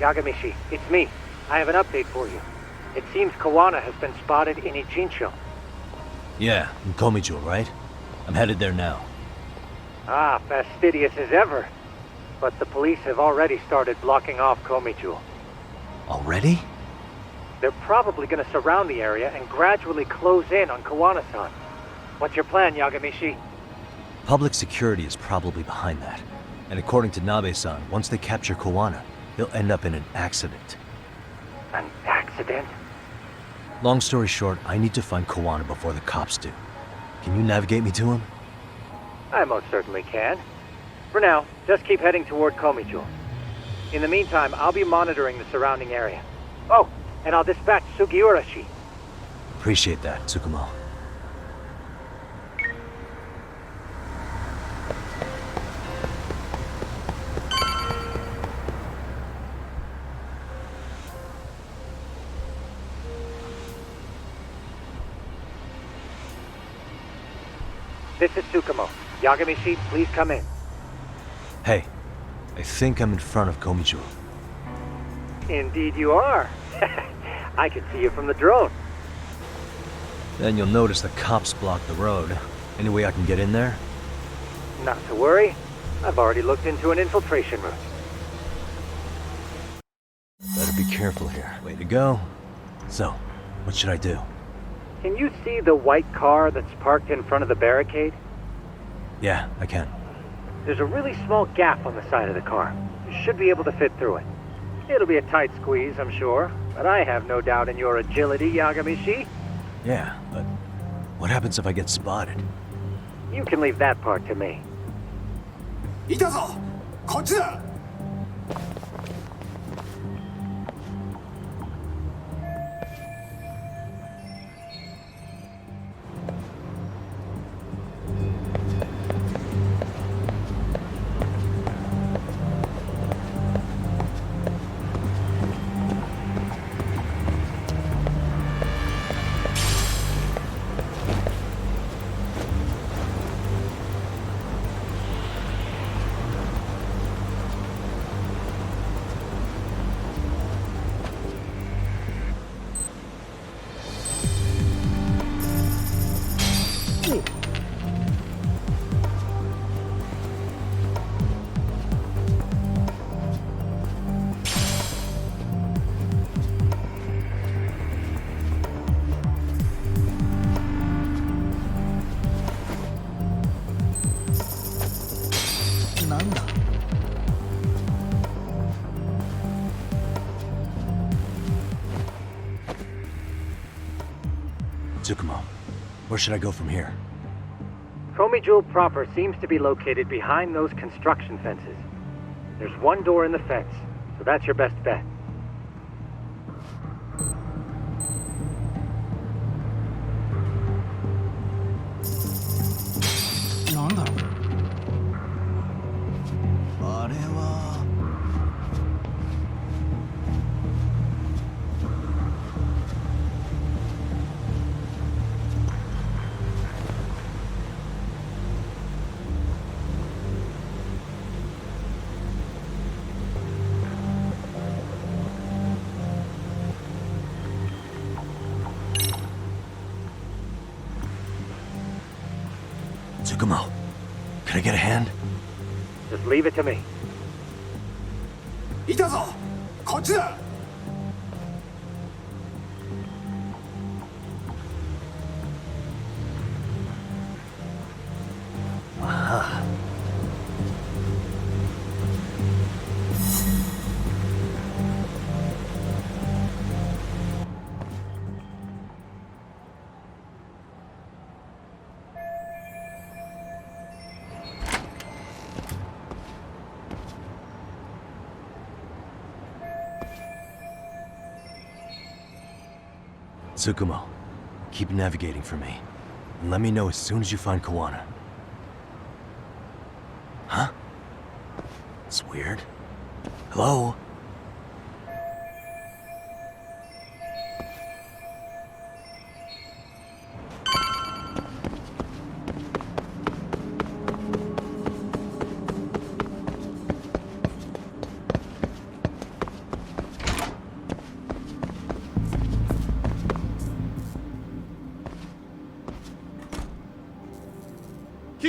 Yagamishi, it's me. I have an update for you. It seems Kuwana has been spotted in Ijincho. Yeah, in Geomijul, right? I'm headed there now. Ah, fastidious as ever. But the police have already started blocking off Geomijul. Already? They're probably gonna surround the area and gradually close in on Kuwana-san. What's your plan, Yagamishi? Public security is probably behind that. And according to Nabe-san, once they capture Kuwana, he'll end up in an accident. An accident? Long story short, I need to find Kuwana before the cops do. Can you navigate me to him? I most certainly can. For now, just keep heading toward Geomijul. In the meantime, I'll be monitoring the surrounding area. Oh, and I'll dispatch Sugiurashi. Appreciate that, Tsukumo. This is Tsukumo. Yagamishi, please come in. Hey, I think I'm in front of Geomijul. Indeed you are. I can see you from the drone. Then you'll notice the cops block the road. Any way I can get in there? Not to worry. I've already looked into an infiltration route. Better be careful here. Way to go. So, what should I do? Can you see the white car that's parked in front of the barricade? Yeah, I can. There's a really small gap on the side of the car. You should be able to fit through it. It'll be a tight squeeze, I'm sure, but I have no doubt in your agility, Yagamishi. Yeah, but what happens if I get spotted? You can leave that part to me. いたぞこっちだ Tsukumo, where should I go from here? Geomijul proper seems to be located behind those construction fences. There's one door in the fence, so that's your best bet. Tsukumo, can I get a hand? Just leave it to me. いたぞこっちだ Aha. Tsukumo, keep navigating for me. And let me know as soon as you find Kuwana. Huh? It's weird. Hello?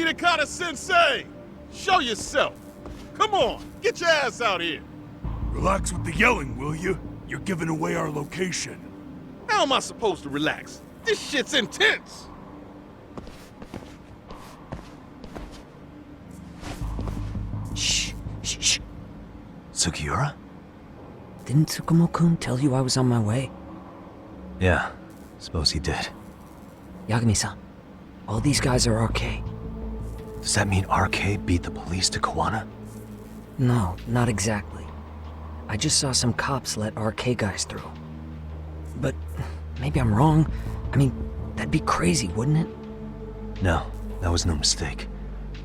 Hirakata-sensei! Show yourself! Come on, get your ass out here! Relax with the yelling, will you? You're giving away our location. How am I supposed to relax? This shit's intense! Shh. Sugiura? Didn't Tsukumo-kun tell you I was on my way? Yeah, suppose he did. Yagami-san, all these guys are RK. Does that mean RK beat the police to Kuwana? No, not exactly. I just saw some cops let RK guys through. But maybe I'm wrong. I mean, that'd be crazy, wouldn't it? No, that was no mistake.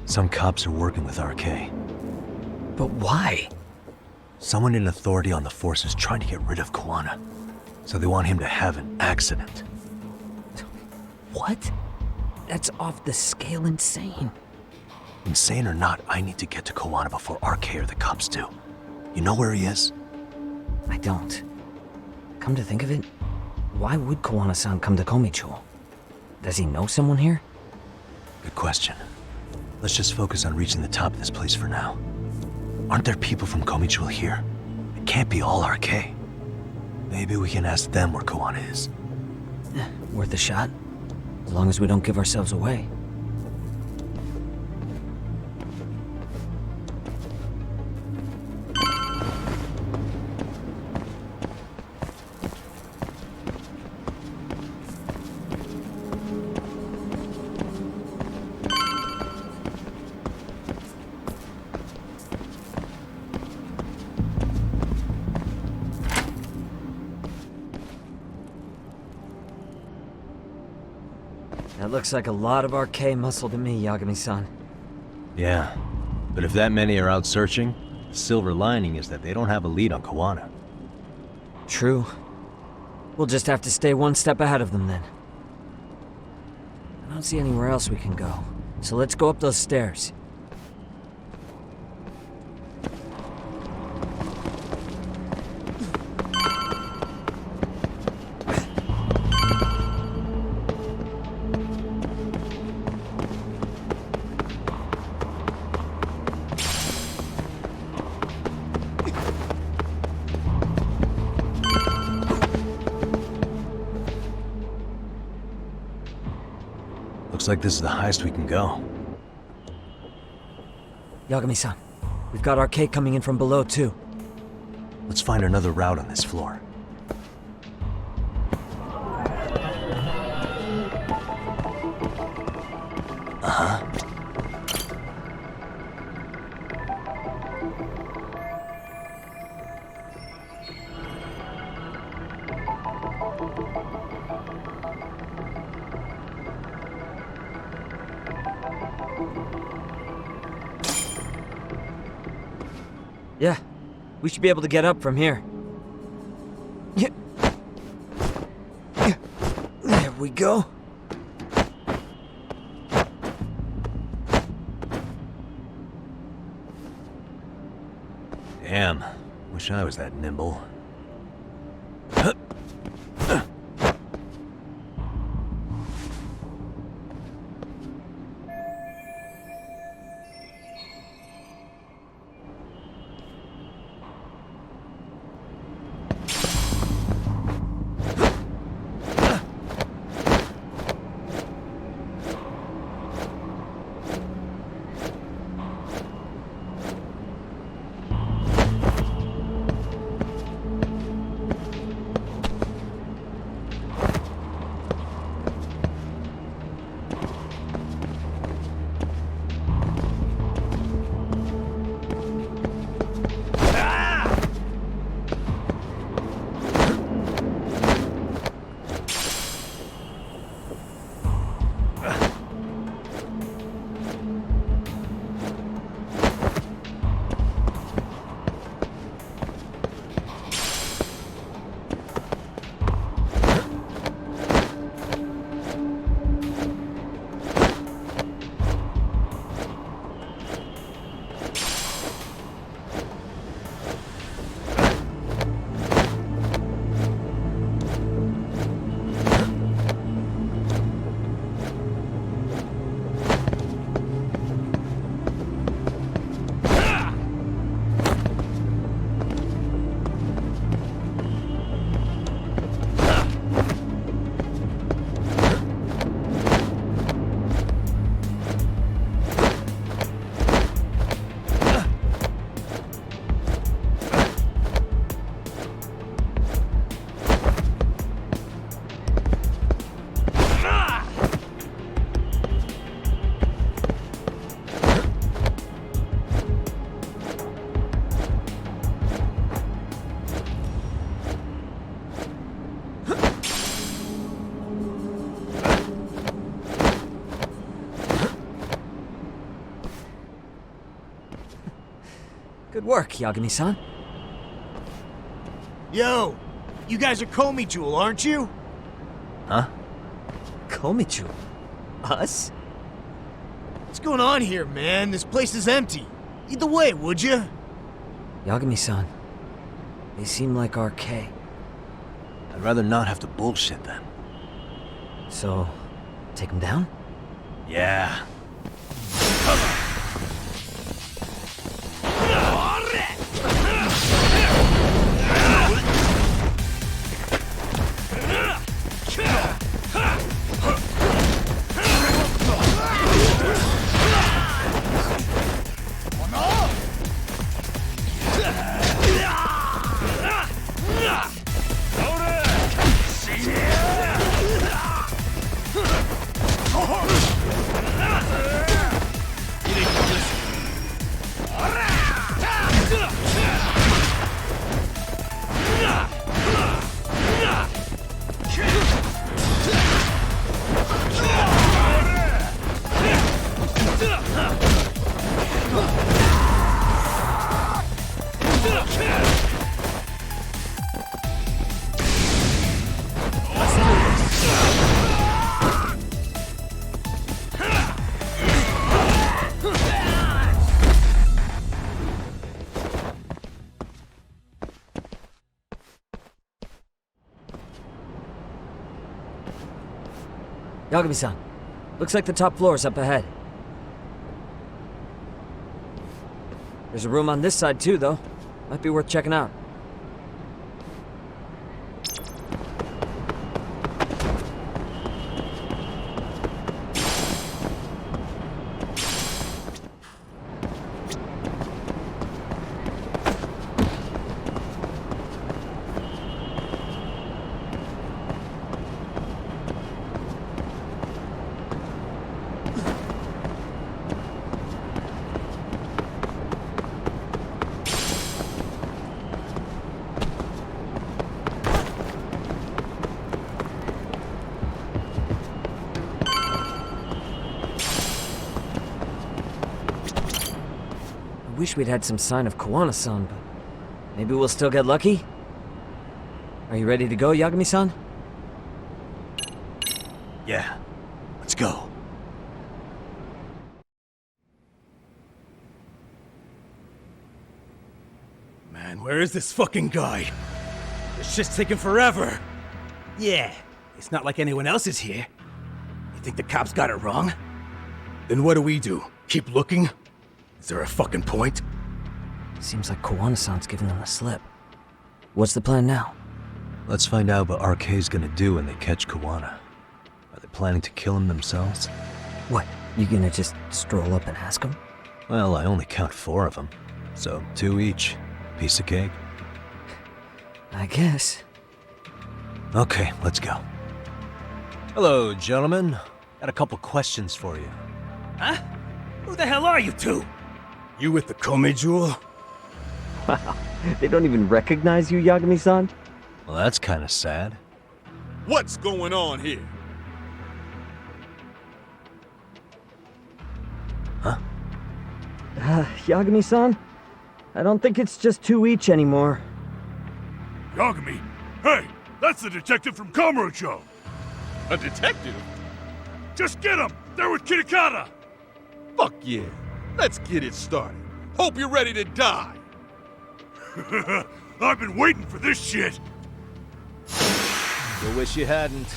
Some cops are working with RK. But why? Someone in authority on the force is trying to get rid of Kuwana. So they want him to have an accident. What? That's off the scale insane. Insane or not, I need to get to Kuwana before RK or the cops do. You know where he is? I don't. Come to think of it, why would Kuwana-san come to Geomijul? Does he know someone here? Good question. Let's just focus on reaching the top of this place for now. Aren't there people from Geomijul here? It can't be all RK. Maybe we can ask them where Kuwana is. Worth a shot. As long as we don't give ourselves away. That looks like a lot of RK muscle to me, Yagami-san. Yeah, but if that many are out searching, the silver lining is that they don't have a lead on Kuwana. True. We'll just have to stay one step ahead of them then. I don't see anywhere else we can go, so let's go up those stairs. Looks like this is the highest we can go. Yagami-san, we've got RK coming in from below too. Let's find another route on this floor. Uh-huh. Yeah, we should be able to get up from here. Yeah. There we go. Damn, wish I was that nimble. Good work, Yagami-san. Yo, you guys are Geomijul, aren't you? Huh? Geomijul? Us? What's going on here, man? This place is empty. Lead the way, would you? Yagami-san, they seem like RK. I'd rather not have to bullshit then. So, take them down? Yeah. Yagami-san, looks like the top floor is up ahead. There's a room on this side too, though. Might be worth checking out. I wish we'd had some sign of Kuwana-san, but maybe we'll still get lucky? Are you ready to go, Yagami-san? Yeah. Let's go. Man, where is this fucking guy? This shit's taking forever. Yeah, it's not like anyone else is here. You think the cops got it wrong? Then what do? Keep looking? Is there a fucking point? Seems like Kuwana-san's giving them the slip. What's the plan now? Let's find out what RK's gonna do when they catch Kuwana. Are they planning to kill him themselves? What, you gonna just stroll up and ask them? Well, I only count 4 of them. So 2 each. Piece of cake. I guess. Okay, let's go. Hello, gentlemen. Got a couple questions for you. Huh? Who the hell are you two? You with the Geomijul? Wow, they don't even recognize you, Yagami-san? Well, that's kind of sad. What's going on here? Huh? Yagami-san? I don't think it's just 2 each anymore. Yagami! Hey! That's the detective from Kamurocho! A detective? Just get him! They're with Kitakata! Fuck yeah. Let's get it started. Hope you're ready to die. I've been waiting for this shit! I wish you hadn't.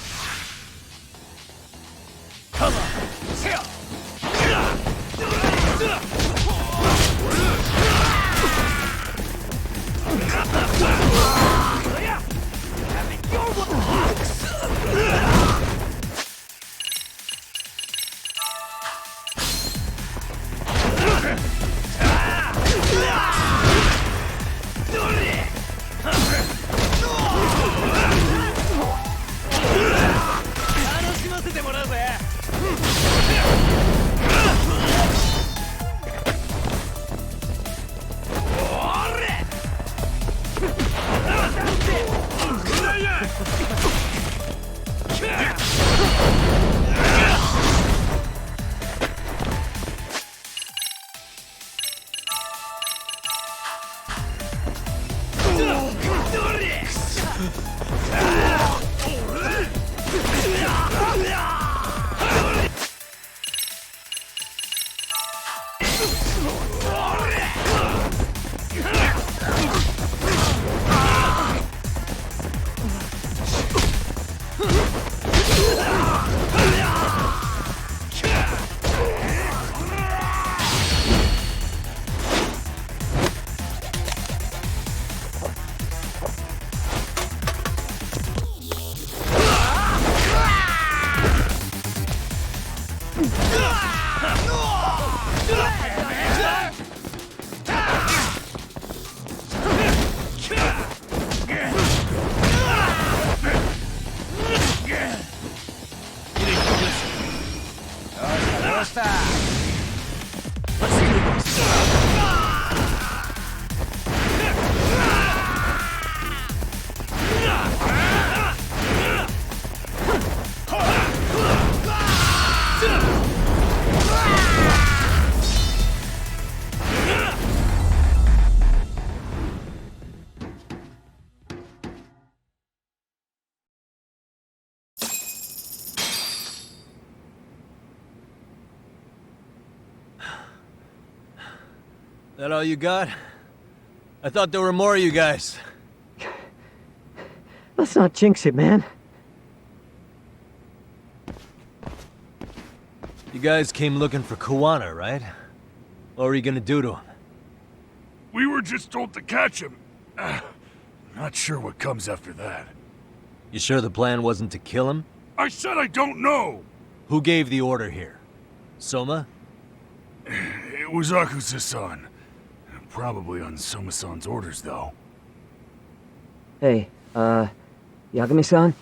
That all you got? I thought there were more of you guys. Let's not jinx it, man. You guys came looking for Kuwana, right? What were you gonna do to him? We were just told to catch him. Not sure what comes after that. You sure the plan wasn't to kill him? I said I don't know! Who gave the order here? Soma? It was Akusa-san. Probably on Soma-san's orders, though. Hey, Yagami-san?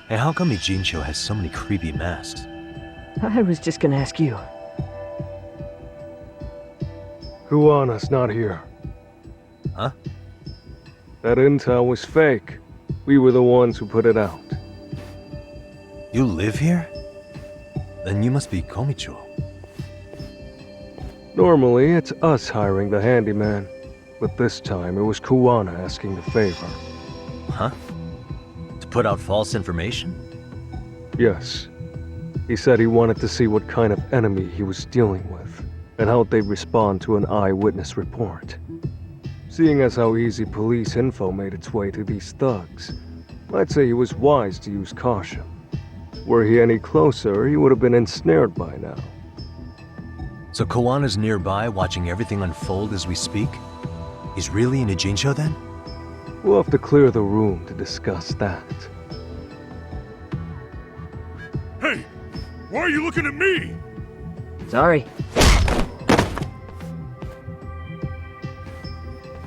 Hey, how come Ijincho has so many creepy masks? I was just gonna ask you. Kuwana's not here. Huh? That intel was fake. We were the ones who put it out. You live here? Then you must be Geomijul. Normally, it's us hiring the handyman, but this time it was Kuwana asking the favor. Huh? To put out false information? Yes. He said he wanted to see what kind of enemy he was dealing with, and how they'd respond to an eyewitness report. Seeing as how easy police info made its way to these thugs, I'd say he was wise to use caution. Were he any closer, he would have been ensnared by now. So Kuwana's nearby, watching everything unfold as we speak? He's really in Ijincho then? We'll have to clear the room to discuss that. Hey! Why are you looking at me? Sorry.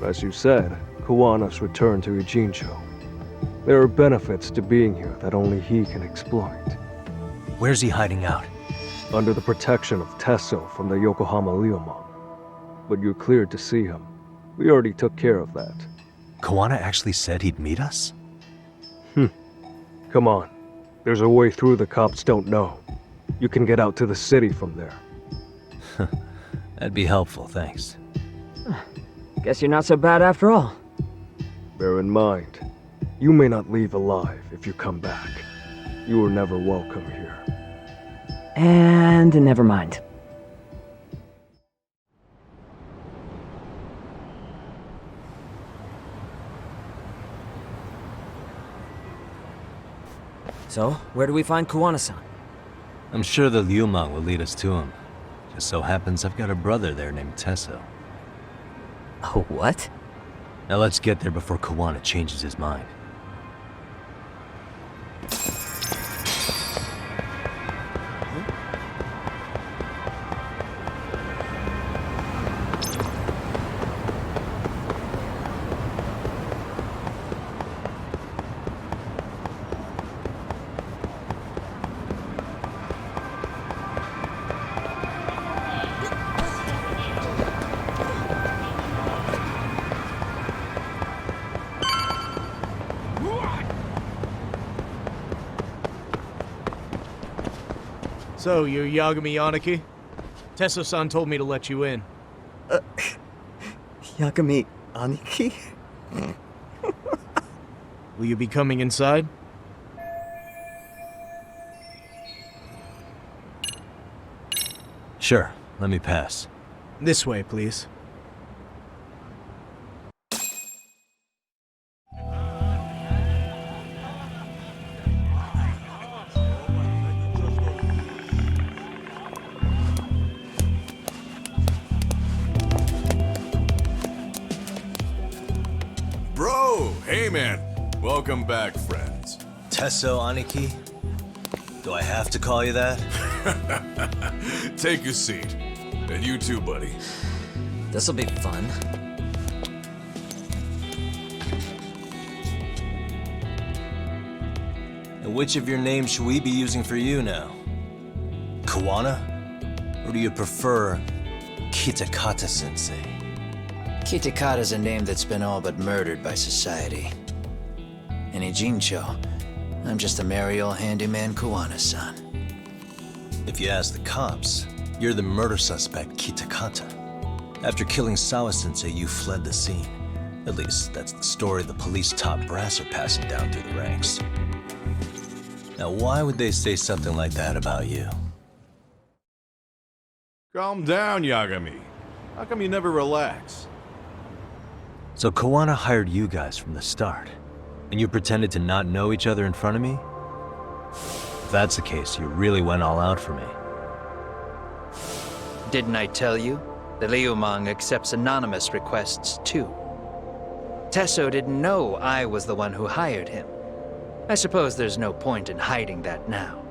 As you said, Kuwana's returned to Ijincho. There are benefits to being here that only he can exploit. Where's he hiding out? Under the protection of Tesso from the Yokohama Ryomon. But you're cleared to see him. We already took care of that. Kuwana actually said he'd meet us? Come on. There's a way through the cops don't know. You can get out to the city from there. That'd be helpful, thanks. Guess you're not so bad after all. Bear in mind, you may not leave alive if you come back. You were never welcome here. And never mind. So, where do we find Kuwana-san? I'm sure the Ryomon will lead us to him. Just so happens I've got a brother there named Tesso. Oh, what? Now let's get there before Kuwana changes his mind. So, you're Yagami Aniki? Tesso-san told me to let you in. Yagami Aniki? Will you be coming inside? Sure, let me pass. This way, please. Bro, hey man. Welcome back, friends. Tesso Aniki? Do I have to call you that? Take a seat. And you too, buddy. This'll be fun. And which of your names should we be using for you now? Kuwana? Or do you prefer Kitakata-sensei? Kitakata's a name that's been all but murdered by society. And in Jincho, I'm just a merry old handyman Kuwana-san. If you ask the cops, you're the murder suspect, Kitakata. After killing Sawa-sensei, you fled the scene. At least, that's the story the police top brass are passing down through the ranks. Now, why would they say something like that about you? Calm down, Yagami. How come you never relax? So Kuwana hired you guys from the start, and you pretended to not know each other in front of me? If that's the case, you really went all out for me. Didn't I tell you? The Liumang accepts anonymous requests too. Tesso didn't know I was the one who hired him. I suppose there's no point in hiding that now.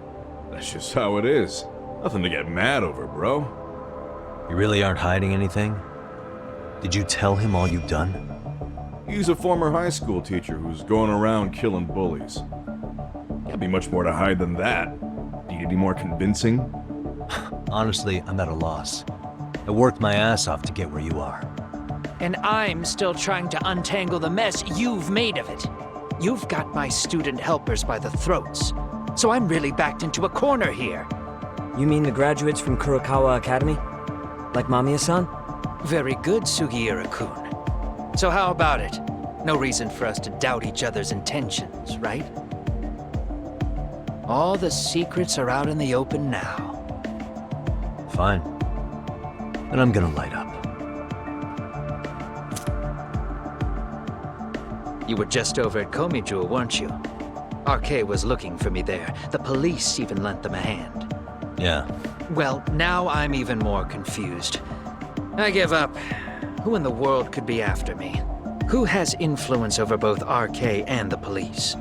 That's just how it is. Nothing to get mad over, bro. You really aren't hiding anything? Did you tell him all you've done? He's a former high school teacher who's going around killing bullies. Can't be much more to hide than that. Need any more convincing? Honestly, I'm at a loss. I worked my ass off to get where you are. And I'm still trying to untangle the mess you've made of it. You've got my student helpers by the throats. So I'm really backed into a corner here. You mean the graduates from Kurokawa Academy? Like Mamiya-san? Very good, Sugiura-kun. So how about it? No reason for us to doubt each other's intentions, right? All the secrets are out in the open now. Fine. Then I'm gonna light up. You were just over at Geomijul, weren't you? RK was looking for me there. The police even lent them a hand. Yeah. Well, now I'm even more confused. I give up. Who in the world could be after me? Who has influence over both RK and the police?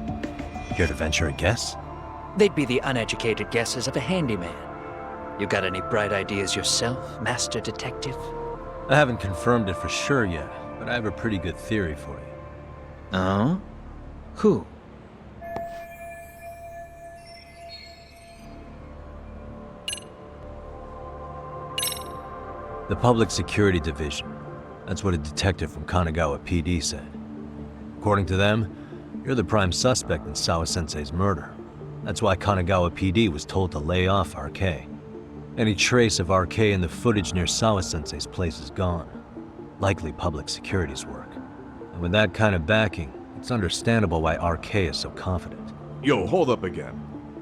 Care to venture a guess? They'd be the uneducated guesses of a handyman. You got any bright ideas yourself, Master Detective? I haven't confirmed it for sure yet, but I have a pretty good theory for you. Oh? Who? The Public Security Division. That's what a detective from Kanagawa PD said. According to them, you're the prime suspect in Sawa-sensei's murder. That's why Kanagawa PD was told to lay off RK. Any trace of RK in the footage near Sawa-sensei's place is gone. Likely Public Security's work. And with that kind of backing, it's understandable why RK is so confident. Yo, hold up again.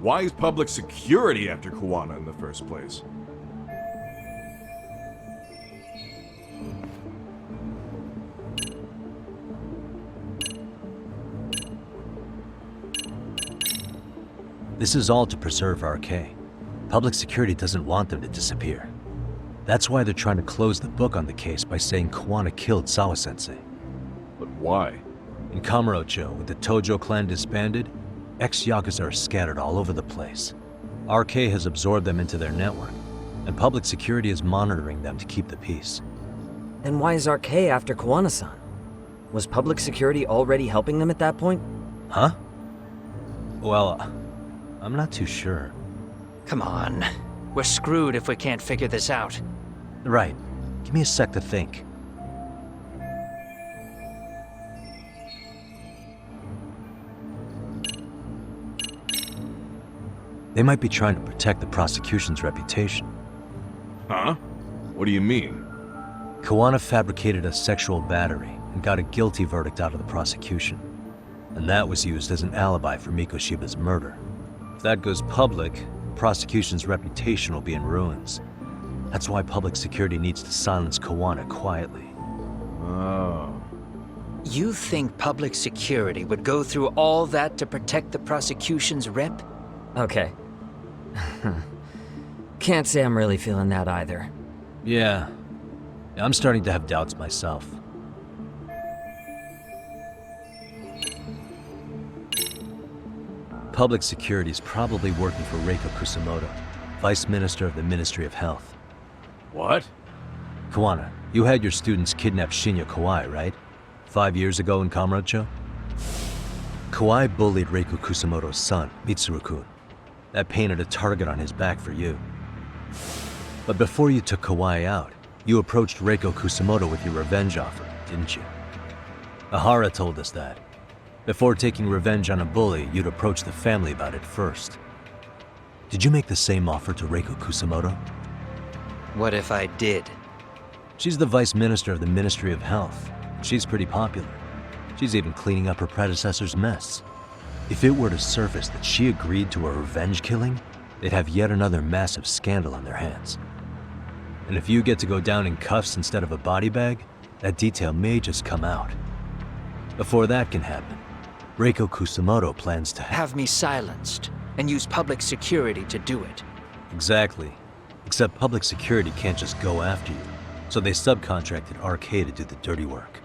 Why is public security after Kuwana in the first place? This is all to preserve RK. Public security doesn't want them to disappear. That's why they're trying to close the book on the case by saying Kuwana killed Sawa-sensei. But why? In Kamurocho, with the Tojo clan disbanded, ex-Yakuza are scattered all over the place. RK has absorbed them into their network, and public security is monitoring them to keep the peace. Then why is RK after Kuwana-san? Was public security already helping them at that point? Huh? Well, I'm not too sure. Come on. We're screwed if we can't figure this out. Right. Give me a sec to think. They might be trying to protect the prosecution's reputation. Huh? What do you mean? Kuwana fabricated a sexual battery and got a guilty verdict out of the prosecution. And that was used as an alibi for Mikoshiba's murder. If that goes public, the prosecution's reputation will be in ruins. That's why public security needs to silence Kuwana quietly. Oh. You think public security would go through all that to protect the prosecution's rep? Okay. Can't say I'm really feeling that either. Yeah. I'm starting to have doubts myself. Public security is probably working for Reiko Kusumoto, Vice Minister of the Ministry of Health. What? Kuwana, you had your students kidnap Shinya Kawai, right? 5 years ago in Kamurocho? Kawai bullied Reiko Kusumoto's son, Mitsuru-kun. That painted a target on his back for you. But before you took Kawai out, you approached Reiko Kusumoto with your revenge offer, didn't you? Ahara told us that. Before taking revenge on a bully, you'd approach the family about it first. Did you make the same offer to Reiko Kusumoto? What if I did? She's the Vice Minister of the Ministry of Health. She's pretty popular. She's even cleaning up her predecessor's mess. If it were to surface that she agreed to a revenge killing, they'd have yet another massive scandal on their hands. And if you get to go down in cuffs instead of a body bag, that detail may just come out. Before that can happen, Reiko Kusumoto plans to Have me silenced and use public security to do it. Exactly. Except public security can't just go after you, so they subcontracted RK to do the dirty work.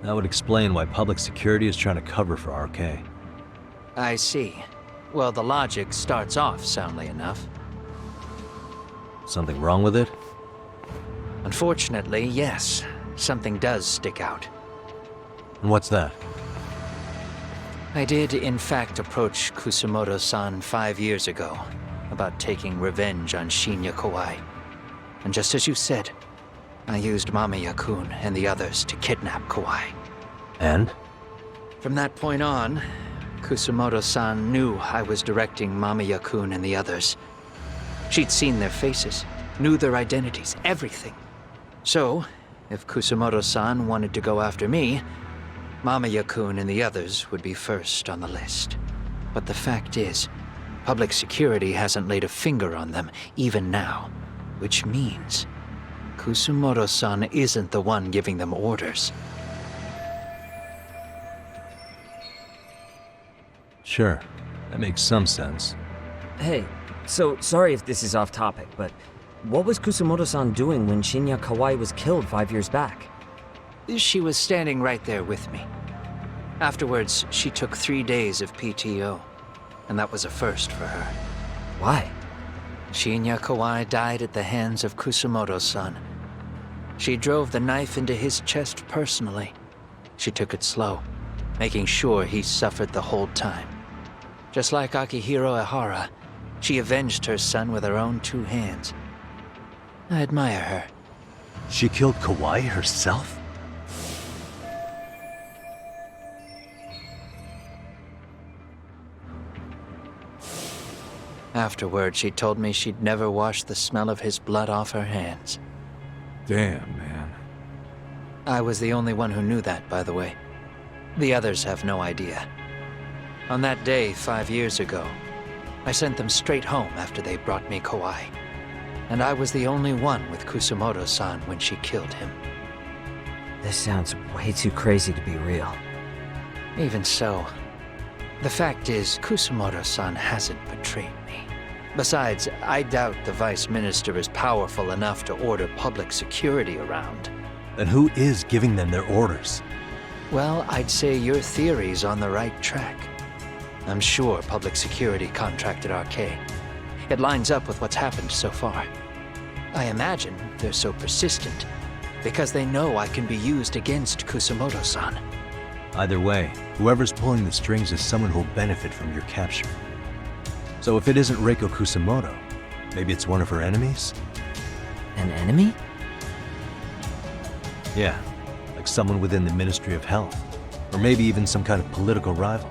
That would explain why public security is trying to cover for RK. I see. Well, the logic starts off soundly enough. Something wrong with it? Unfortunately, yes. Something does stick out. And what's that? I did, in fact, approach Kusumoto-san 5 years ago about taking revenge on Shinya Kawai. And just as you said, I used Mamiya-kun and the others to kidnap Kawai. And? From that point on, Kusumoto-san knew I was directing Mamiya-kun and the others. She'd seen their faces, knew their identities, everything. So, if Kusumoto-san wanted to go after me, Mamiya-kun and the others would be first on the list. But the fact is, public security hasn't laid a finger on them, even now. Which means, Kusumoto-san isn't the one giving them orders. Sure, that makes some sense. Hey, so sorry if this is off topic, but what was Kusumoto-san doing when Shinya Kawai was killed 5 years back? She was standing right there with me. Afterwards, she took 3 days of PTO, and that was a first for her. Why? Shinya Kawai died at the hands of Kusumoto-san. She drove the knife into his chest personally. She took it slow, making sure he suffered the whole time. Just like Akihiro Ehara, she avenged her son with her own 2 hands. I admire her. She killed Kawai herself? Afterward, she told me she'd never wash the smell of his blood off her hands. Damn, man. I was the only one who knew that, by the way. The others have no idea. On that day 5 years ago, I sent them straight home after they brought me Kawai. And I was the only one with Kusumoto-san when she killed him. This sounds way too crazy to be real. Even so, the fact is, Kusumoto-san hasn't betrayed me. Besides, I doubt the Vice Minister is powerful enough to order public security around. Then who is giving them their orders? Well, I'd say your theory's on the right track. I'm sure public security contracted RK. It lines up with what's happened so far. I imagine they're so persistent because they know I can be used against Kusumoto-san. Either way, whoever's pulling the strings is someone who'll benefit from your capture. So if it isn't Reiko Kusumoto, maybe it's one of her enemies? An enemy? Yeah, like someone within the Ministry of Health. Or maybe even some kind of political rival.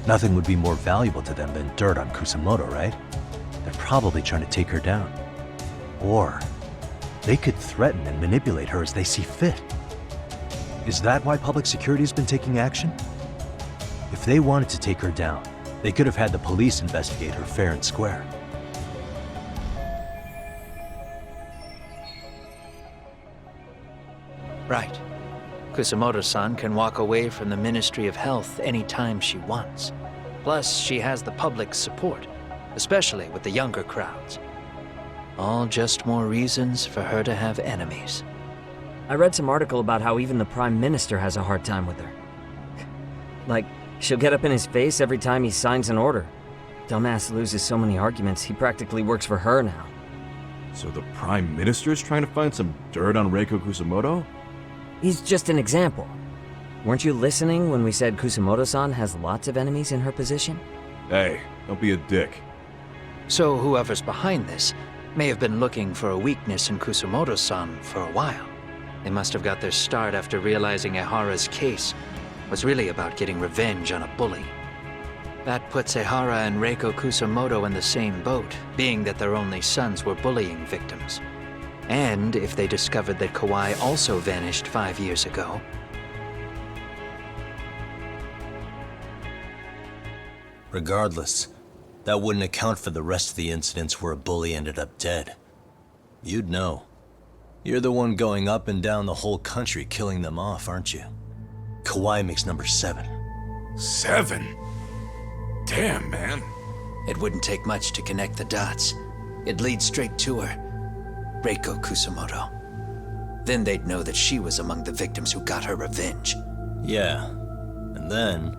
Nothing would be more valuable to them than dirt on Kusumoto, right? They're probably trying to take her down. Or they could threaten and manipulate her as they see fit. Is that why public security's been taking action? If they wanted to take her down, they could have had the police investigate her fair and square. Right. Kusumoto-san can walk away from the Ministry of Health anytime she wants. Plus, she has the public's support, especially with the younger crowds. All just more reasons for her to have enemies. I read some article about how even the Prime Minister has a hard time with her. Like, she'll get up in his face every time he signs an order. Dumbass loses so many arguments, he practically works for her now. So the Prime Minister's trying to find some dirt on Reiko Kusumoto? He's just an example. Weren't you listening when we said Kusumoto-san has lots of enemies in her position? Hey, don't be a dick. So whoever's behind this may have been looking for a weakness in Kusumoto-san for a while. They must have got their start after realizing Ehara's case was really about getting revenge on a bully. That puts Ehara and Reiko Kusumoto in the same boat, being that their only sons were bullying victims. And if they discovered that Kawai also vanished 5 years ago. Regardless, that wouldn't account for the rest of the incidents where a bully ended up dead. You'd know. You're the one going up and down the whole country killing them off, aren't you? Kawai makes number 7. 7? Damn, man. It wouldn't take much to connect the dots. It'd lead straight to her. Reiko Kusumoto. Then they'd know that she was among the victims who got her revenge. Yeah. And then,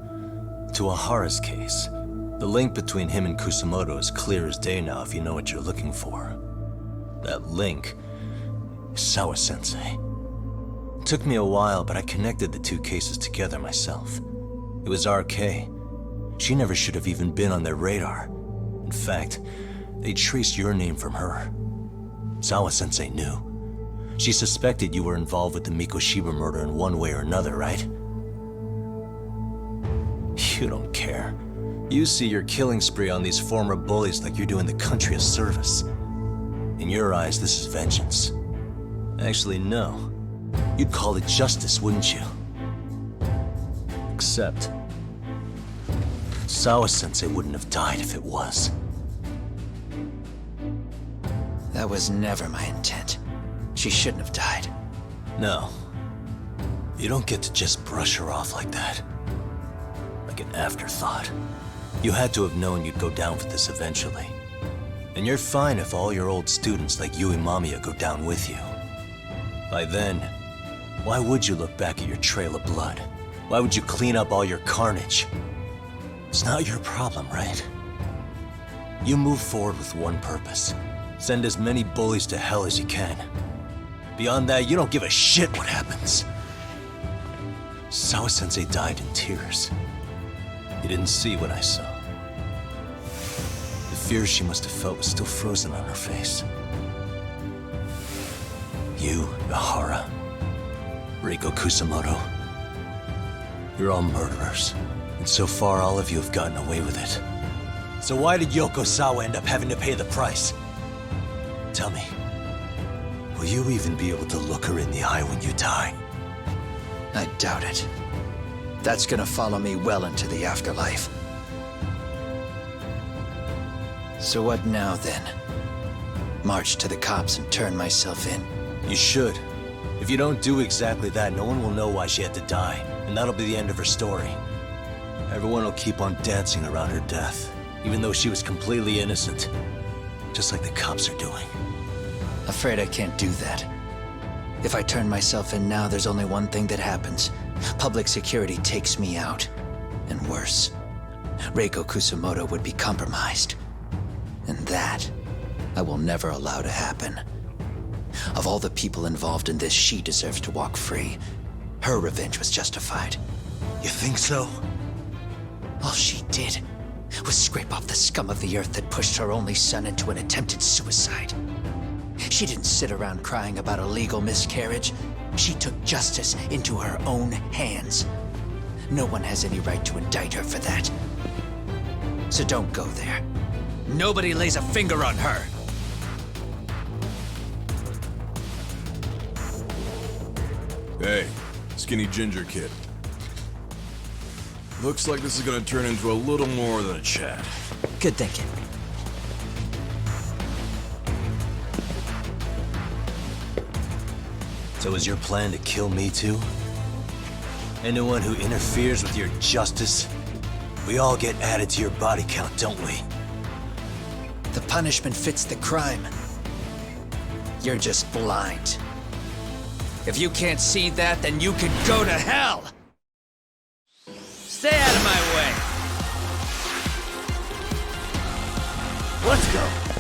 to Ahara's case. The link between him and Kusumoto is clear as day now if you know what you're looking for. That link is Sawa-sensei. It took me a while, but I connected the two cases together myself. It was RK. She never should have even been on their radar. In fact, they traced your name from her. Sawa-sensei knew. She suspected you were involved with the Mikoshiba murder in one way or another, right? You don't care. You see your killing spree on these former bullies like you're doing the country a service. In your eyes, this is vengeance. Actually, no. You'd call it justice, wouldn't you? Except, Sawa-sensei wouldn't have died if it was. That was never my intent. She shouldn't have died. No. You don't get to just brush her off like that. Like an afterthought. You had to have known you'd go down for this eventually. And you're fine if all your old students like Yui Mamiya go down with you. By then, why would you look back at your trail of blood? Why would you clean up all your carnage? It's not your problem, right? You move forward with one purpose. Send as many bullies to hell as you can. Beyond that, you don't give a shit what happens. Sawa-sensei died in tears. You didn't see what I saw. The fear she must have felt was still frozen on her face. You, Ehara, Reiko Kusumoto, you're all murderers. And so far, all of you have gotten away with it. So why did Yoko Sawa end up having to pay the price? Tell me, will you even be able to look her in the eye when you die? I doubt it. That's gonna follow me well into the afterlife. So what now, then? March to the cops and turn myself in? You should. If you don't do exactly that, no one will know why she had to die, and that'll be the end of her story. Everyone will keep on dancing around her death, even though she was completely innocent. Just like the cops are doing. Afraid I can't do that. If I turn myself in now, there's only one thing that happens. Public security takes me out. And worse, Reiko Kusumoto would be compromised. And that, I will never allow to happen. Of all the people involved in this, she deserves to walk free. Her revenge was justified. You think so? All she did was scrape off the scum of the earth that pushed her only son into an attempted suicide. She didn't sit around crying about a legal miscarriage. She took justice into her own hands. No one has any right to indict her for that. So don't go there. Nobody lays a finger on her. Hey, skinny ginger kid. Looks like this is gonna turn into a little more than a chat. Good thinking. So is your plan to kill me too? Anyone who interferes with your justice? We all get added to your body count, don't we? The punishment fits the crime. You're just blind. If you can't see that, then you can go to hell! Stay out of my way! Let's go!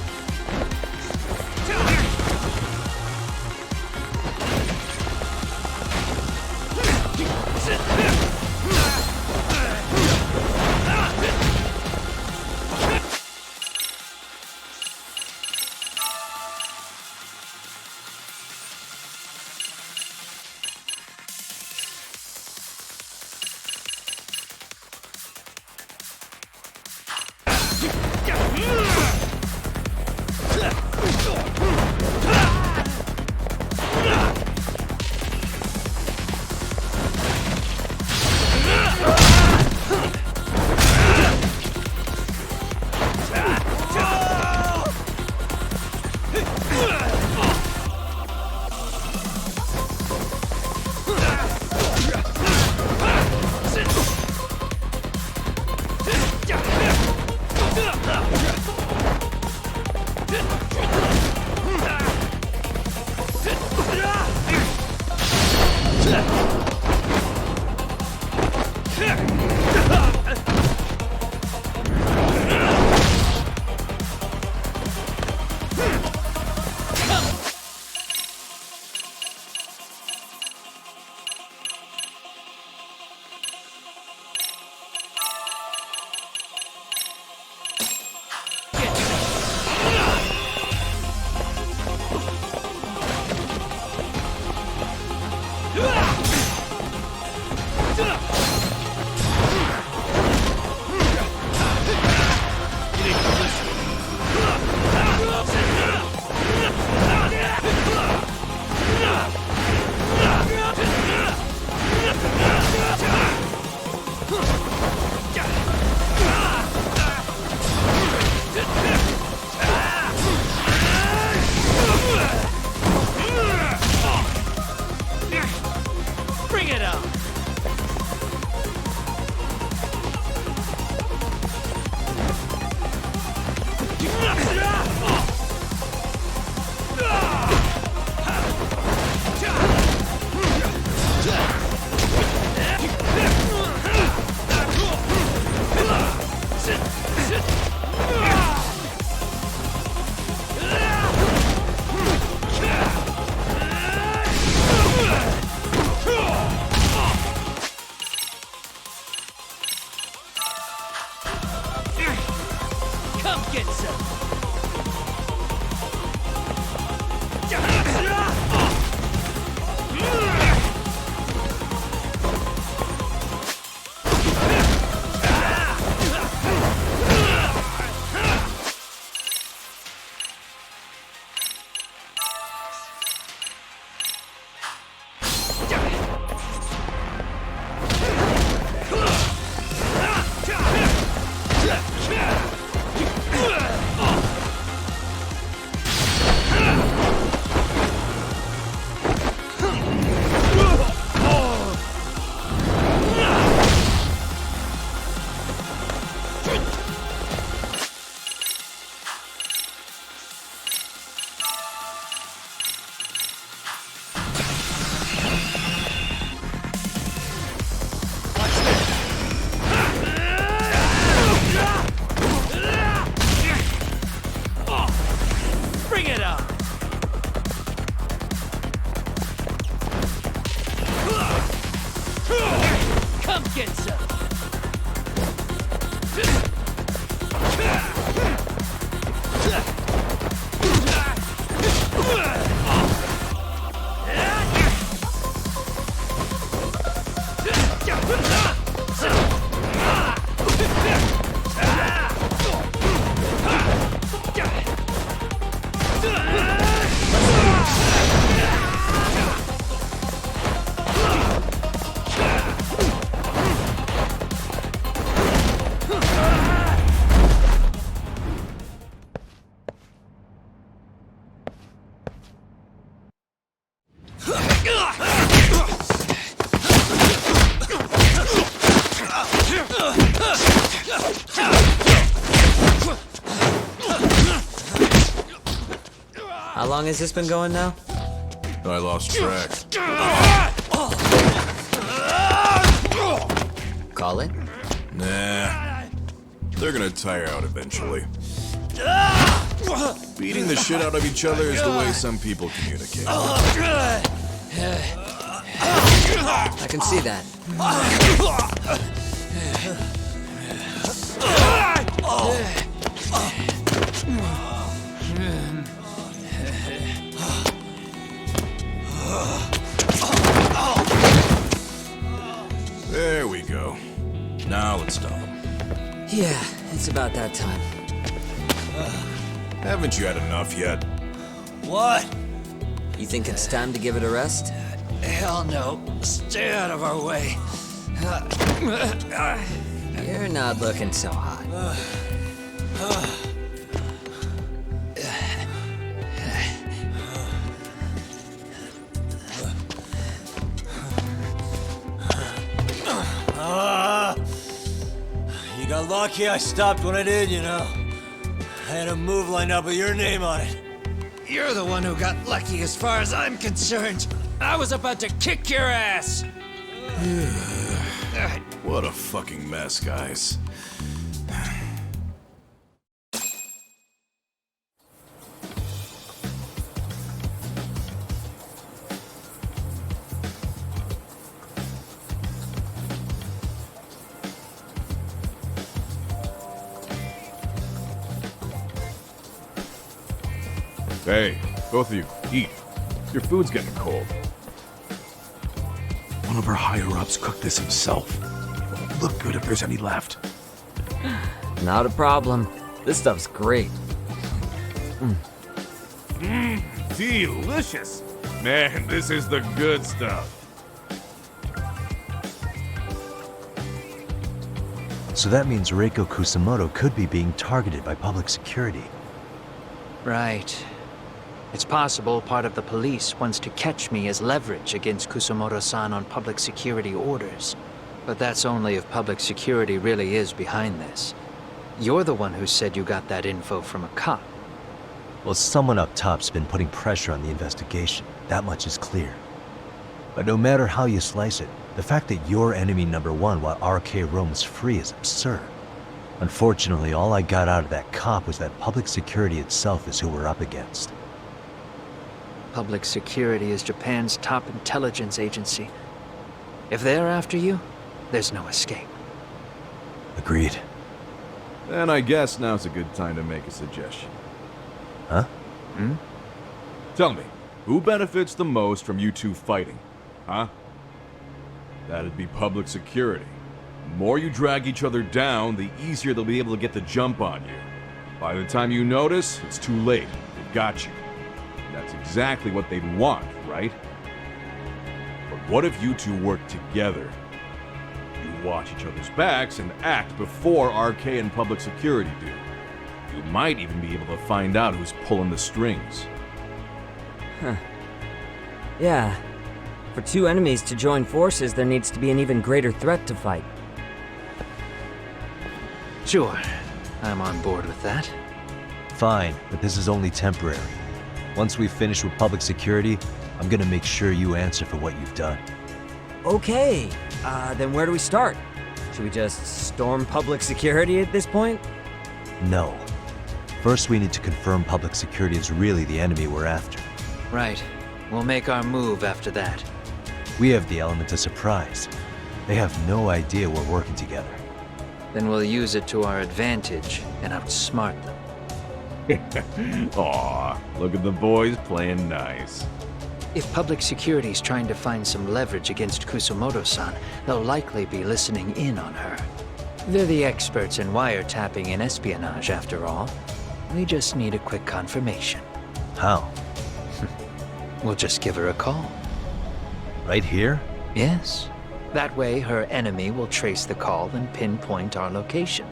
How long has this been going now? I lost track. Call it? Nah. They're gonna tire out eventually. Beating the shit out of each other is the way some people communicate. I can see that. There we go. Now let's stop them. Yeah, it's about that time. Haven't you had enough yet? What? You think it's time to give it a rest? Hell no. Stay out of our way. You're not looking so hot. You got lucky I stopped when I did, you know. I had a move lined up with your name on it. You're the one who got lucky as far as I'm concerned. I was about to kick your ass. What a fucking mess, guys. Hey, both of you, eat. Your food's getting cold. One of our higher-ups cooked this himself. It won't look good if there's any left. Not a problem. This stuff's great. Delicious. Man, this is the good stuff. So that means Reiko Kusumoto could be being targeted by public security. Right. It's possible part of the police wants to catch me as leverage against Kusumoto-san on public security orders. But that's only if public security really is behind this. You're the one who said you got that info from a cop. Well, someone up top's been putting pressure on the investigation. That much is clear. But no matter how you slice it, the fact that you're enemy number one while RK roams free is absurd. Unfortunately, all I got out of that cop was that public security itself is who we're up against. Public security is Japan's top intelligence agency. If they're after you, there's no escape. Agreed. Then I guess now's a good time to make a suggestion. Huh? Tell me, who benefits the most from you two fighting? Huh? That'd be public security. The more you drag each other down, the easier they'll be able to get the jump on you. By the time you notice, it's too late. They've got you. That's exactly what they'd want, right? But what if you two work together? You watch each other's backs and act before RK and public security do. You might even be able to find out who's pulling the strings. Yeah. For two enemies to join forces, there needs to be an even greater threat to fight. Sure, I'm on board with that. Fine, but this is only temporary. Once we finish with public security, I'm gonna make sure you answer for what you've done. Okay, then where do we start? Should we just storm public security at this point? No. First, we need to confirm public security is really the enemy we're after. Right. We'll make our move after that. We have the element of surprise. They have no idea we're working together. Then we'll use it to our advantage and outsmart them. Aw, look at the boys playing nice. If public security's trying to find some leverage against Kusumoto-san, they'll likely be listening in on her. They're the experts in wiretapping and espionage, after all. We just need a quick confirmation. How? We'll just give her a call. Right here? Yes. That way, her enemy will trace the call and pinpoint our location.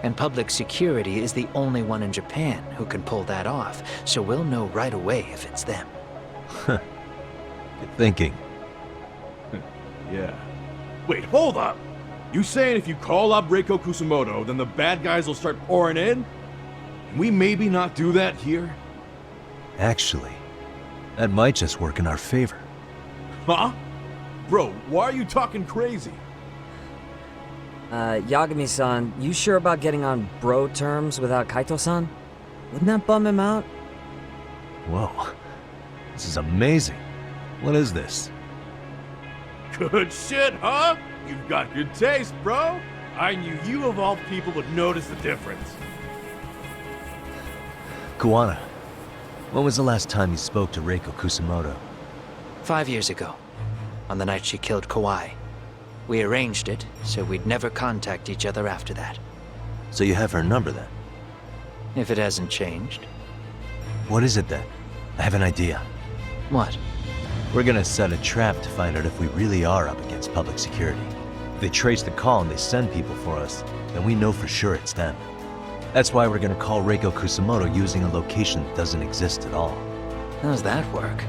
And public security is the only one in Japan who can pull that off, so we'll know right away if it's them. Good thinking. Yeah. Wait, hold up! You saying if you call up Reiko Kusumoto, then the bad guys will start pouring in? Can we maybe not do that here? Actually, that might just work in our favor. Huh? Bro, why are you talking crazy? Yagami-san, you sure about getting on bro terms without Kaito-san? Wouldn't that bum him out? Whoa. This is amazing. What is this? Good shit, huh? You've got good taste, bro. I knew you of all people would notice the difference. Kuwana, when was the last time you spoke to Reiko Kusumoto? 5 years ago, on the night she killed Kawai. We arranged it so we'd never contact each other after that. So you have her number then? If it hasn't changed. What is it then? I have an idea. What? We're gonna set a trap to find out if we really are up against public security. If they trace the call and they send people for us, then we know for sure it's them. That's why we're gonna call Reiko Kusumoto using a location that doesn't exist at all. How's that work?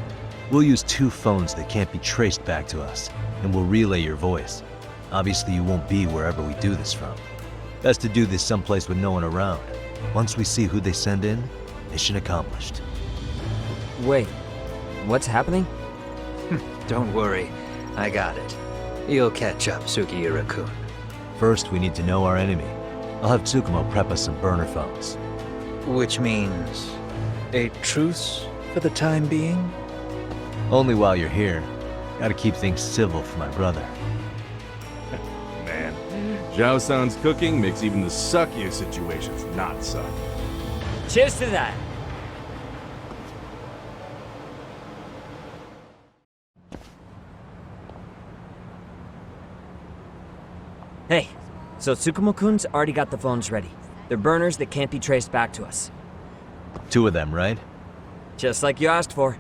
We'll use 2 phones that can't be traced back to us, and we'll relay your voice. Obviously you won't be wherever we do this from. Best to do this someplace with no one around. Once we see who they send in, mission accomplished. Wait, what's happening? Don't worry, I got it. You'll catch up, Sugiura-kun. First, we need to know our enemy. I'll have Tsukumo prep us some burner phones. Which means a truce for the time being? Only while you're here. Gotta keep things civil for my brother. Man, Zhao-san's cooking makes even the suckiest situations not suck. Cheers to that! Hey, so Tsukumo-kun's already got the phones ready. They're burners that can't be traced back to us. 2 of them, right? Just like you asked for.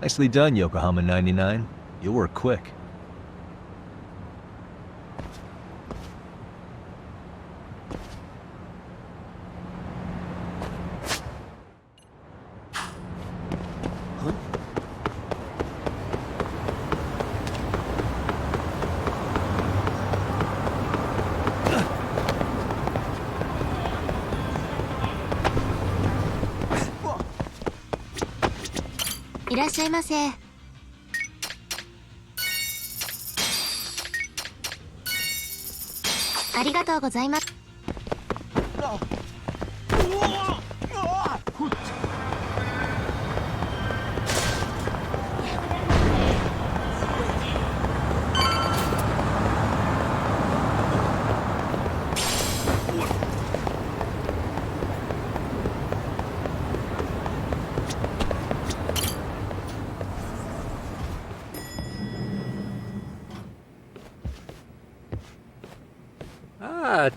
Nicely done, Yokohama 99. You'll work quick.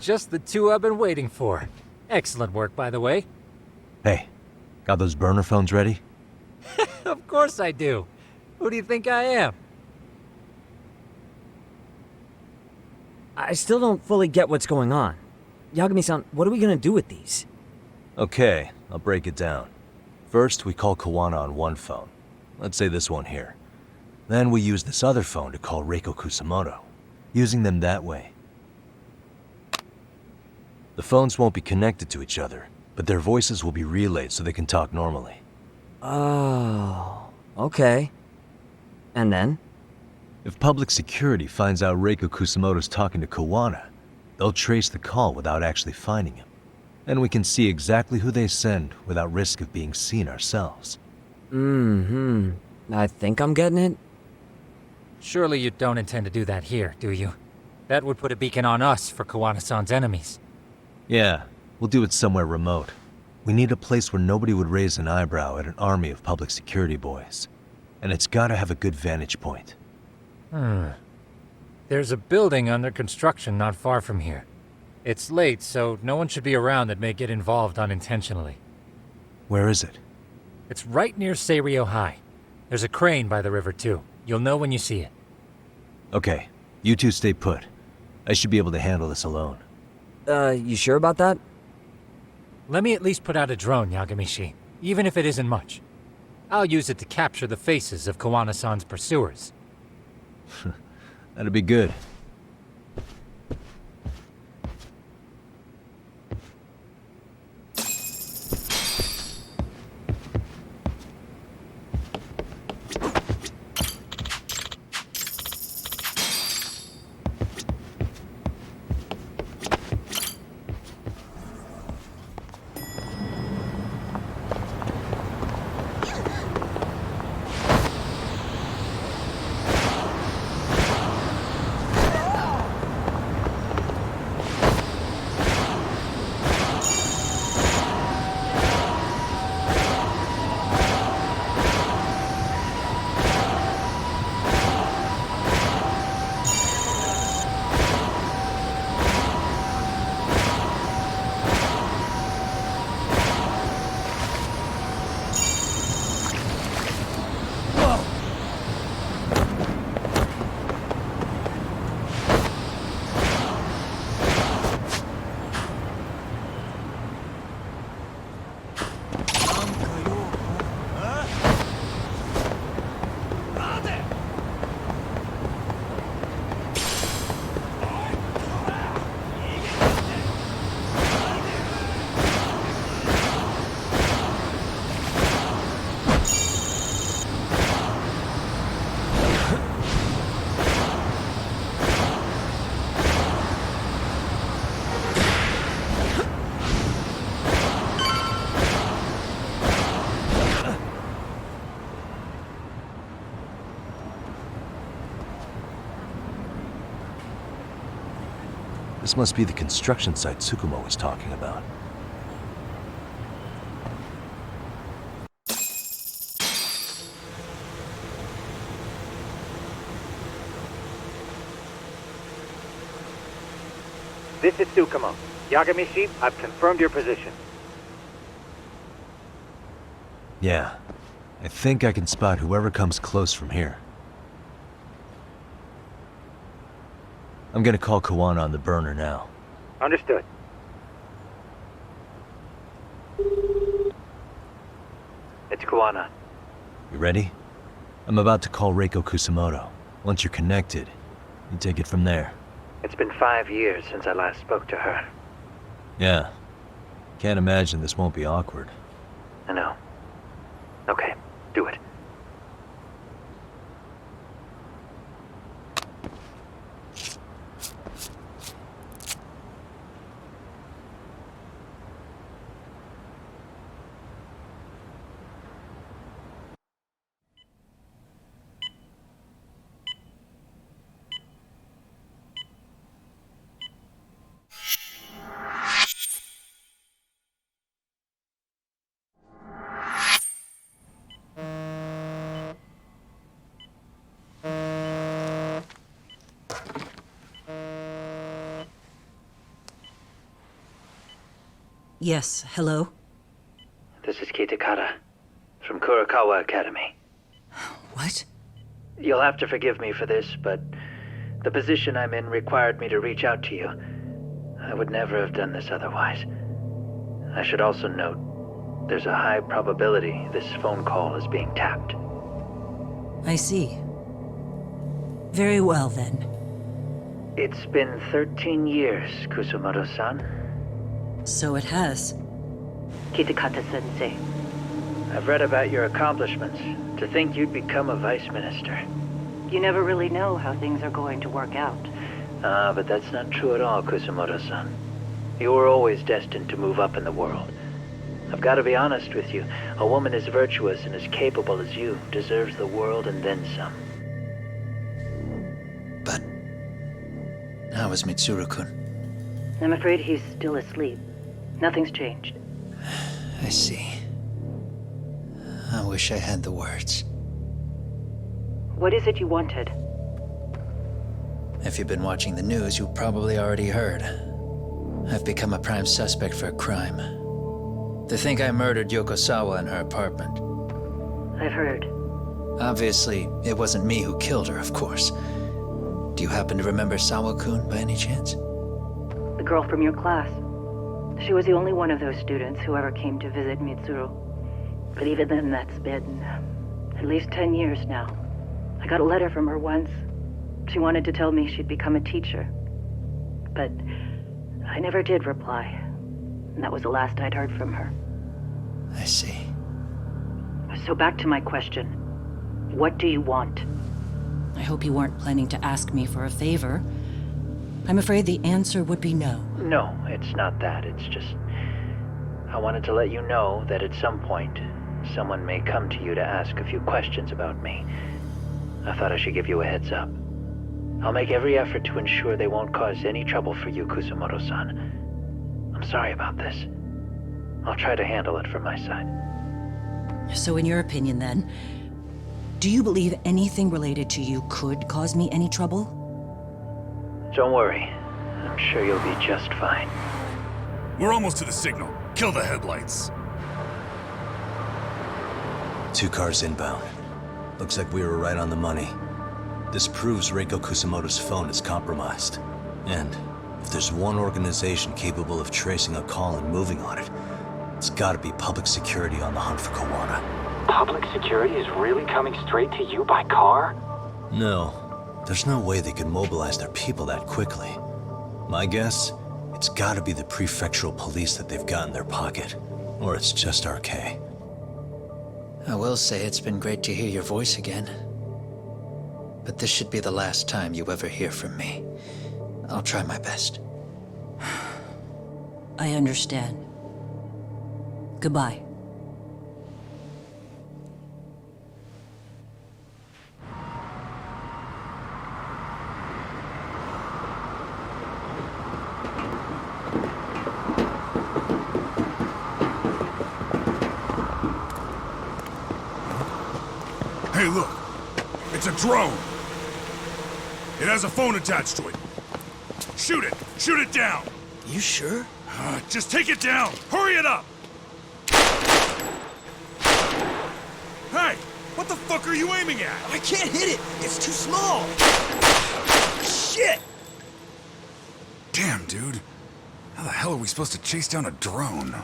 Just the 2 I've been waiting for. Excellent work, by the way. Hey, got those burner phones ready? Of course I do. Who do you think I am? I still don't fully get what's going on. Yagami-san, what are we gonna do with these? Okay, I'll break it down. First, we call Kuwana on one phone. Let's say this one here. Then we use this other phone to call Reiko Kusumoto, using them that way. The phones won't be connected to each other, but their voices will be relayed so they can talk normally. Oh, okay. And then? If public security finds out Reiko Kusumoto's talking to Kuwana, they'll trace the call without actually finding him. And we can see exactly who they send without risk of being seen ourselves. I think I'm getting it. Surely you don't intend to do that here, do you? That would put a beacon on us for Kuwana-san's enemies. Yeah, we'll do it somewhere remote. We need a place where nobody would raise an eyebrow at an army of public security boys. And it's gotta have a good vantage point. There's a building under construction not far from here. It's late, so no one should be around that may get involved unintentionally. Where is it? It's right near Seiryo High. There's a crane by the river, too. You'll know when you see it. Okay, you 2 stay put. I should be able to handle this alone. You sure about that? Let me at least put out a drone, Yagamishi, even if it isn't much. I'll use it to capture the faces of Kuwana-san's pursuers. That'd be good. This must be the construction site Tsukumo was talking about. This is Tsukumo. Yagamishi, I've confirmed your position. Yeah. I think I can spot whoever comes close from here. I'm gonna call Kuwana on the burner now. Understood. It's Kuwana. You ready? I'm about to call Reiko Kusumoto. Once you're connected, you take it from there. It's been 5 years since I last spoke to her. Yeah. Can't imagine this won't be awkward. I know. Okay, do it. Yes, hello? This is Kitakata, from Kurakawa Academy. What? You'll have to forgive me for this, but the position I'm in required me to reach out to you. I would never have done this otherwise. I should also note, there's a high probability this phone call is being tapped. I see. Very well, then. It's been 13 years, Kusumoto-san. So it has. Kitakata-sensei. I've read about your accomplishments. To think you'd become a vice minister. You never really know how things are going to work out. But that's not true at all, Kusumoto-san. You were always destined to move up in the world. I've got to be honest with you. A woman as virtuous and as capable as you deserves the world and then some. But how is Mitsuru-kun? I'm afraid he's still asleep. Nothing's changed. I see. I wish I had the words. What is it you wanted? If you've been watching the news, you probably already heard. I've become a prime suspect for a crime. They think I murdered Yokosawa in her apartment. I've heard. Obviously, it wasn't me who killed her, of course. Do you happen to remember Sawa-kun by any chance? The girl from your class. She was the only one of those students who ever came to visit Mitsuru. But even then, that's been at least 10 years now. I got a letter from her once. She wanted to tell me she'd become a teacher. But I never did reply. And that was the last I'd heard from her. I see. So back to my question. What do you want? I hope you weren't planning to ask me for a favor. I'm afraid the answer would be no. No, it's not that. It's just... I wanted to let you know that at some point, someone may come to you to ask a few questions about me. I thought I should give you a heads up. I'll make every effort to ensure they won't cause any trouble for you, Kusumoto-san. I'm sorry about this. I'll try to handle it from my side. So in your opinion, then, do you believe anything related to you could cause me any trouble? Don't worry. I'm sure you'll be just fine. We're almost to the signal. Kill the headlights. 2 cars inbound. Looks like we were right on the money. This proves Reiko Kusumoto's phone is compromised. And if there's one organization capable of tracing a call and moving on it, it's gotta be public security on the hunt for Kuwana. Public security is really coming straight to you by car? No. There's no way they could mobilize their people that quickly. My guess, it's gotta be the prefectural police that they've got in their pocket. Or it's just RK. I will say it's been great to hear your voice again. But this should be the last time you ever hear from me. I'll try my best. I understand. Goodbye. Hey, look. It's a drone. It has a phone attached to it. Shoot it! Shoot it down! You sure? Just take it down! Hurry it up! Hey! What the fuck are you aiming at? I can't hit it! It's too small! Shit! Damn, dude. How the hell are we supposed to chase down a drone?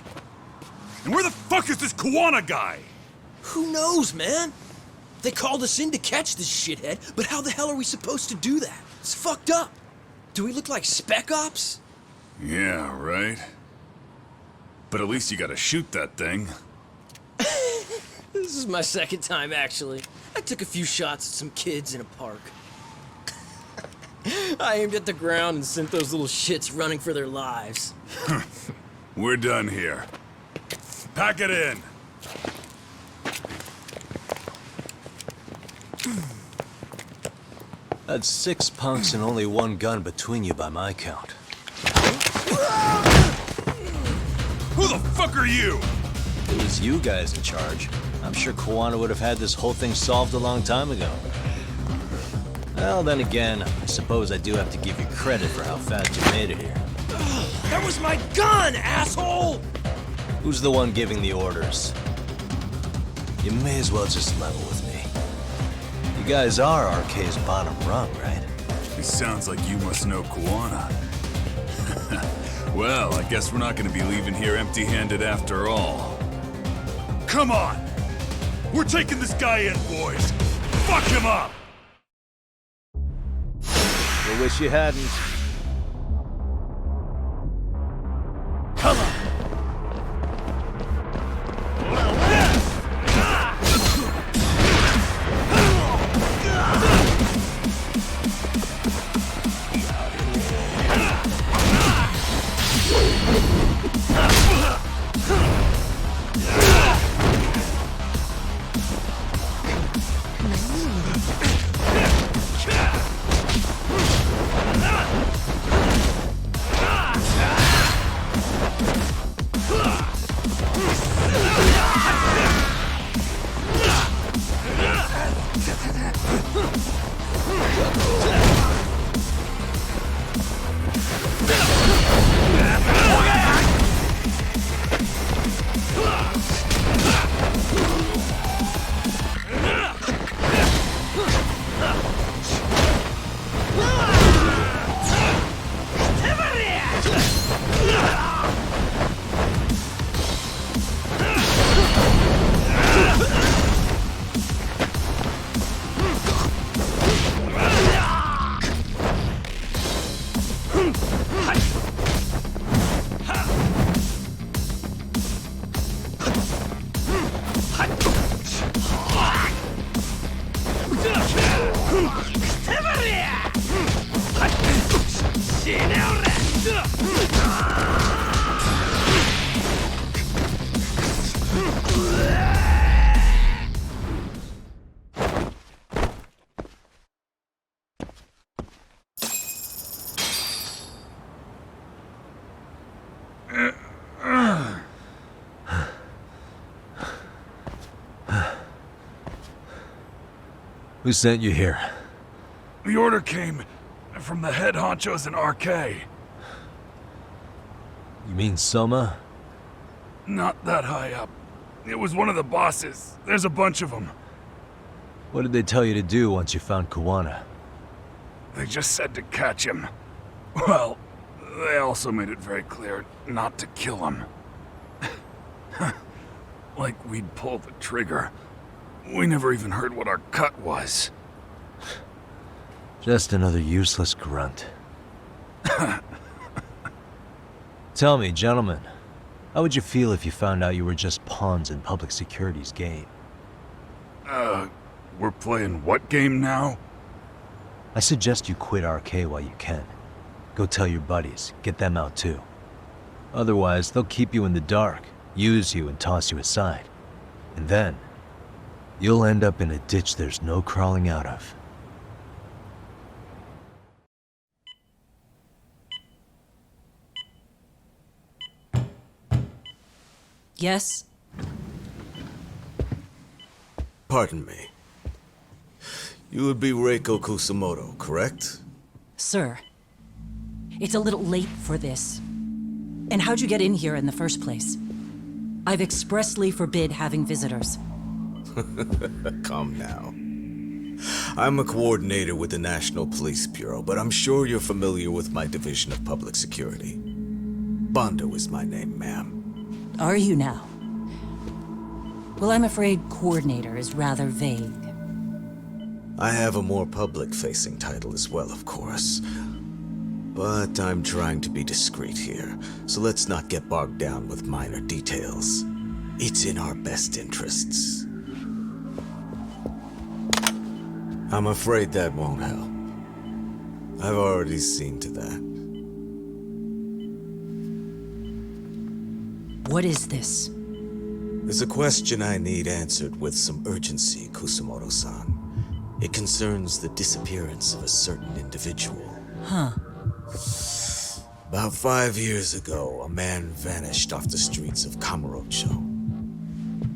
And where the fuck is this Kuwana guy? Who knows, man? They called us in to catch this shithead, but how the hell are we supposed to do that? It's fucked up. Do we look like spec ops? Yeah, right. But at least you gotta shoot that thing. This is my second time, actually. I took a few shots at some kids in a park. I aimed at the ground and sent those little shits running for their lives. We're done here. Pack it in. That's 6 punks and only 1 gun between you by my count. Who the fuck are you? If it was you guys in charge, I'm sure Kuwana would have had this whole thing solved a long time ago. Well, then again, I suppose I do have to give you credit for how fast you made it here. That was my gun, asshole! Who's the one giving the orders? You may as well just level with me. You guys are RK's bottom rung, right? It sounds like you must know Kuwana. Well, I guess we're not gonna be leaving here empty-handed after all. Come on! We're taking this guy in, boys! Fuck him up! I wish you hadn't. Come on! Who sent you here? The order came from the head honchos in RK. You mean Soma? Not that high up. It was one of the bosses. There's a bunch of them. What did they tell you to do once you found Kuwana? They just said to catch him. Well, they also made it very clear not to kill him. Like we'd pull the trigger. We never even heard what our cut was. Just another useless grunt. Tell me, gentlemen, how would you feel if you found out you were just pawns in public security's game? We're playing what game now? I suggest you quit RK while you can. Go tell your buddies, get them out too. Otherwise, they'll keep you in the dark, use you and toss you aside. And then, you'll end up in a ditch there's no crawling out of. Yes? Pardon me. You would be Reiko Kusumoto, correct? Sir, it's a little late for this. And how'd you get in here in the first place? I've expressly forbid having visitors. Come now. I'm a coordinator with the National Police Bureau, but I'm sure you're familiar with my Division of Public Security. Bondo is my name, ma'am. Are you now? Well, I'm afraid coordinator is rather vague. I have a more public-facing title as well, of course. But I'm trying to be discreet here, so let's not get bogged down with minor details. It's in our best interests. I'm afraid that won't help. I've already seen to that. What is this? There's a question I need answered with some urgency, Kusumoto-san. It concerns the disappearance of a certain individual. Huh. About 5 years ago, a man vanished off the streets of Kamurocho.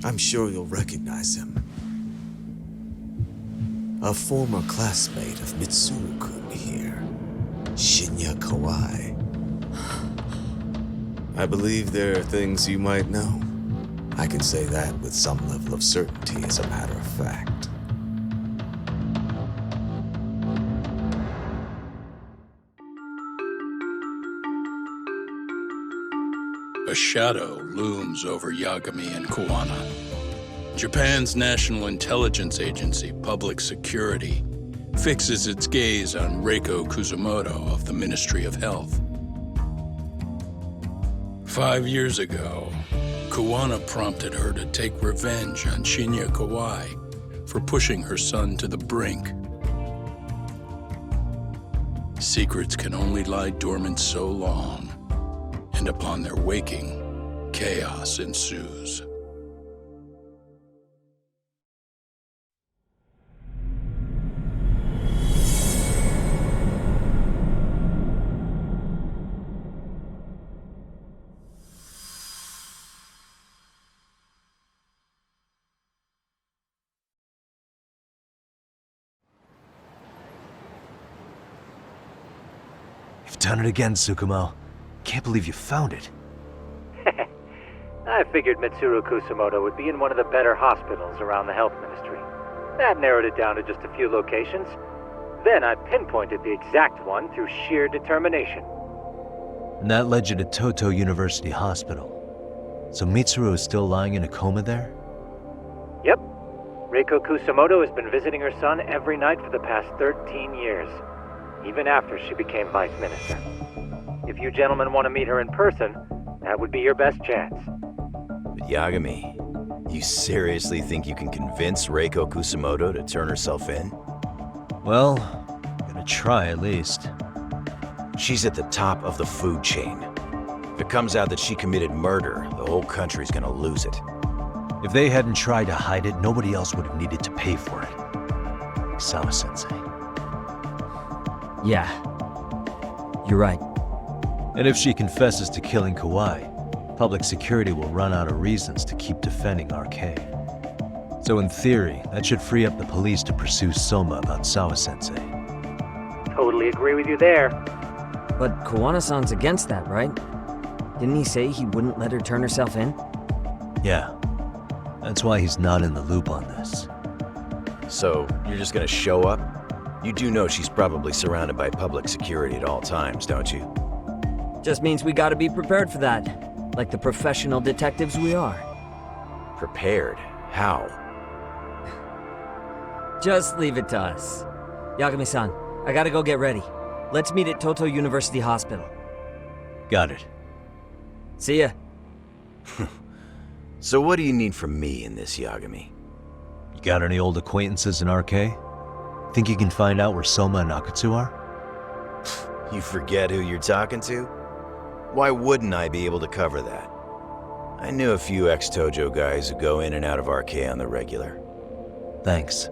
I'm sure you'll recognize him. A former classmate of Mitsuru-kun here, Shinya Kawai. I believe there are things you might know. I can say that with some level of certainty, as a matter of fact. A shadow looms over Yagami and Kuwana. Japan's National Intelligence Agency, Public Security, fixes its gaze on Reiko Kusumoto of the Ministry of Health. 5 years ago, Kuwana prompted her to take revenge on Shinya Kawai for pushing her son to the brink. Secrets can only lie dormant so long, and upon their waking, chaos ensues. You've done it again, Tsukumo. Can't believe you found it. I figured Mitsuru Kusumoto would be in one of the better hospitals around the health ministry. That narrowed it down to just a few locations. Then I pinpointed the exact one through sheer determination. And that led you to Toto University Hospital. So Mitsuru is still lying in a coma there? Yep. Reiko Kusumoto has been visiting her son every night for the past 13 years, even after she became vice minister. If you gentlemen want to meet her in person, that would be your best chance. But Yagami, you seriously think you can convince Reiko Kusumoto to turn herself in? Well, gonna try at least. She's at the top of the food chain. If it comes out that she committed murder, the whole country's gonna lose it. If they hadn't tried to hide it, nobody else would have needed to pay for it. Like Sawa-sensei. Yeah. You're right. And if she confesses to killing Kawai, public security will run out of reasons to keep defending RK. So in theory, that should free up the police to pursue Soma about Sawa-sensei. Totally agree with you there. But Kuwana-san's against that, right? Didn't he say he wouldn't let her turn herself in? Yeah. That's why he's not in the loop on this. So, you're just gonna show up? You do know she's probably surrounded by public security at all times, don't you? Just means we gotta be prepared for that. Like the professional detectives we are. Prepared? How? Just leave it to us. Yagami-san, I gotta go get ready. Let's meet at Toto University Hospital. Got it. See ya. So what do you need from me in this, Yagami? You got any old acquaintances in RK? Think you can find out where Soma and Akutsu are? You forget who you're talking to? Why wouldn't I be able to cover that? I knew a few ex-Tojo guys who go in and out of RK on the regular. Thanks.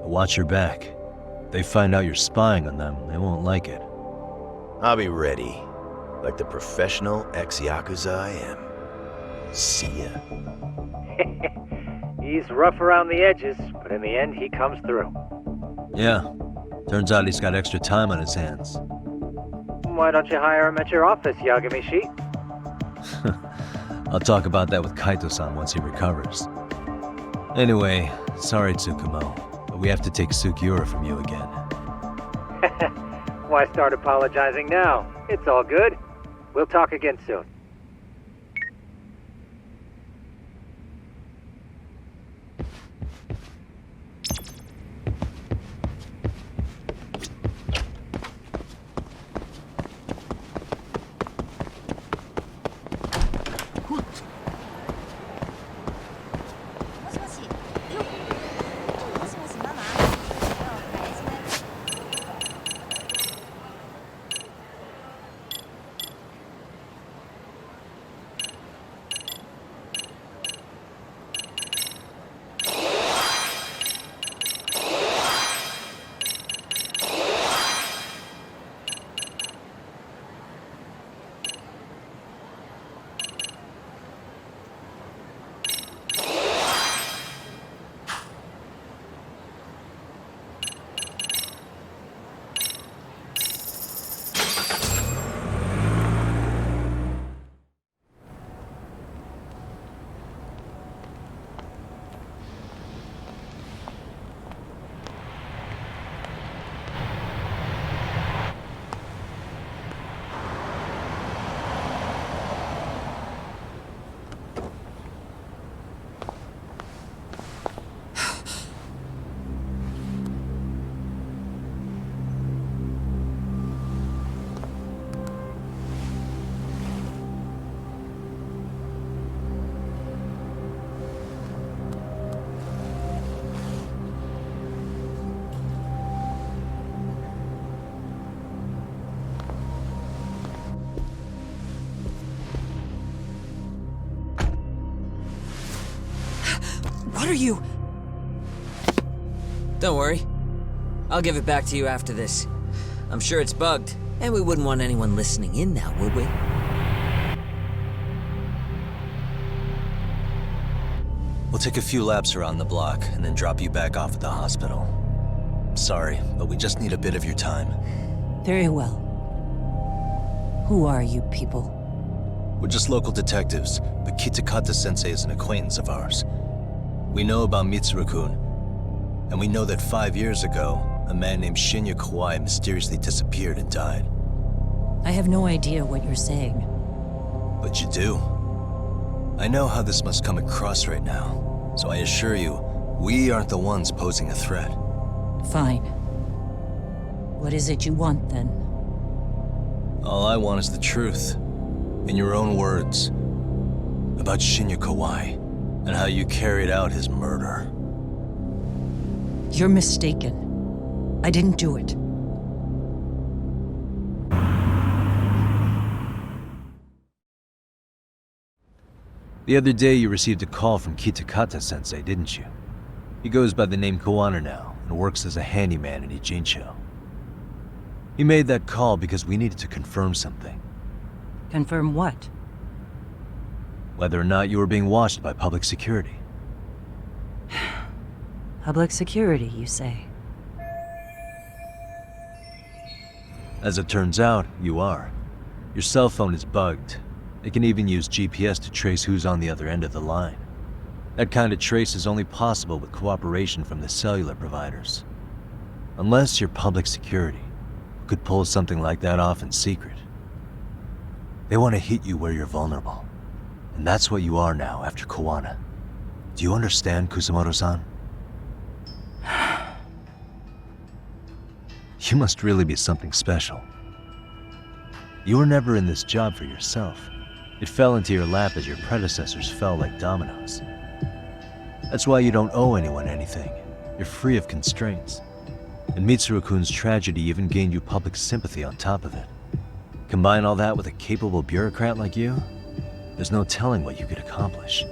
But watch your back. If they find out you're spying on them, they won't like it. I'll be ready, like the professional ex-Yakuza I am. See ya. He's rough around the edges, but in the end he comes through. Yeah. Turns out he's got extra time on his hands. Why don't you hire him at your office, Yagami-shi? I'll talk about that with Kaito-san once he recovers. Anyway, sorry Tsukumo, but we have to take Sugiura from you again. Why start apologizing now? It's all good. We'll talk again soon. What are you? Don't worry. I'll give it back to you after this. I'm sure it's bugged, and we wouldn't want anyone listening in now, would we? We'll take a few laps around the block and then drop you back off at the hospital. Sorry, but we just need a bit of your time. Very well. Who are you people? We're just local detectives, but Kitakata-sensei is an acquaintance of ours. We know about Mitsuru-kun, and we know that 5 years ago, a man named Shinya Kawai mysteriously disappeared and died. I have no idea what you're saying. But you do. I know how this must come across right now, so I assure you, we aren't the ones posing a threat. Fine. What is it you want, then? All I want is the truth. In your own words. About Shinya Kawai, and how you carried out his murder. You're mistaken. I didn't do it. The other day you received a call from Kitakata-sensei, didn't you? He goes by the name Kuwana now, and works as a handyman in Ijincho. He made that call because we needed to confirm something. Confirm what? Whether or not you were being watched by public security. Public security, you say? As it turns out, you are. Your cell phone is bugged. It can even use GPS to trace who's on the other end of the line. That kind of trace is only possible with cooperation from the cellular providers. Unless you're public security, who could pull something like that off in secret. They want to hit you where you're vulnerable. And that's what you are now after Kuwana. Do you understand, Kusumoto-san? You must really be something special. You were never in this job for yourself. It fell into your lap as your predecessors fell like dominoes. That's why you don't owe anyone anything. You're free of constraints. And Mitsuru-kun's tragedy even gained you public sympathy on top of it. Combine all that with a capable bureaucrat like you, there's no telling what you could accomplish.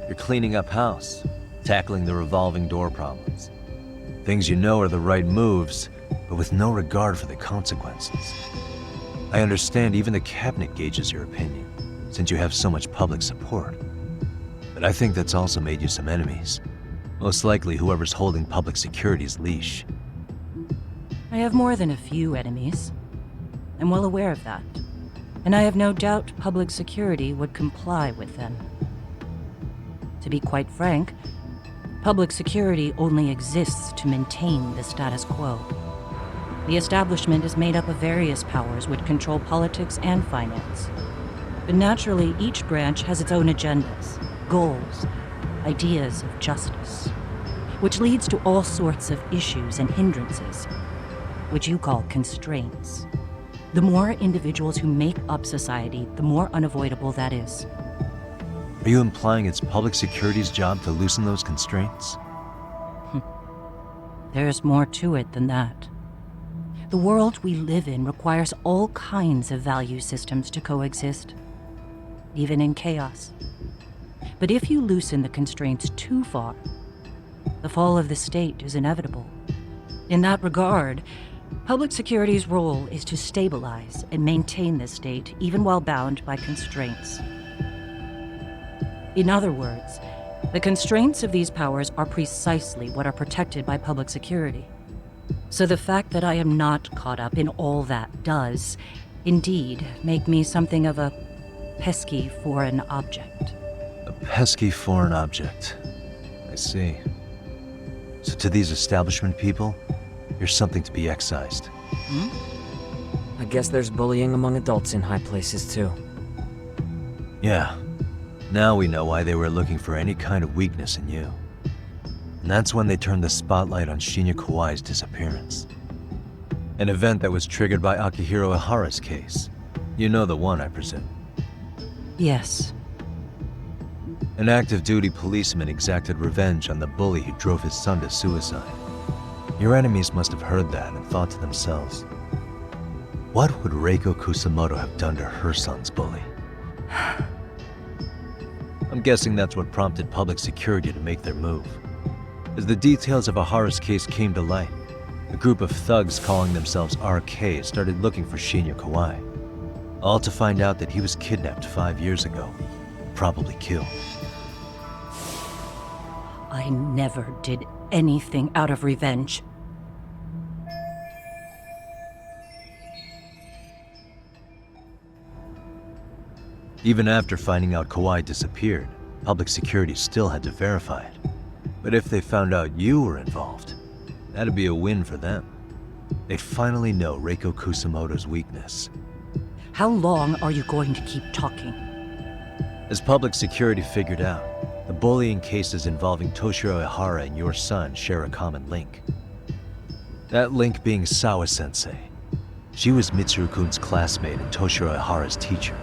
You're cleaning up house, tackling the revolving door problems. Things you know are the right moves, but with no regard for the consequences. I understand even the cabinet gauges your opinion, since you have so much public support. But I think that's also made you some enemies. Most likely whoever's holding public security's leash. I have more than a few enemies. I'm well aware of that. And I have no doubt public security would comply with them. To be quite frank, public security only exists to maintain the status quo. The establishment is made up of various powers which control politics and finance. But naturally, each branch has its own agendas, goals, ideas of justice, which leads to all sorts of issues and hindrances, which you call constraints. The more individuals who make up society, the more unavoidable that is. Are you implying it's public security's job to loosen those constraints? There's more to it than that. The world we live in requires all kinds of value systems to coexist, even in chaos. But if you loosen the constraints too far, the fall of the state is inevitable. In that regard, public security's role is to stabilize and maintain the state, even while bound by constraints. In other words, the constraints of these powers are precisely what are protected by public security. So the fact that I am not caught up in all that does, indeed, make me something of a pesky foreign object. A pesky foreign object. I see. So to these establishment people, you're something to be excised. I guess there's bullying among adults in high places too. Yeah. Now we know why they were looking for any kind of weakness in you. And that's when they turned the spotlight on Shinya Kawai's disappearance. An event that was triggered by Akihiro Ihara's case. You know the one, I presume. Yes. An active duty policeman exacted revenge on the bully who drove his son to suicide. Your enemies must have heard that and thought to themselves, what would Reiko Kusumoto have done to her son's bully? I'm guessing that's what prompted public security to make their move. As the details of Ihara's case came to light, a group of thugs calling themselves RK started looking for Shinya Kawai, all to find out that he was kidnapped 5 years ago, probably killed. I never did anything out of revenge. Even after finding out Kawai disappeared, public security still had to verify it. But if they found out you were involved, that'd be a win for them. They'd finally know Reiko Kusumoto's weakness. How long are you going to keep talking? As public security figured out, the bullying cases involving Toshiro Ihara and your son share a common link. That link being Sawa-sensei. She was Mitsuru-kun's classmate and Toshiro Ihara's teacher.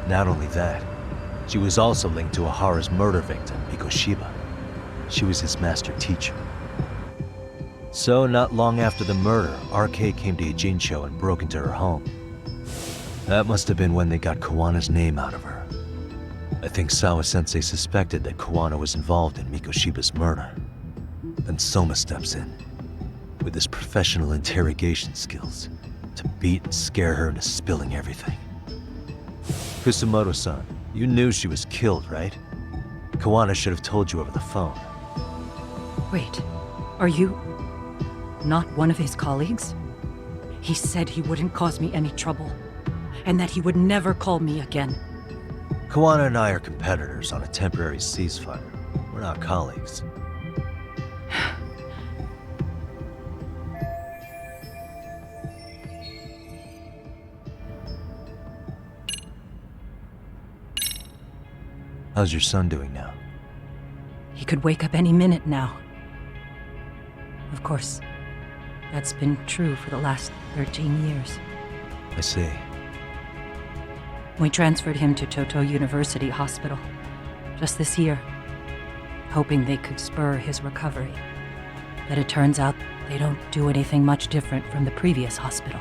Not only that, she was also linked to Ihara's murder victim, Mikoshiba. She was his master teacher. So, not long after the murder, RK came to Ijincho and broke into her home. That must have been when they got Kuwana's name out of her. I think Sawa-sensei suspected that Kuwana was involved in Mikoshiba's murder. Then Soma steps in, with his professional interrogation skills, to beat and scare her into spilling everything. Kusumoto-san, you knew she was killed, right? Kuwana should have told you over the phone. Wait, are you not one of his colleagues? He said he wouldn't cause me any trouble, and that he would never call me again. Kuwana and I are competitors on a temporary ceasefire. We're not colleagues. How's your son doing now? He could wake up any minute now. Of course, that's been true for the last 13 years. I see. We transferred him to Toto University Hospital just this year, hoping they could spur his recovery. But it turns out they don't do anything much different from the previous hospital.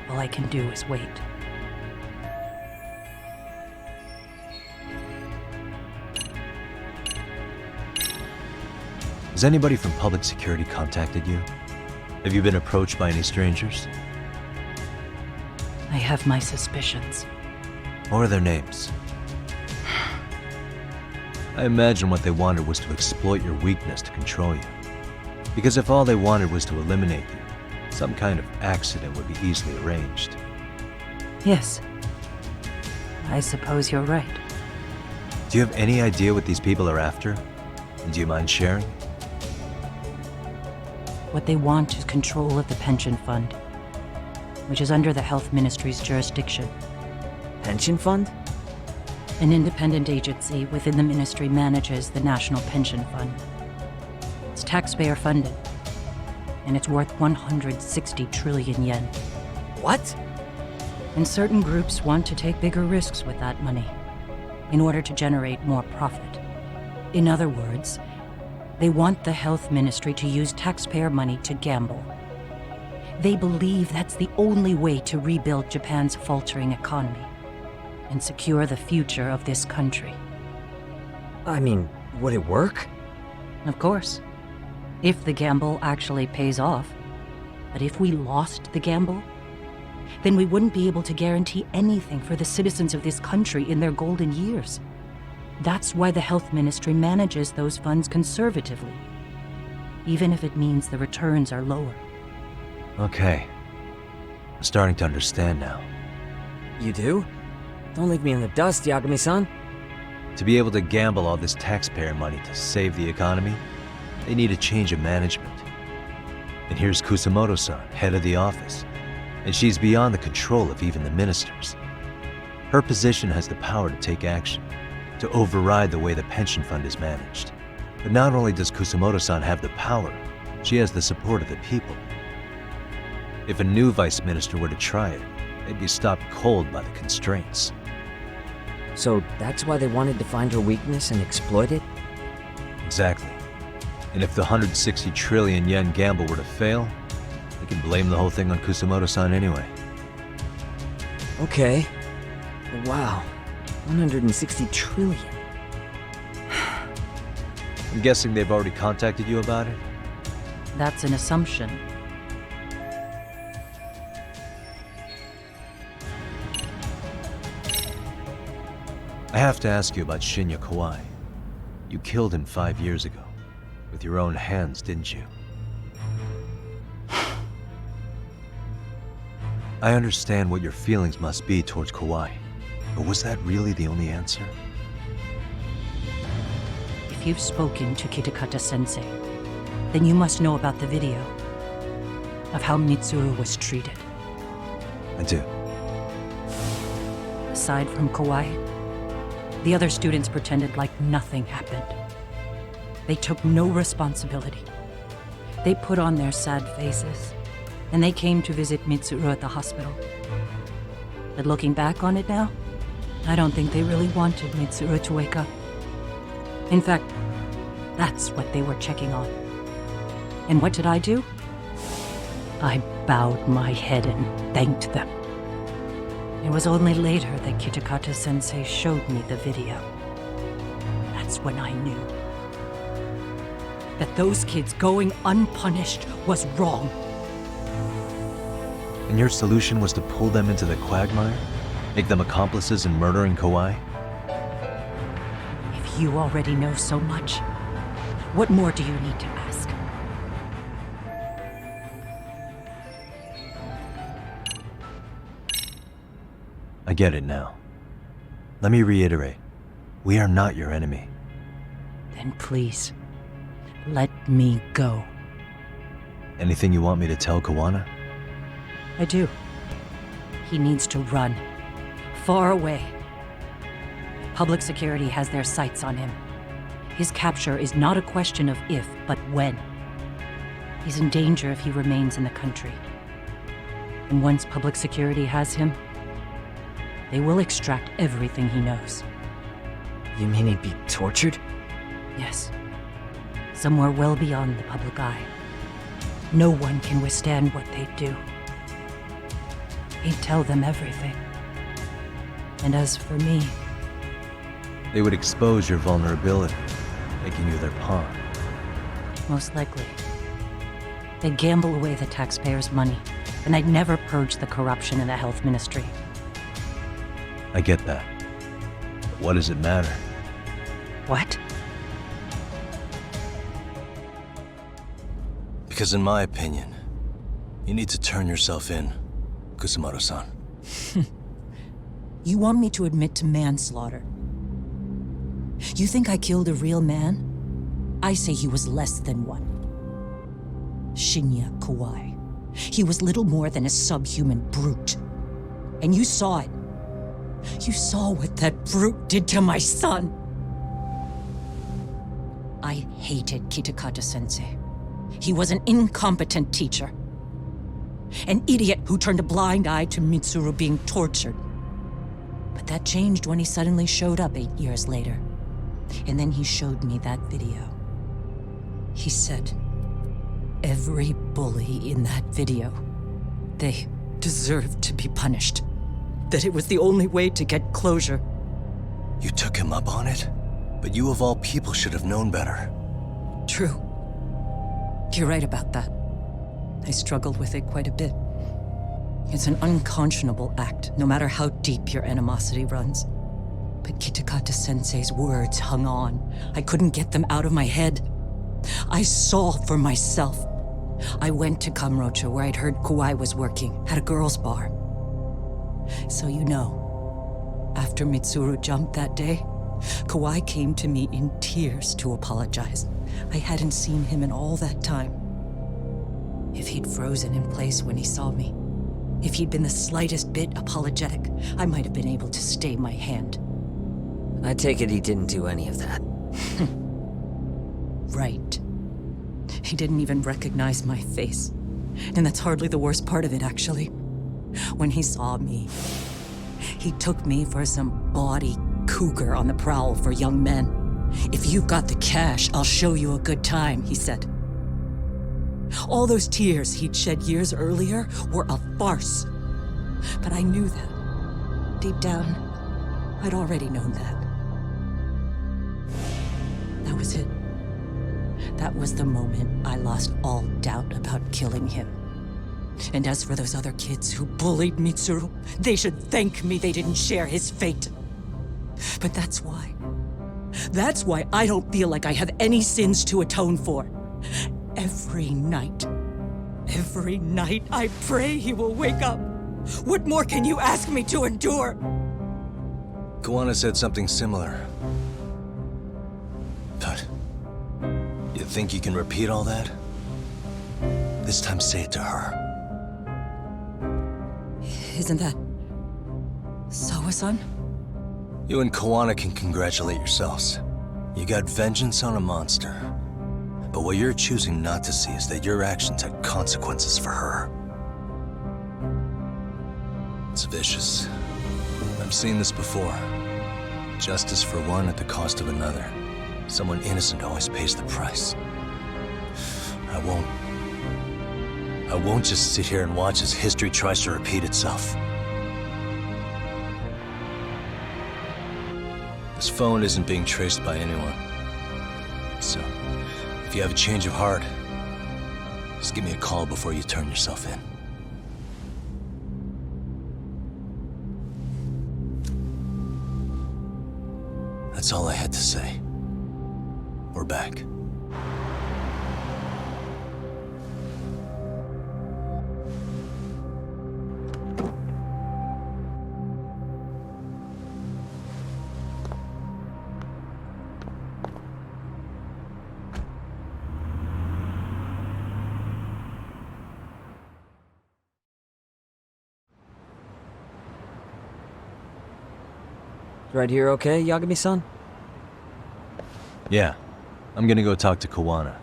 All I can do is wait. Has anybody from public security contacted you? Have you been approached by any strangers? I have my suspicions. What are their names? I imagine what they wanted was to exploit your weakness to control you. Because if all they wanted was to eliminate you, some kind of accident would be easily arranged. Yes. I suppose you're right. Do you have any idea what these people are after? And do you mind sharing? What they want is control of the pension fund, which is under the Health Ministry's jurisdiction. Pension fund? An independent agency within the ministry manages the National Pension Fund. It's taxpayer funded, and it's worth 160 trillion yen. What? And certain groups want to take bigger risks with that money in order to generate more profit. In other words, they want the health ministry to use taxpayer money to gamble. They believe that's the only way to rebuild Japan's faltering economy and secure the future of this country. I mean, would it work? Of course. If the gamble actually pays off. But if we lost the gamble, then we wouldn't be able to guarantee anything for the citizens of this country in their golden years. That's why the health ministry manages those funds conservatively, even if it means the returns are lower. Okay. I'm starting to understand now. You do? Don't leave me in the dust, Yagami-san. To be able to gamble all this taxpayer money to save the economy, they need a change of management. And here's Kusumoto-san, head of the office, and she's beyond the control of even the ministers. Her position has the power to take action, to override the way the pension fund is managed. But not only does Kusumoto-san have the power, she has the support of the people. If a new vice minister were to try it, they'd be stopped cold by the constraints. So that's why they wanted to find her weakness and exploit it? Exactly. And if the 160 trillion yen gamble were to fail, they can blame the whole thing on Kusumoto-san anyway. Okay. Wow. 160 trillion. I'm guessing they've already contacted you about it? That's an assumption. I have to ask you about Shinya Kawai. You killed him 5 years ago. With your own hands, didn't you? I understand what your feelings must be towards Kawai, but was that really the only answer? If you've spoken to Kitakata-sensei, then you must know about the video of how Mitsuru was treated. I do. Aside from Kawai, the other students pretended like nothing happened. They took no responsibility. They put on their sad faces, and they came to visit Mitsuru at the hospital. But looking back on it now, I don't think they really wanted Mitsuru to wake up. In fact, that's what they were checking on. And what did I do? I bowed my head and thanked them. It was only later that Kitakata-sensei showed me the video. That's when I knew that those kids going unpunished was wrong. And your solution was to pull them into the quagmire? Make them accomplices in murdering Kawai? If you already know so much, what more do you need to ask? I get it now. Let me reiterate. We are not your enemy. Then please, let me go. Anything you want me to tell Kuwana? I do. He needs to run. Far away. Public security has their sights on him. His capture is not a question of if, but when. He's in danger if he remains in the country. And once public security has him, they will extract everything he knows. You mean he'd be tortured? Yes. Somewhere well beyond the public eye. No one can withstand what they do. He'd tell them everything. And as for me... They would expose your vulnerability, making you their pawn. Most likely. They'd gamble away the taxpayers' money, and I'd never purge the corruption in the health ministry. I get that. But what does it matter? What? Because in my opinion, you need to turn yourself in, Kusumoto-san. You want me to admit to manslaughter? You think I killed a real man? I say he was less than one. Shinya Kawai. He was little more than a subhuman brute. And you saw it. You saw what that brute did to my son. I hated Kitakata-sensei. He was an incompetent teacher. An idiot who turned a blind eye to Mitsuru being tortured. But that changed when he suddenly showed up 8 years later. And then he showed me that video. He said, every bully in that video, they deserved to be punished. That it was the only way to get closure. You took him up on it? But you of all people should have known better. True. You're right about that. I struggled with it quite a bit. It's an unconscionable act, no matter how deep your animosity runs. But Kitakata-sensei's words hung on. I couldn't get them out of my head. I saw for myself. I went to Kamurocho, where I'd heard Kawai was working, at a girls' bar. So you know, after Mitsuru jumped that day, Kawai came to me in tears to apologize. I hadn't seen him in all that time. If he'd frozen in place when he saw me, if he'd been the slightest bit apologetic, I might have been able to stay my hand. I take it he didn't do any of that. Right. He didn't even recognize my face. And that's hardly the worst part of it, actually. When he saw me, he took me for some bawdy cougar on the prowl for young men. If you've got the cash, I'll show you a good time, he said. All those tears he'd shed years earlier were a farce. But I knew that. Deep down, I'd already known that. That was it. That was the moment I lost all doubt about killing him. And as for those other kids who bullied Mitsuru, they should thank me they didn't share his fate. But that's why. That's why I don't feel like I have any sins to atone for. Every night I pray he will wake up. What more can you ask me to endure? Kuwana said something similar. But you think you can repeat all that? This time say it to her. Isn't that Sawa-san? You and Kuwana can congratulate yourselves. You got vengeance on a monster. But what you're choosing not to see is that your actions had consequences for her. It's vicious. I've seen this before. Justice for one at the cost of another. Someone innocent always pays the price. I won't just sit here and watch as history tries to repeat itself. This phone isn't being traced by anyone. So, if you have a change of heart, just give me a call before you turn yourself in. That's all I had to say. We're back. Right here okay, Yagami-san? Yeah. I'm gonna go talk to Kuwana.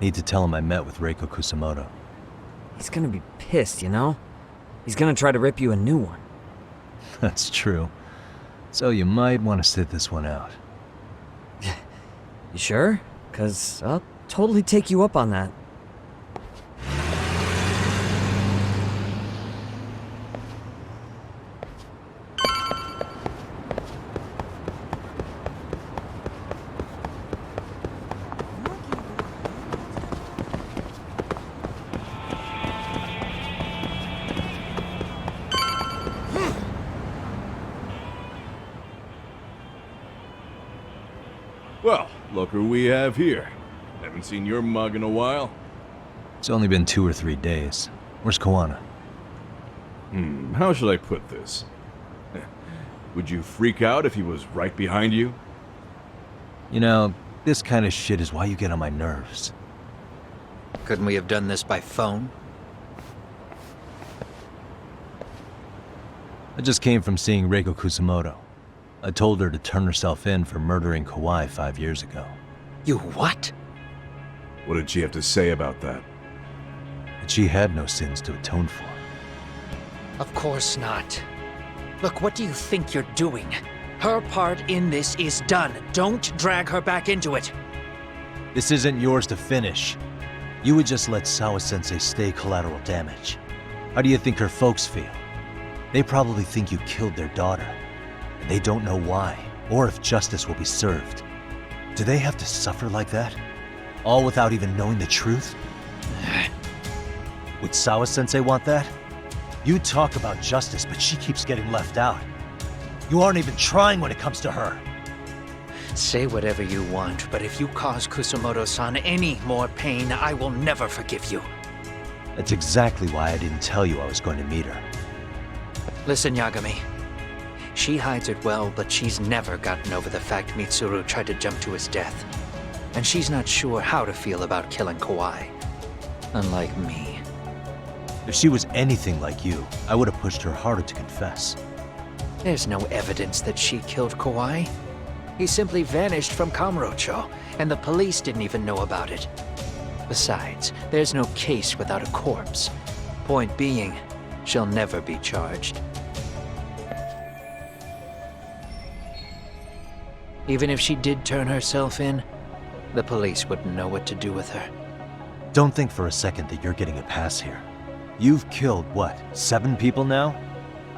Need to tell him I met with Reiko Kusumoto. He's gonna be pissed, you know? He's gonna try to rip you a new one. That's true. So you might want to sit this one out. You sure? 'Cause I'll totally take you up on that. Well, look who we have here. Haven't seen your mug in a while. It's only been 2 or 3 days. Where's Kuwana? How should I put this? Would you freak out if he was right behind you? You know, this kind of shit is why you get on my nerves. Couldn't we have done this by phone? I just came from seeing Reiko Kusumoto. I told her to turn herself in for murdering Kawhi 5 years ago. You what? What did she have to say about that? That she had no sins to atone for. Of course not. Look, what do you think you're doing? Her part in this is done. Don't drag her back into it. This isn't yours to finish. You would just let Sawa-sensei stay collateral damage. How do you think her folks feel? They probably think you killed their daughter. And they don't know why, or if justice will be served. Do they have to suffer like that? All without even knowing the truth? Would Sawa-sensei want that? You talk about justice, but she keeps getting left out. You aren't even trying when it comes to her. Say whatever you want, but if you cause Kusumoto-san any more pain, I will never forgive you. That's exactly why I didn't tell you I was going to meet her. Listen, Yagami. She hides it well, but she's never gotten over the fact Mitsuru tried to jump to his death. And she's not sure how to feel about killing Kawhi. Unlike me. If she was anything like you, I would have pushed her harder to confess. There's no evidence that she killed Kawhi. He simply vanished from Kamurocho, and the police didn't even know about it. Besides, there's no case without a corpse. Point being, she'll never be charged. Even if she did turn herself in, the police wouldn't know what to do with her. Don't think for a second that you're getting a pass here. You've killed, what, 7 people now?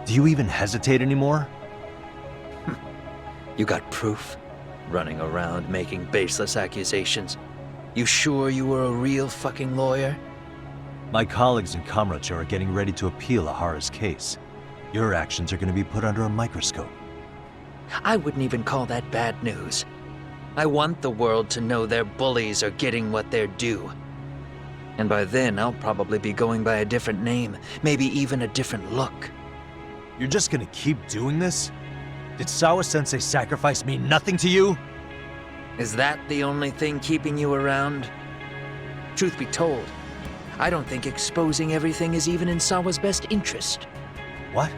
Do you even hesitate anymore? You got proof? Running around making baseless accusations. You sure you were a real fucking lawyer? My colleagues in Kamurocho are getting ready to appeal Ahara's case. Your actions are going to be put under a microscope. I wouldn't even call that bad news. I want the world to know their bullies are getting what they're due. And by then, I'll probably be going by a different name, maybe even a different look. You're just gonna keep doing this? Did Sawa-sensei sacrifice mean nothing to you? Is that the only thing keeping you around? Truth be told, I don't think exposing everything is even in Sawa's best interest. What?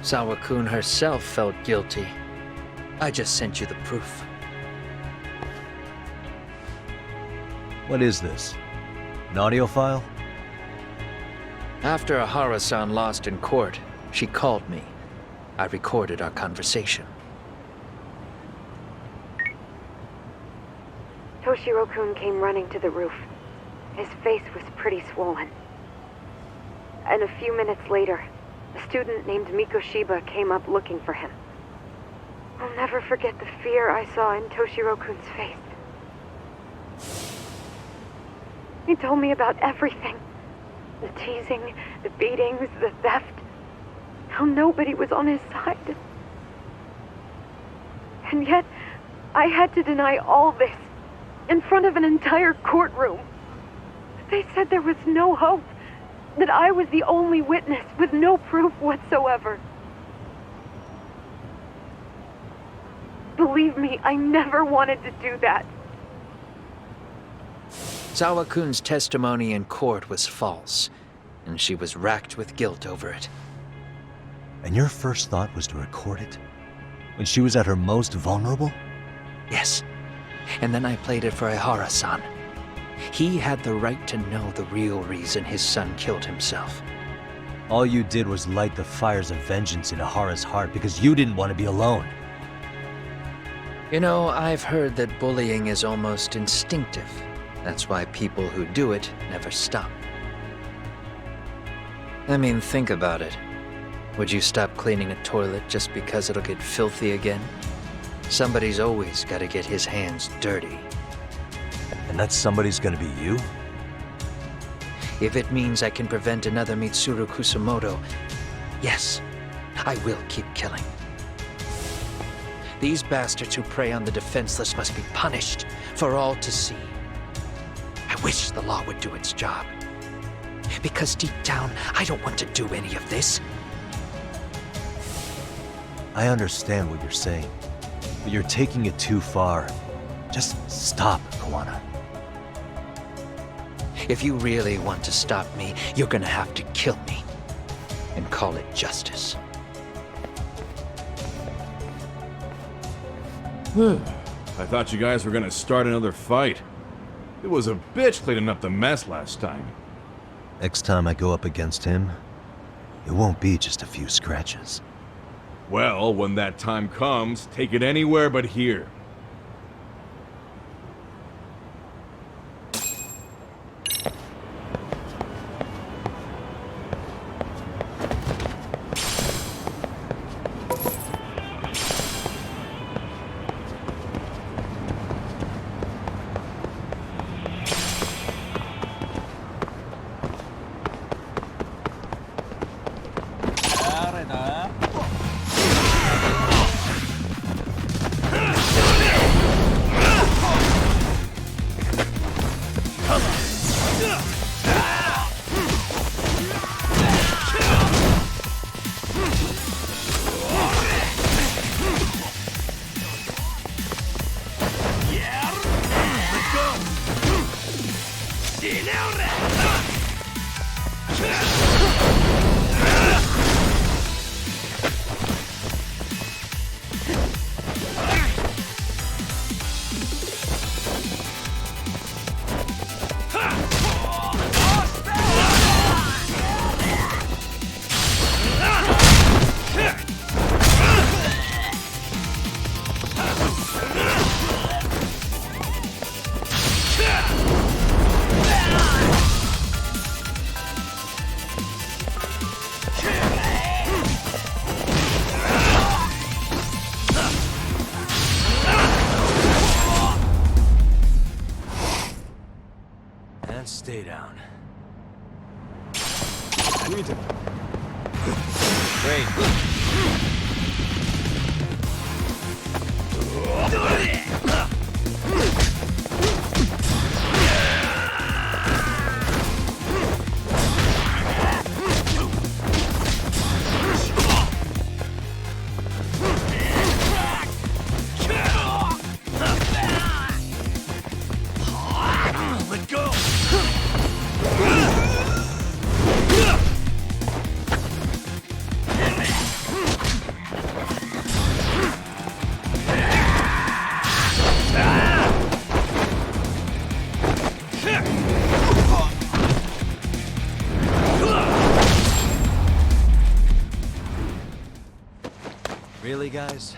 Sawa-kun herself felt guilty. I just sent you the proof. What is this? An audio file? After Ahara-san lost in court, she called me. I recorded our conversation. Toshiro-kun came running to the roof. His face was pretty swollen. And a few minutes later, a student named Mikoshiba came up looking for him. I'll never forget the fear I saw in Toshiro-kun's face. He told me about everything. The teasing, the beatings, the theft. How nobody was on his side. And yet, I had to deny all this in front of an entire courtroom. They said there was no hope, that I was the only witness with no proof whatsoever. Believe me, I never wanted to do that. Sawa-kun's testimony in court was false, and she was racked with guilt over it. And your first thought was to record it? When she was at her most vulnerable? Yes. And then I played it for Ahara-san. He had the right to know the real reason his son killed himself. All you did was light the fires of vengeance in Ahara's heart because you didn't want to be alone. You know, I've heard that bullying is almost instinctive. That's why people who do it never stop. I mean, think about it. Would you stop cleaning a toilet just because it'll get filthy again? Somebody's always got to get his hands dirty. And that somebody's gonna be you? If it means I can prevent another Mitsuru Kusumoto, yes, I will keep killing. These bastards who prey on the defenseless must be punished for all to see. I wish the law would do its job. Because deep down, I don't want to do any of this. I understand what you're saying, but you're taking it too far. Just stop, Kuwana. If you really want to stop me, you're gonna have to kill me. And call it justice. I thought you guys were gonna start another fight. It was a bitch cleaning up the mess last time. Next time I go up against him, it won't be just a few scratches. Well, when that time comes, take it anywhere but here. Stay down. Great. Let go! Really, guys?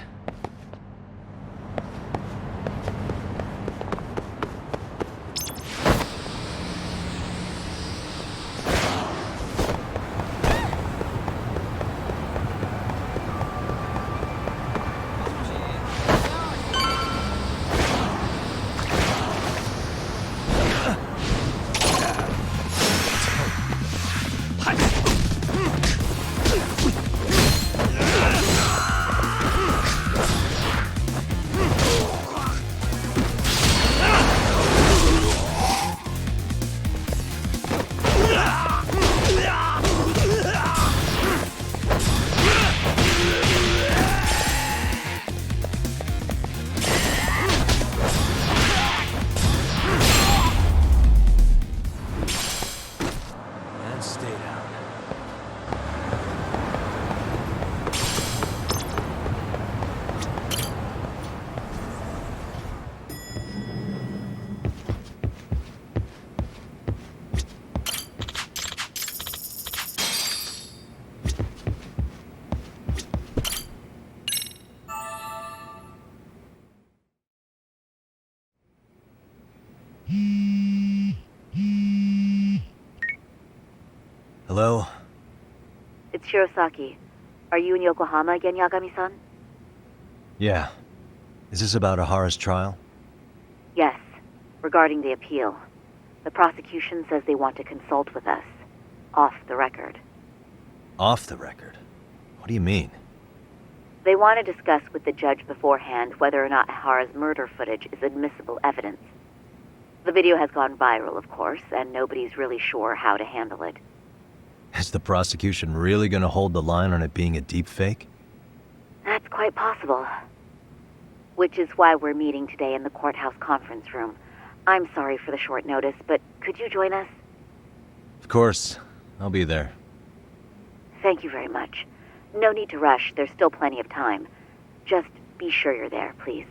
Hello? It's Shirosaki. Are you in Yokohama again, Yagami-san? Yeah. Is this about Ahara's trial? Yes. Regarding the appeal. The prosecution says they want to consult with us. Off the record. Off the record? What do you mean? They want to discuss with the judge beforehand whether or not Ahara's murder footage is admissible evidence. The video has gone viral, of course, and nobody's really sure how to handle it. Is the prosecution really gonna hold the line on it being a deep fake? That's quite possible. Which is why we're meeting today in the courthouse conference room. I'm sorry for the short notice, but could you join us? Of course. I'll be there. Thank you very much. No need to rush, there's still plenty of time. Just be sure you're there, please.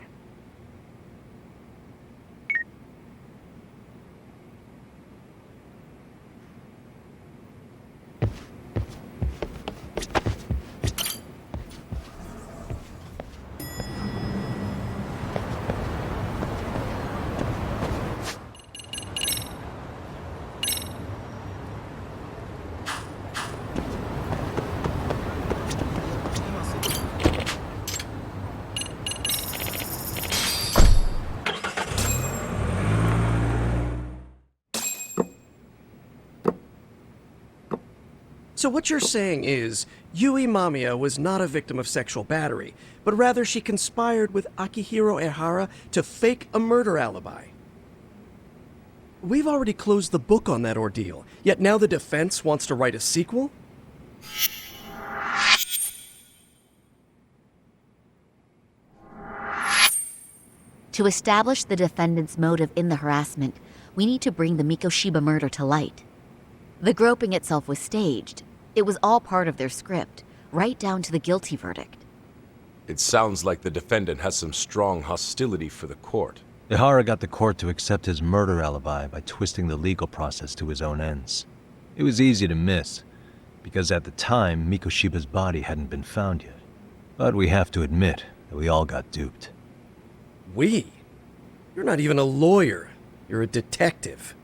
So what you're saying is, Yui Mamiya was not a victim of sexual battery, but rather she conspired with Akihiro Ehara to fake a murder alibi. We've already closed the book on that ordeal, yet now the defense wants to write a sequel? To establish the defendant's motive in the harassment, we need to bring the Mikoshiba murder to light. The groping itself was staged. It was all part of their script, right down to the guilty verdict. It sounds like the defendant has some strong hostility for the court. Ehara got the court to accept his murder alibi by twisting the legal process to his own ends. It was easy to miss, because at the time, Mikoshiba's body hadn't been found yet. But we have to admit that we all got duped. We? You're not even a lawyer. You're a detective.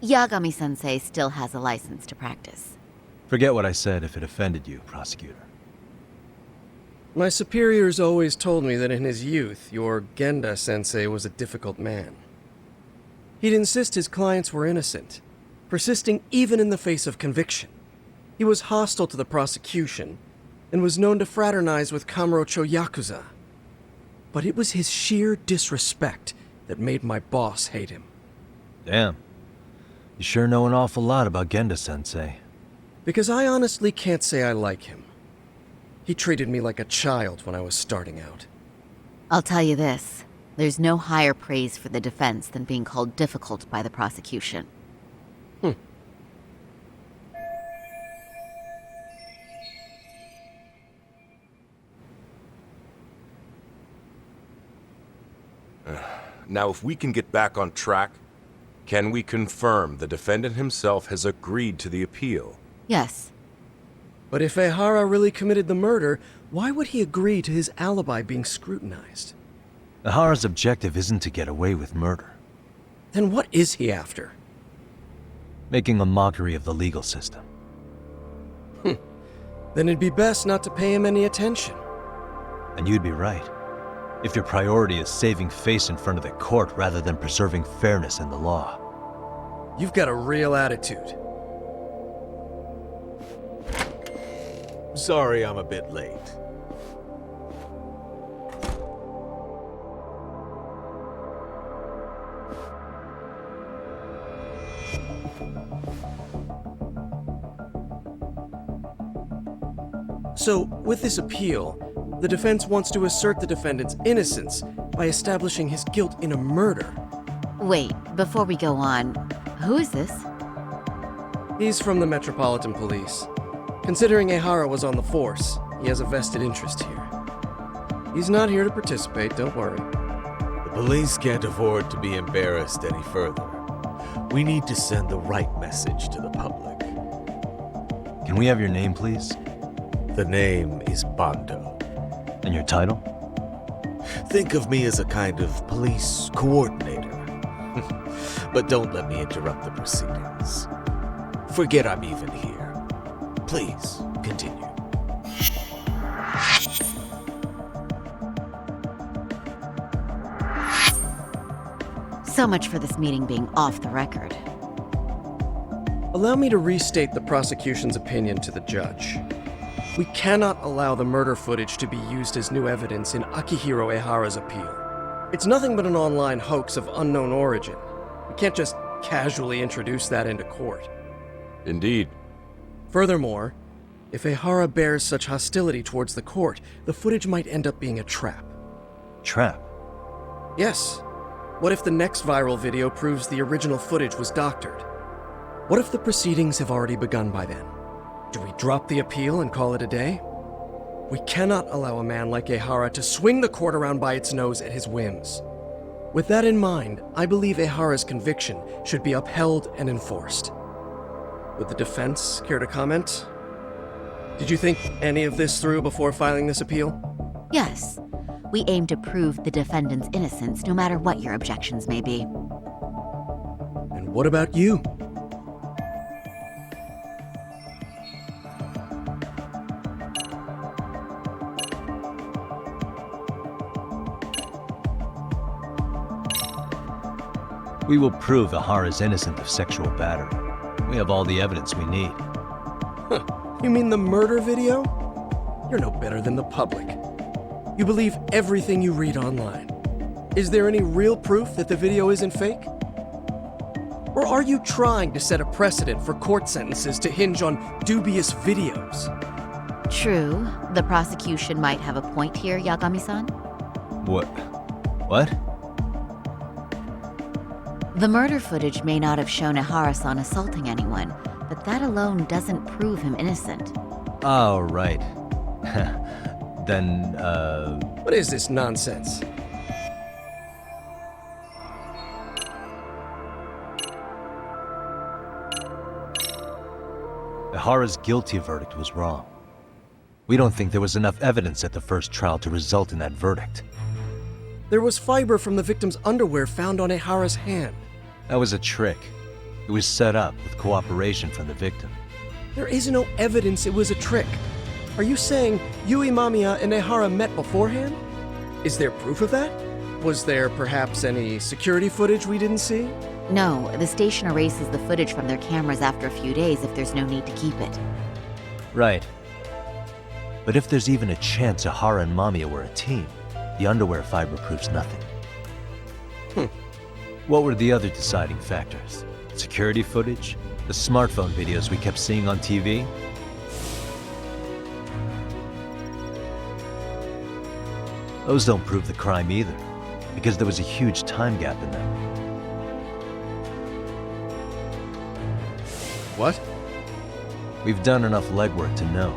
Yagami-sensei still has a license to practice. Forget what I said if it offended you, prosecutor. My superiors always told me that in his youth, your Genda-sensei was a difficult man. He'd insist his clients were innocent, persisting even in the face of conviction. He was hostile to the prosecution, and was known to fraternize with Kamurocho Yakuza. But it was his sheer disrespect that made my boss hate him. Damn. You sure know an awful lot about Genda-sensei. Because I honestly can't say I like him. He treated me like a child when I was starting out. I'll tell you this. There's no higher praise for the defense than being called difficult by the prosecution. Now, if we can get back on track, can we confirm the defendant himself has agreed to the appeal? Yes. But if Ehara really committed the murder, why would he agree to his alibi being scrutinized? Ehara's objective isn't to get away with murder. Then what is he after? Making a mockery of the legal system. Then it'd be best not to pay him any attention. And you'd be right. If your priority is saving face in front of the court rather than preserving fairness in the law. You've got a real attitude. Sorry I'm a bit late. So, with this appeal, the defense wants to assert the defendant's innocence by establishing his guilt in a murder. Wait, before we go on, who is this? He's from the Metropolitan Police. Considering Ehara was on the force, he has a vested interest here. He's not here to participate, don't worry. The police can't afford to be embarrassed any further. We need to send the right message to the public. Can we have your name, please? The name is Bando. And your title? Think of me as a kind of police coordinator. But don't let me interrupt the proceedings. Forget I'm even here. Please, continue. So much for this meeting being off the record. Allow me to restate the prosecution's opinion to the judge. We cannot allow the murder footage to be used as new evidence in Akihiro Ehara's appeal. It's nothing but an online hoax of unknown origin. We can't just casually introduce that into court. Indeed. Furthermore, if Ehara bears such hostility towards the court, the footage might end up being a trap. Trap? Yes. What if the next viral video proves the original footage was doctored? What if the proceedings have already begun by then? Do we drop the appeal and call it a day? We cannot allow a man like Ehara to swing the court around by its nose at his whims. With that in mind, I believe Ehara's conviction should be upheld and enforced. Would the defense care to comment? Did you think any of this through before filing this appeal? Yes. We aim to prove the defendant's innocence, no matter what your objections may be. And what about you? We will prove Ehara's innocent of sexual battery. We have all the evidence we need. Huh. You mean the murder video? You're no better than the public. You believe everything you read online. Is there any real proof that the video isn't fake? Or are you trying to set a precedent for court sentences to hinge on dubious videos? True. The prosecution might have a point here, Yagami-san. What? The murder footage may not have shown Ehara-san assaulting anyone, but that alone doesn't prove him innocent. Oh, right. Then, What is this nonsense? Ehara's guilty verdict was wrong. We don't think there was enough evidence at the first trial to result in that verdict. There was fiber from the victim's underwear found on Ehara's hand. That was a trick. It was set up with cooperation from the victim. There is no evidence it was a trick. Are you saying Yui Mamiya and Ehara met beforehand? Is there proof of that? Was there perhaps any security footage we didn't see? No, the station erases the footage from their cameras after a few days if there's no need to keep it. Right. But if there's even a chance Ehara and Mamiya were a team, the underwear fiber proves nothing. What were the other deciding factors? Security footage? The smartphone videos we kept seeing on TV? Those don't prove the crime either, because there was a huge time gap in them. What? We've done enough legwork to know.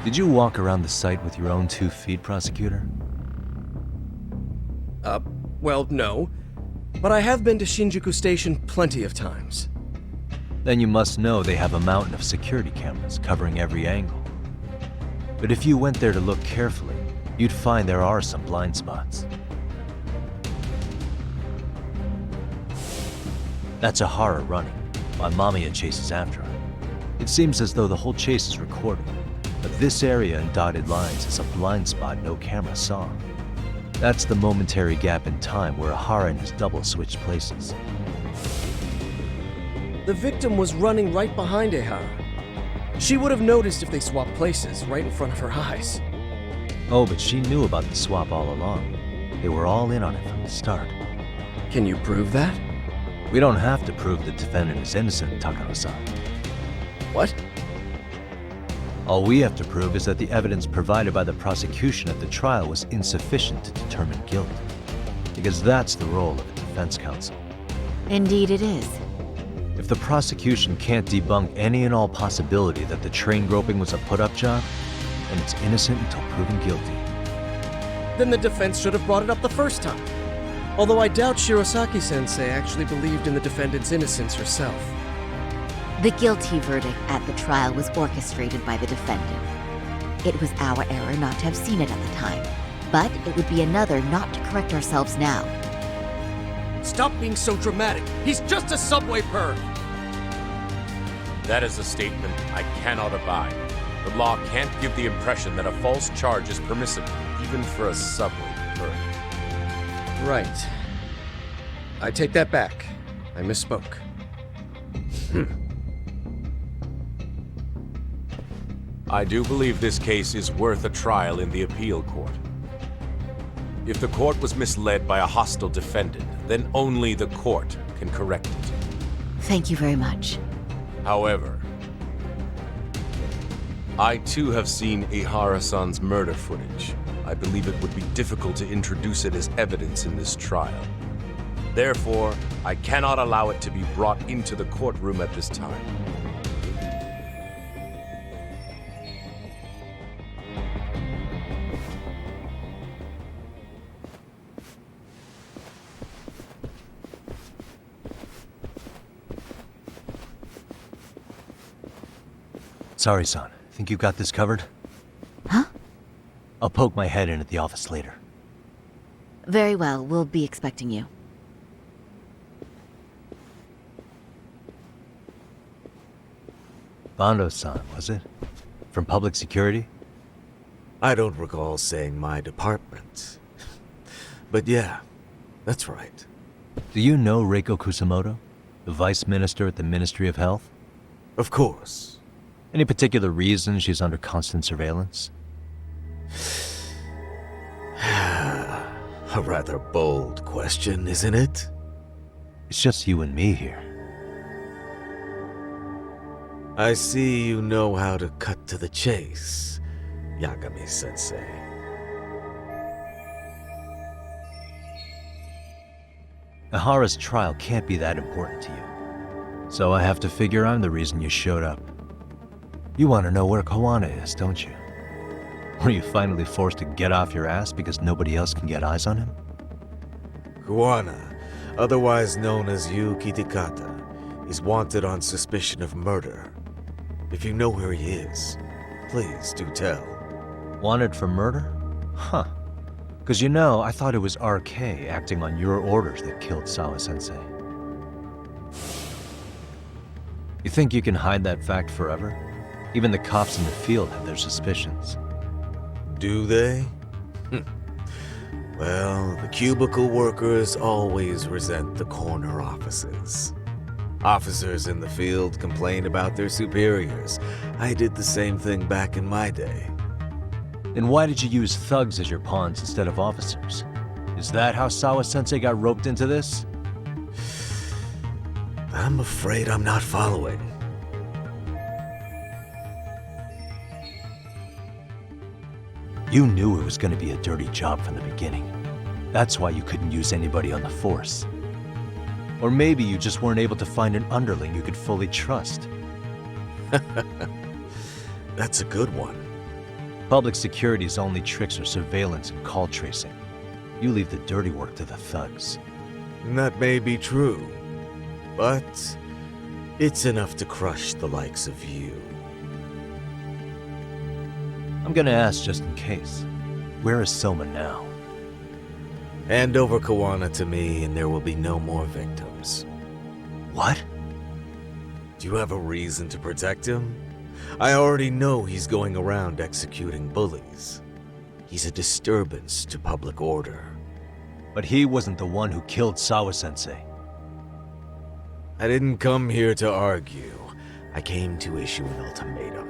Did you walk around the site with your own 2 feet, prosecutor? Well, no. But I have been to Shinjuku Station plenty of times. Then you must know they have a mountain of security cameras covering every angle. But if you went there to look carefully, you'd find there are some blind spots. That's Ehara running, while Mamiya chases after her. It seems as though the whole chase is recorded, but this area in dotted lines is a blind spot no camera saw. That's the momentary gap in time where Ehara and his double switched places. The victim was running right behind Ehara. She would have noticed if they swapped places right in front of her eyes. Oh, but she knew about the swap all along. They were all in on it from the start. Can you prove that? We don't have to prove the defendant is innocent, Takano-san. What? All we have to prove is that the evidence provided by the prosecution at the trial was insufficient to determine guilt. Because that's the role of a defense counsel. Indeed it is. If the prosecution can't debunk any and all possibility that the train groping was a put-up job, then it's innocent until proven guilty. Then the defense should have brought it up the first time. Although I doubt Shirosaki-sensei actually believed in the defendant's innocence herself. The guilty verdict at the trial was orchestrated by the defendant. It was our error not to have seen it at the time, but it would be another not to correct ourselves now. Stop being so dramatic. He's just a subway perv. That is a statement I cannot abide. The law can't give the impression that a false charge is permissible, even for a subway perv. Right. I take that back. I misspoke. I do believe this case is worth a trial in the appeal court. If the court was misled by a hostile defendant, then only the court can correct it. Thank you very much. However, I too have seen Ihara-san's murder footage. I believe it would be difficult to introduce it as evidence in this trial. Therefore, I cannot allow it to be brought into the courtroom at this time. Sorry, son. Think you got this covered? Huh? I'll poke my head in at the office later. Very well, we'll be expecting you. Bando-san, was it? From public security? I don't recall saying my department. But yeah, that's right. Do you know Reiko Kusumoto? The vice minister at the Ministry of Health? Of course. Any particular reason she's under constant surveillance? A rather bold question, isn't it? It's just you and me here. I see you know how to cut to the chase, Yagami-sensei. Ihara's trial can't be that important to you. So I have to figure I'm the reason you showed up. You want to know where Kuwana is, don't you? Were you finally forced to get off your ass because nobody else can get eyes on him? Kuwana, otherwise known as Yu Kitakata, is wanted on suspicion of murder. If you know where he is, please do tell. Wanted for murder? Huh. Because you know, I thought it was RK acting on your orders that killed Sawa-sensei. You think you can hide that fact forever? Even the cops in the field have their suspicions. Do they? Well, the cubicle workers always resent the corner offices. Officers in the field complain about their superiors. I did the same thing back in my day. Then why did you use thugs as your pawns instead of officers? Is that how Sawa-sensei got roped into this? I'm afraid I'm not following. You knew it was going to be a dirty job from the beginning. That's why you couldn't use anybody on the force. Or maybe you just weren't able to find an underling you could fully trust. That's a good one. Public security's only tricks are surveillance and call tracing. You leave the dirty work to the thugs. That may be true, but it's enough to crush the likes of you. I'm gonna ask just in case. Where is Soma now? Hand over Kuwana to me and there will be no more victims. What? Do you have a reason to protect him? I already know he's going around executing bullies. He's a disturbance to public order. But he wasn't the one who killed Sawa-sensei. I didn't come here to argue. I came to issue an ultimatum.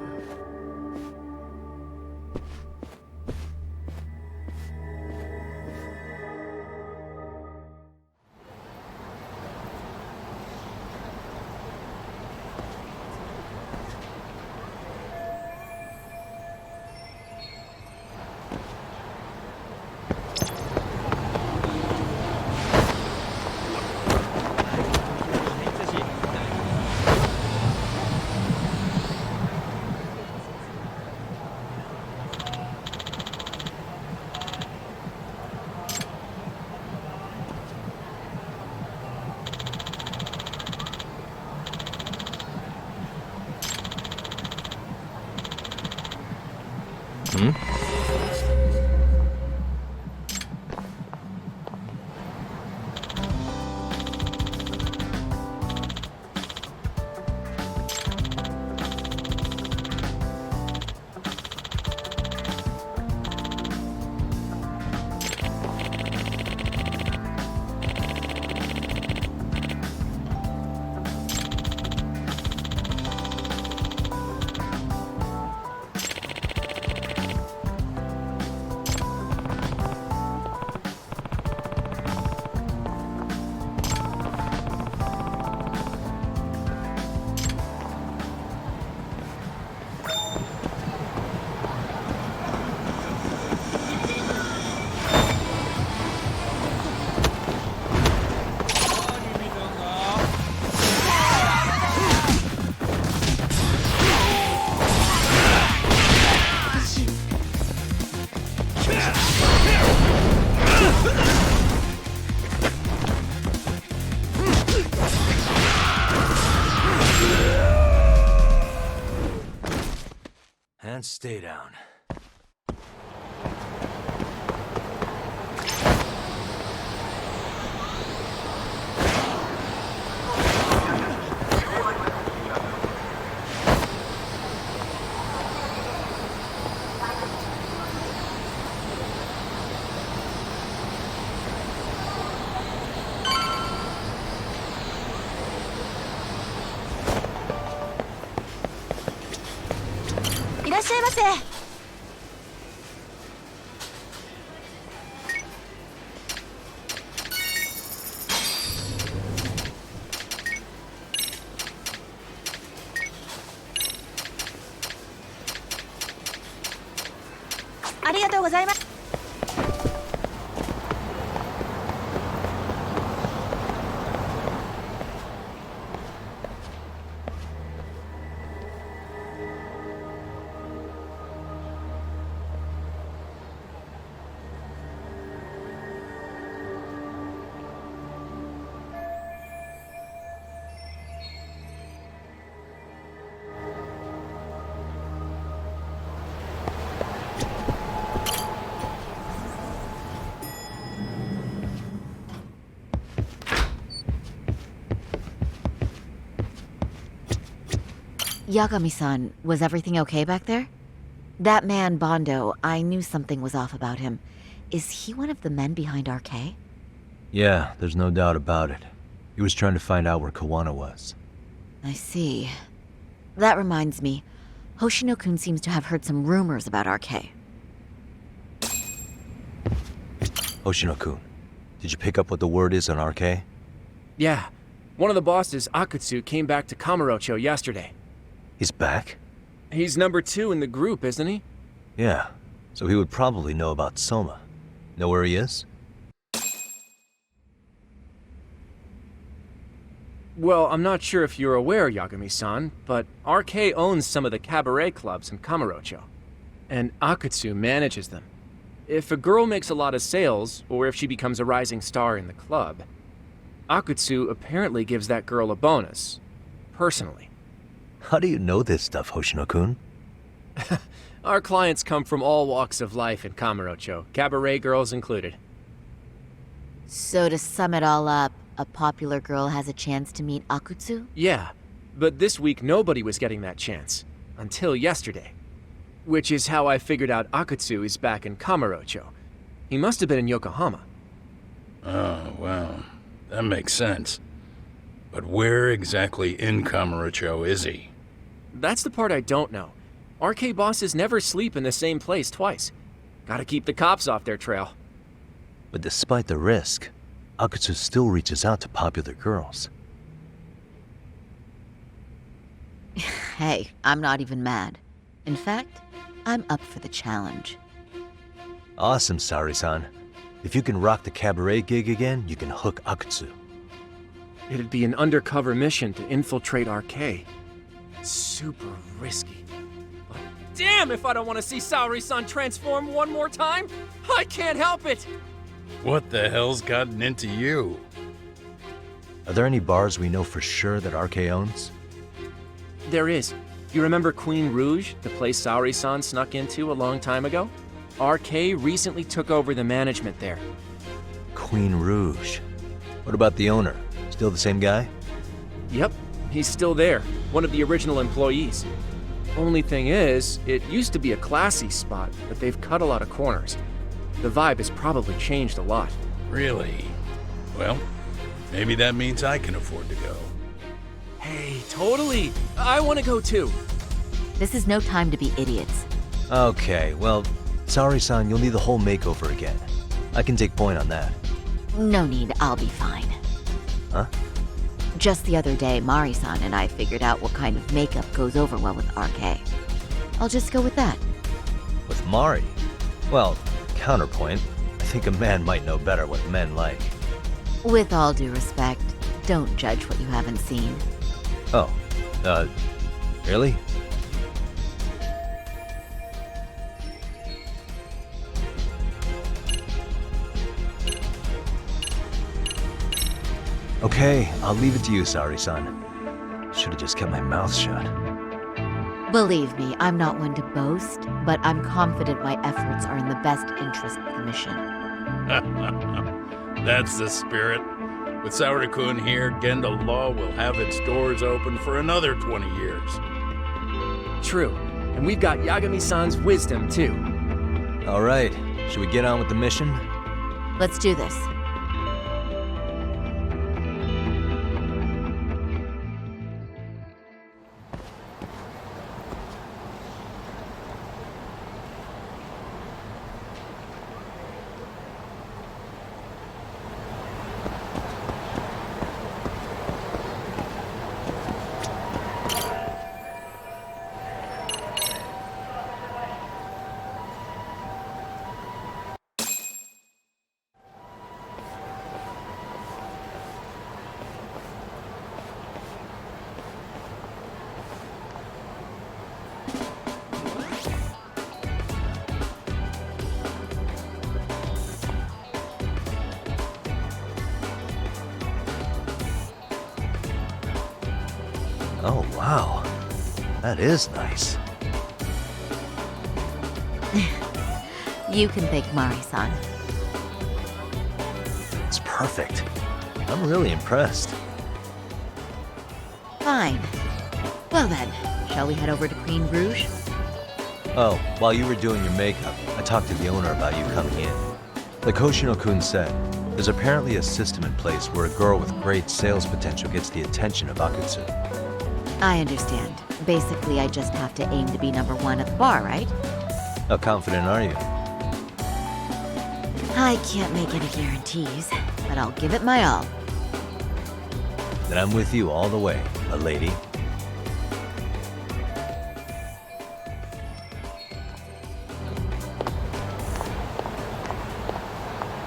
And stay down. Yagami-san, was everything okay back there? That man, Bondo, I knew something was off about him. Is he one of the men behind RK? Yeah, there's no doubt about it. He was trying to find out where Kuwana was. I see. That reminds me, Hoshino-kun seems to have heard some rumors about RK. Hoshino-kun, did you pick up what the word is on RK? Yeah. One of the bosses, Akutsu, came back to Kamurocho yesterday. He's back? He's number 2 in the group, isn't he? Yeah, so he would probably know about Soma. Know where he is? Well, I'm not sure if you're aware, Yagami-san, but RK owns some of the cabaret clubs in Kamurocho. And Akutsu manages them. If a girl makes a lot of sales, or if she becomes a rising star in the club, Akutsu apparently gives that girl a bonus. Personally. How do you know this stuff, Hoshino-kun? Our clients come from all walks of life in Kamurocho, cabaret girls included. So to sum it all up, a popular girl has a chance to meet Akutsu? Yeah, but this week nobody was getting that chance. Until yesterday. Which is how I figured out Akutsu is back in Kamurocho. He must have been in Yokohama. Oh, well, that makes sense. But where exactly in Kamurocho is he? That's the part I don't know. RK bosses never sleep in the same place twice. Gotta keep the cops off their trail. But despite the risk, Akutsu still reaches out to popular girls. Hey, I'm not even mad. In fact, I'm up for the challenge. Awesome, Saori-san. If you can rock the cabaret gig again, you can hook Akutsu. It'd be an undercover mission to infiltrate RK. Super risky. But damn if I don't want to see Saori-san transform one more time! I can't help it! What the hell's gotten into you? Are there any bars we know for sure that RK owns? There is. You remember Queen Rouge, the place Saori-san snuck into a long time ago? RK recently took over the management there. Queen Rouge. What about the owner? Still the same guy? Yep, he's still there. One of the original employees. Only thing is, it used to be a classy spot, but they've cut a lot of corners. The vibe has probably changed a lot. Really? Well, maybe that means I can afford to go. Hey, totally! I want to go too! This is no time to be idiots. Okay, well, Saori-san, you'll need the whole makeover again. I can take point on that. No need, I'll be fine. Huh? Just the other day, Mari-san and I figured out what kind of makeup goes over well with RK. I'll just go with that. With Mari? Well, counterpoint, I think a man might know better what men like. With all due respect, don't judge what you haven't seen. Oh, really? Okay, I'll leave it to you, Saori-san. Should've just kept my mouth shut. Believe me, I'm not one to boast, but I'm confident my efforts are in the best interest of the mission. That's the spirit. With Saurikun here, Genda Law will have its doors open for another 20 years. True. And we've got Yagami-san's wisdom, too. All right, should we get on with the mission? Let's do this. Oh, wow. That is nice. You can thank Mari-san. It's perfect. I'm really impressed. Fine. Well then, shall we head over to Queen Bruges? Oh, while you were doing your makeup, I talked to the owner about you coming in. Like Hoshino-kun said, there's apparently a system in place where a girl with great sales potential gets the attention of Akutsu. I understand. Basically, I just have to aim to be #1 at the bar, right? How confident are you? I can't make any guarantees, but I'll give it my all. Then I'm with you all the way, my lady.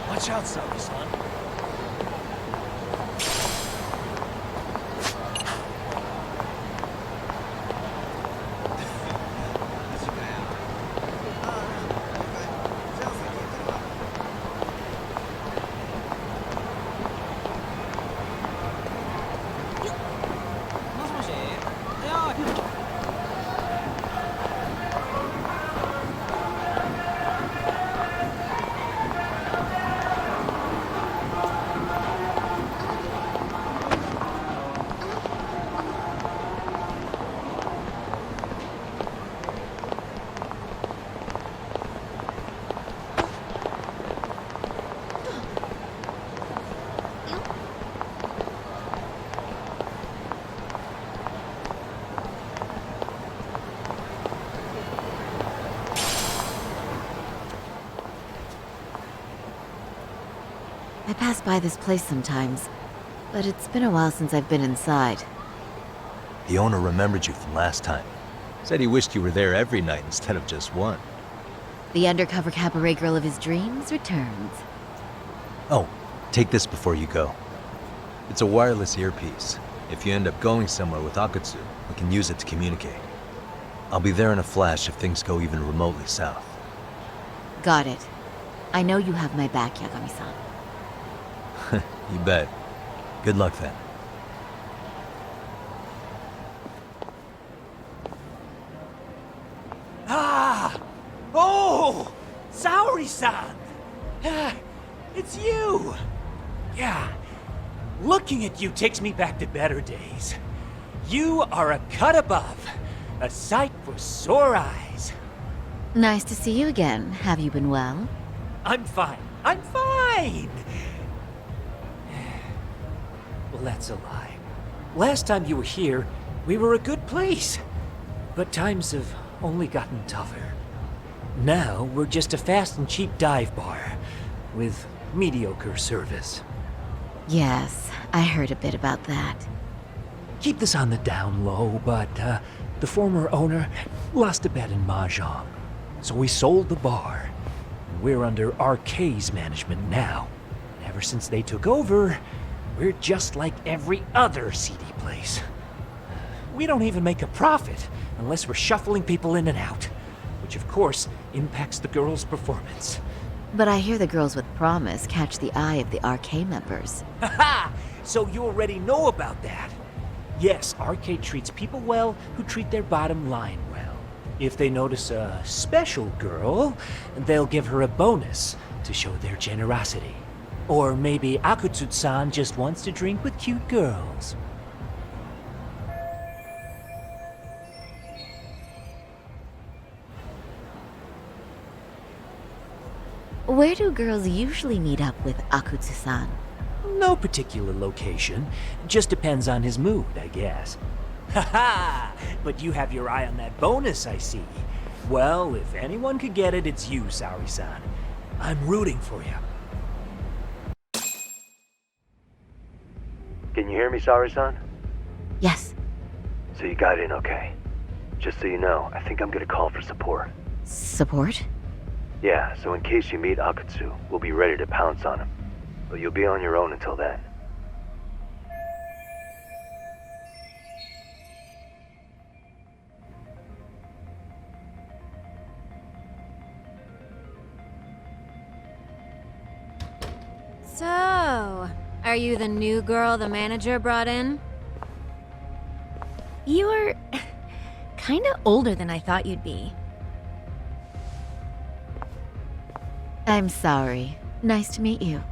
Watch out, Sauri-san. I pass by this place sometimes, but it's been a while since I've been inside. The owner remembered you from last time. Said he wished you were there every night instead of just one. The undercover cabaret girl of his dreams returns. Oh, take this before you go. It's a wireless earpiece. If you end up going somewhere with Akutsu, we can use it to communicate. I'll be there in a flash if things go even remotely south. Got it. I know you have my back, Yagami-san. You bet. Good luck then. Ah! Oh! Sauri-san! It's you! Yeah. Looking at you takes me back to better days. You are a cut above. A sight for sore eyes. Nice to see you again. Have you been well? I'm fine. I'm fine! Well, that's a lie. Last time you were here, we were a good place. But times have only gotten tougher. Now, we're just a fast and cheap dive bar with mediocre service. Yes, I heard a bit about that. Keep this on the down low, but the former owner lost a bet in Mahjong. So we sold the bar. We're under RK's management now. Ever since they took over, we're just like every other seedy place. We don't even make a profit unless we're shuffling people in and out, which of course impacts the girls' performance. But I hear the girls with promise catch the eye of the RK members. Haha! So you already know about that. Yes, RK treats people well who treat their bottom line well. If they notice a special girl, they'll give her a bonus to show their generosity. Or maybe Akutsu-san just wants to drink with cute girls. Where do girls usually meet up with Akutsu-san? No particular location. Just depends on his mood, I guess. Haha! But you have your eye on that bonus, I see. Well, if anyone could get it, it's you, Saori-san. I'm rooting for you. Can you hear me, Saori-san? Yes. So you got in okay. Just so you know, I think I'm gonna call for support. Support? Yeah, so in case you meet Akutsu, we'll be ready to pounce on him. But you'll be on your own until then. So, are you the new girl the manager brought in? You're kinda older than I thought you'd be. I'm sorry. Nice to meet you.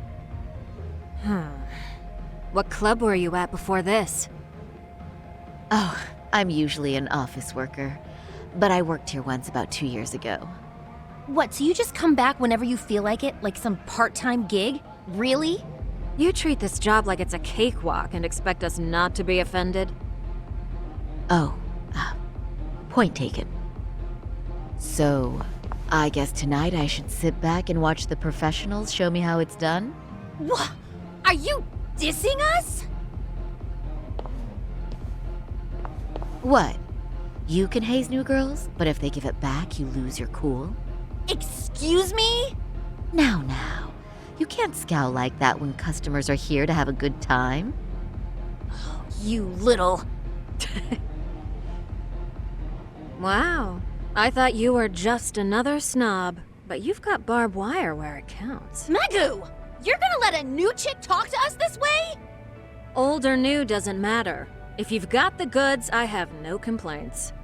What club were you at before this? Oh, I'm usually an office worker, but I worked here once about 2 years ago. What, so you just come back whenever you feel like it, like some part-time gig? Really? You treat this job like it's a cakewalk and expect us not to be offended? Oh, point taken. So, I guess tonight I should sit back and watch the professionals show me how it's done? What? Are you dissing us? What? You can haze new girls, but if they give it back, you lose your cool? Excuse me? Now. You can't scowl like that when customers are here to have a good time. You little... Wow. I thought you were just another snob, but you've got barbed wire where it counts. Megu! You're gonna let a new chick talk to us this way? Old or new doesn't matter. If you've got the goods, I have no complaints.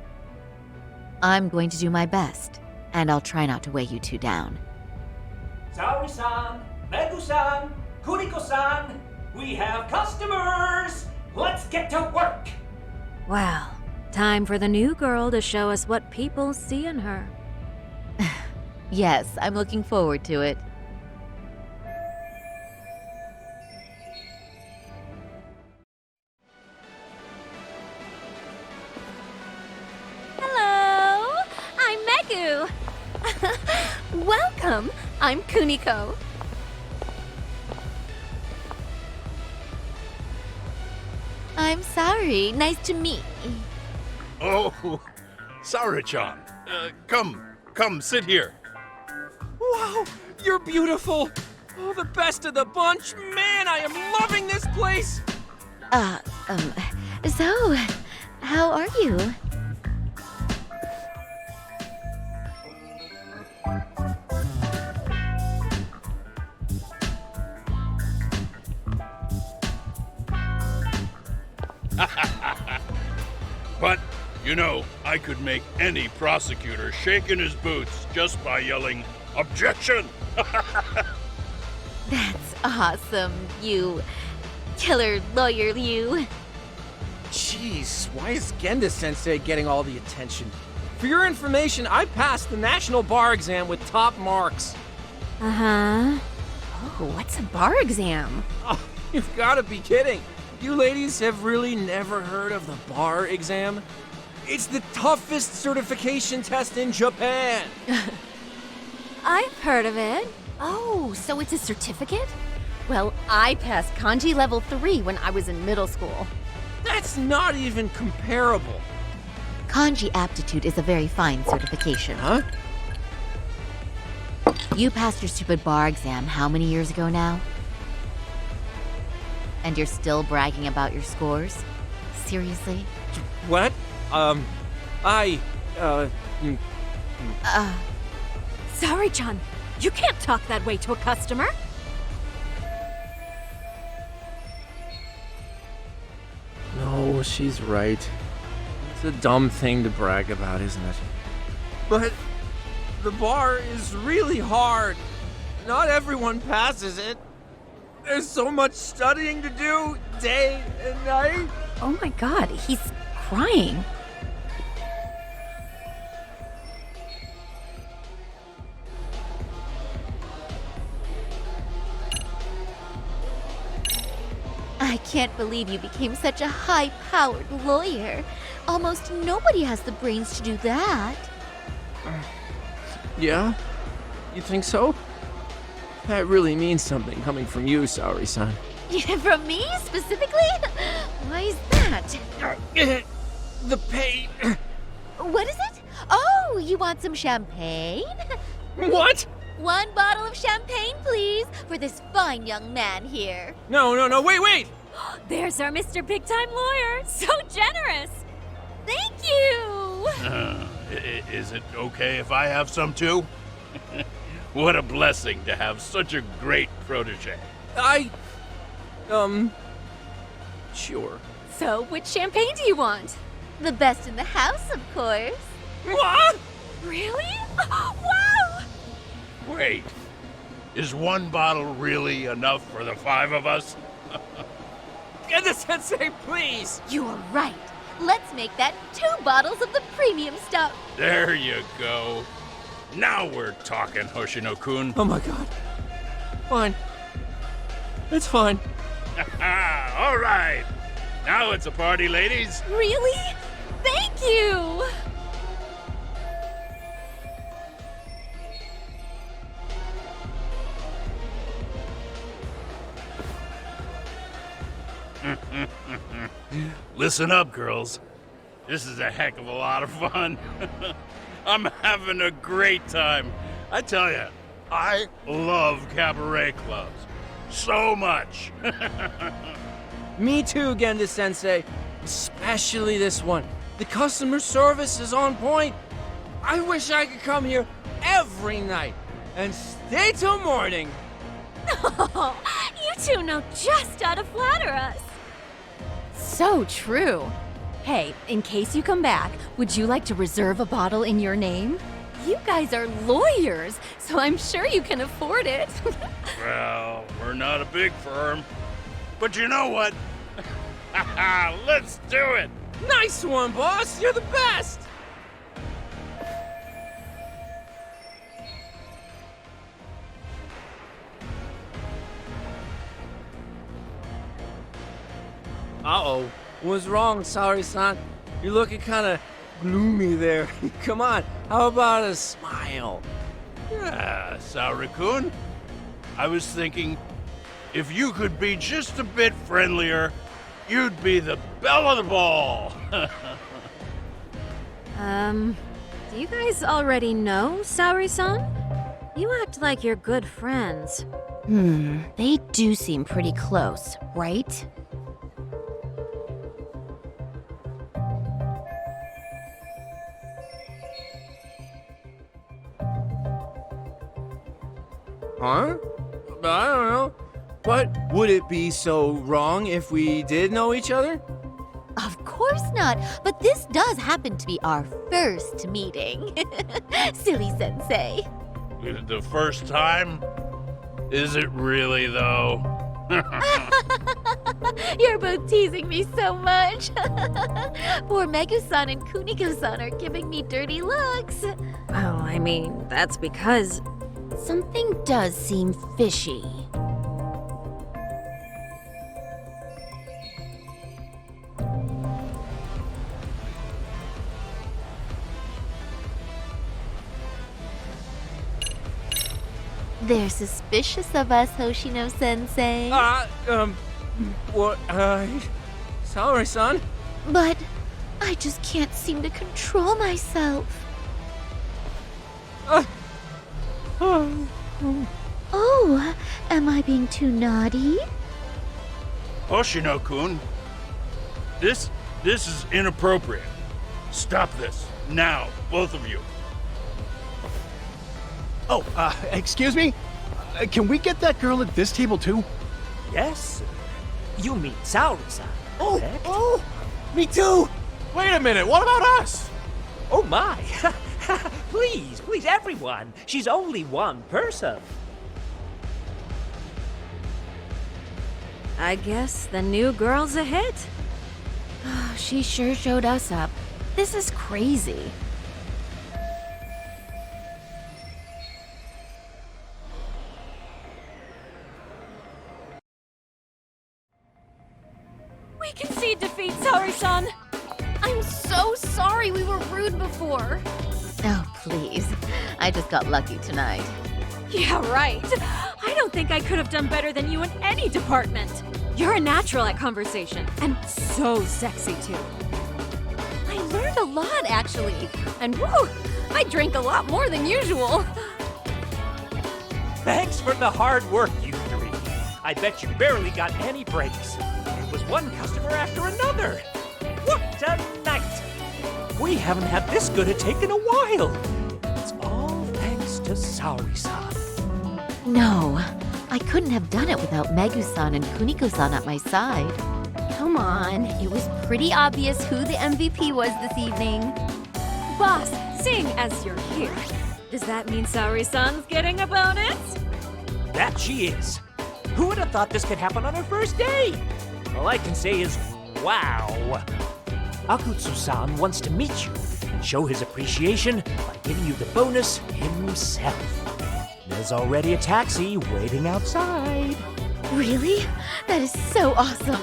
I'm going to do my best, and I'll try not to weigh you two down. Saori-san, Megu-san, Kuriko-san, we have customers! Let's get to work! Well, time for the new girl to show us what people see in her. Yes, I'm looking forward to it. Hello! I'm Megu! Welcome! I'm Kuniko. I'm sorry. Nice to meet you. Oh, Saori-chan. Come, sit here. Wow, you're beautiful. Oh, the best of the bunch. Man, I am loving this place. So, how are you? But, I could make any prosecutor shake in his boots just by yelling, "Objection!" That's awesome, you killer lawyer, you. Jeez, why is Genda-sensei getting all the attention? For your information, I passed the national bar exam with top marks. Uh-huh. Oh, what's a bar exam? Oh, you've got to be kidding. You ladies have really never heard of the bar exam? It's the toughest certification test in Japan. I've heard of it. Oh, so it's a certificate? Well, I passed kanji level 3 when I was in middle school. That's not even comparable. Kanji aptitude is a very fine certification. Huh? You passed your stupid bar exam how many years ago now? And you're still bragging about your scores? Seriously? What? Sorry, John. You can't talk that way to a customer. No, she's right. It's a dumb thing to brag about, isn't it? But the bar is really hard. Not everyone passes it. There's so much studying to do, day and night. Oh my god, he's crying. I can't believe you became such a high-powered lawyer. Almost nobody has the brains to do that. Yeah? You think so? That really means something coming from you, Saori-san. From me, specifically? Why is that? The pain. What is it? Oh, you want some champagne? What? 1 bottle of champagne, please, for this fine young man here. No, wait! There's our Mr. Big Time Lawyer. So generous. Thank you. Is it okay if I have some too? What a blessing to have such a great protege. Sure. So, which champagne do you want? The best in the house, of course. What? Really? Wow! Wait, is 1 bottle really enough for the 5 of us? Genda-sensei, please! You are right. Let's make that 2 bottles of the premium stuff. There you go. Now we're talking, Hoshino-kun. Oh my god. Fine. It's fine. All right. Now it's a party, ladies. Really? Thank you! Listen up, girls. This is a heck of a lot of fun. I'm having a great time. I tell you, I love cabaret clubs. So much. Me too, Genda-sensei. Especially this one. The customer service is on point. I wish I could come here every night and stay till morning. Oh, you two know just how to flatter us. So true. Hey, in case you come back, would you like to reserve a bottle in your name? You guys are lawyers, so I'm sure you can afford it. Well, we're not a big firm. But you know what? Let's do it! Nice one, boss! You're the best! Uh-oh. What's wrong, Saori-san? You're looking kind of gloomy there. Come on, how about a smile? Yeah, Saori-kun. I was thinking, if you could be just a bit friendlier, you'd be the belle of the ball. Do you guys already know Saori-san? You act like you're good friends. They do seem pretty close, right? Huh? I don't know. But would it be so wrong if we did know each other? Of course not, but this does happen to be our first meeting. Silly sensei. The first time? Is it really, though? You're both teasing me so much. Poor Megu-san and Kuniko-san are giving me dirty looks. Well, I mean, that's because... Something does seem fishy. They're suspicious of us, Hoshino-sensei. Saori-san? But I just can't seem to control myself. Oh, am I being too naughty? Hoshino-kun, this is inappropriate. Stop this, now, both of you. Oh, excuse me? Can we get that girl at this table too? Yes, sir. You mean Saori-san, correct? Me too! Wait a minute, what about us? Oh my! please, everyone. She's only one person. I guess the new girl's a hit. She sure showed us up. This is crazy. We concede defeat, Saori-san. I'm so sorry we were rude before. Oh, please. I just got lucky tonight. Yeah, right. I don't think I could have done better than you in any department. You're a natural at conversation, and so sexy too. I learned a lot, actually. And whew, I drank a lot more than usual. Thanks for the hard work, you three. I bet you barely got any breaks. It was one customer after another. What a night! We haven't had this good a take in a while. It's all thanks to Saori-san. No, I couldn't have done it without Megu-san and Kuniko-san at my side. Come on, it was pretty obvious who the MVP was this evening. Boss, seeing as you're here, does that mean Saori-san's getting a bonus? That she is. Who would have thought this could happen on her first day? All I can say is, wow. Akutsu-san wants to meet you and show his appreciation by giving you the bonus himself. There's already a taxi waiting outside. Really? That is so awesome.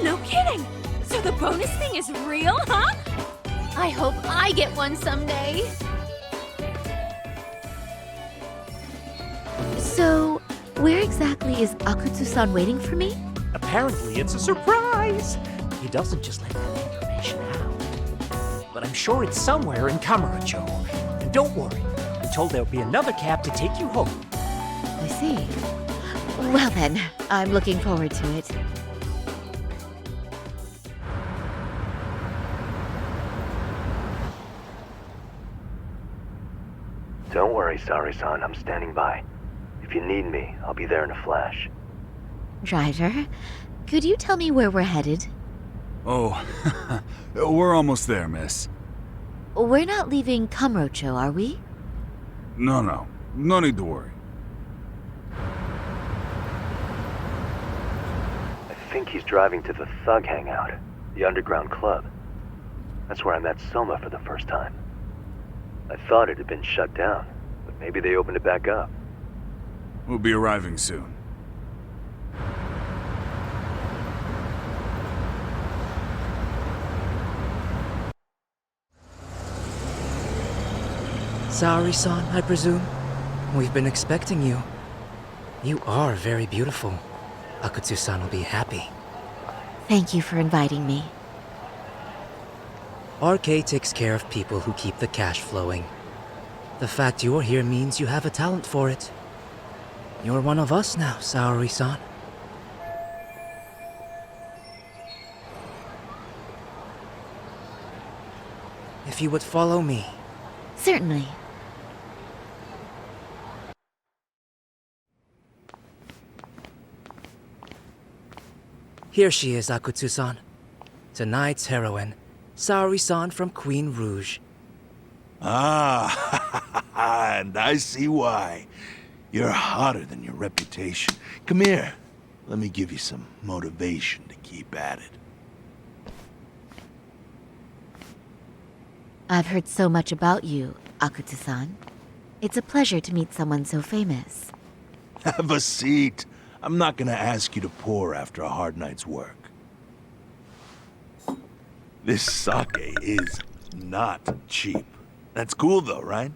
No kidding. So the bonus thing is real, huh? I hope I get one someday. So, where exactly is Akutsu-san waiting for me? Apparently it's a surprise. He doesn't just let that information out. But I'm sure it's somewhere in Kamurocho. And don't worry, I'm told there'll be another cab to take you home. I see. Well then, I'm looking forward to it. Don't worry, Saori-san. I'm standing by. If you need me, I'll be there in a flash. Driver, could you tell me where we're headed? Oh, we're almost there, miss. We're not leaving Kamurocho, are we? No. No need to worry. I think he's driving to the Thug Hangout, the underground club. That's where I met Soma for the first time. I thought it had been shut down, but maybe they opened it back up. We'll be arriving soon. Saori-san, I presume? We've been expecting you. You are very beautiful. Akutsu-san will be happy. Thank you for inviting me. RK takes care of people who keep the cash flowing. The fact you're here means you have a talent for it. You're one of us now, Saori-san. If you would follow me. Certainly. Here she is, Akutsu-san. Tonight's heroine, Saori-san from Queen Rouge. Ah, and I see why. You're hotter than your reputation. Come here. Let me give you some motivation to keep at it. I've heard so much about you, Akutsu-san. It's a pleasure to meet someone so famous. Have a seat. I'm not gonna ask you to pour after a hard night's work. This sake is not cheap. That's cool though, right?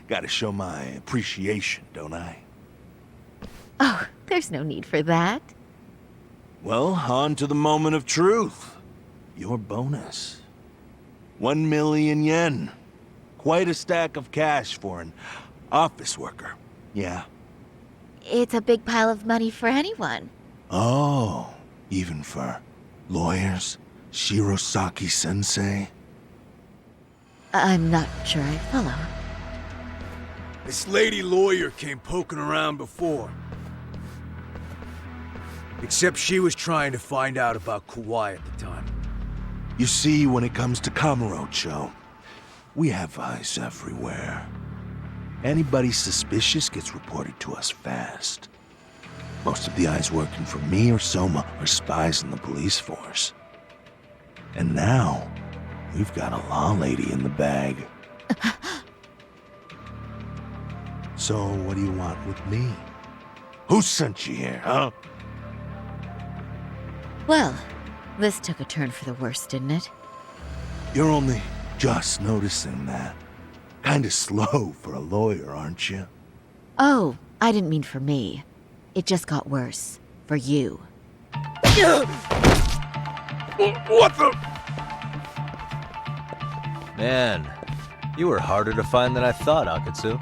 Gotta show my appreciation, don't I? Oh, there's no need for that. Well, on to the moment of truth. Your bonus. 1 million yen. Quite a stack of cash for an office worker. Yeah. It's a big pile of money for anyone. Oh, even for lawyers? Shirosaki-sensei? I'm not sure I follow. This lady lawyer came poking around before. Except she was trying to find out about Kuwana at the time. You see, when it comes to Kamurocho, We have eyes everywhere. Anybody suspicious gets reported to us fast. Most of the eyes working for me or Soma are spies in the police force. And now, we've got a law lady in the bag. So, what do you want with me? Who sent you here, huh? Well, this took a turn for the worse, didn't it? You're only just noticing that. Kinda slow for a lawyer, aren't you? Oh, I didn't mean for me. It just got worse. For you. What the? Man, you were harder to find than I thought, Akatsu.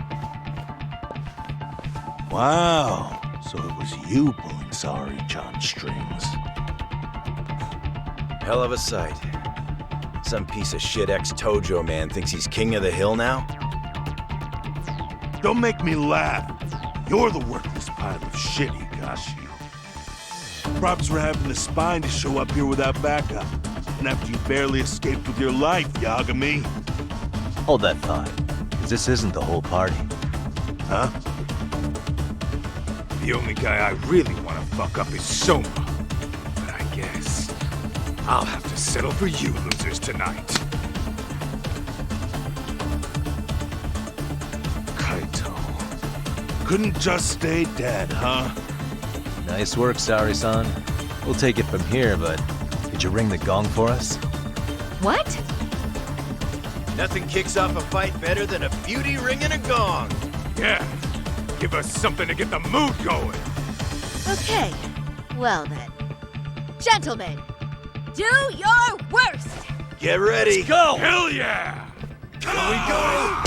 Wow, so it was you pulling Sari-chan's strings. Hell of a sight. Some piece of shit ex-Tojo man thinks he's king of the hill now? Don't make me laugh. You're the worthless pile of shit, Higashi. Props for having the spine to show up here without backup. And after you barely escaped with your life, Yagami. Hold that thought, 'cause this isn't the whole party. Huh? The only guy I really want to fuck up is Soma. But I guess I'll have to settle for you losers tonight. Kaito. Couldn't just stay dead, huh? Nice work, Sari-san. We'll take it from here, but could you ring the gong for us? What? Nothing kicks off a fight better than a beauty ringing a gong. Yeah, give us something to get the mood going. Okay. Well then. Gentlemen, do your worst! Get ready. Let's go! Hell yeah! Here we go!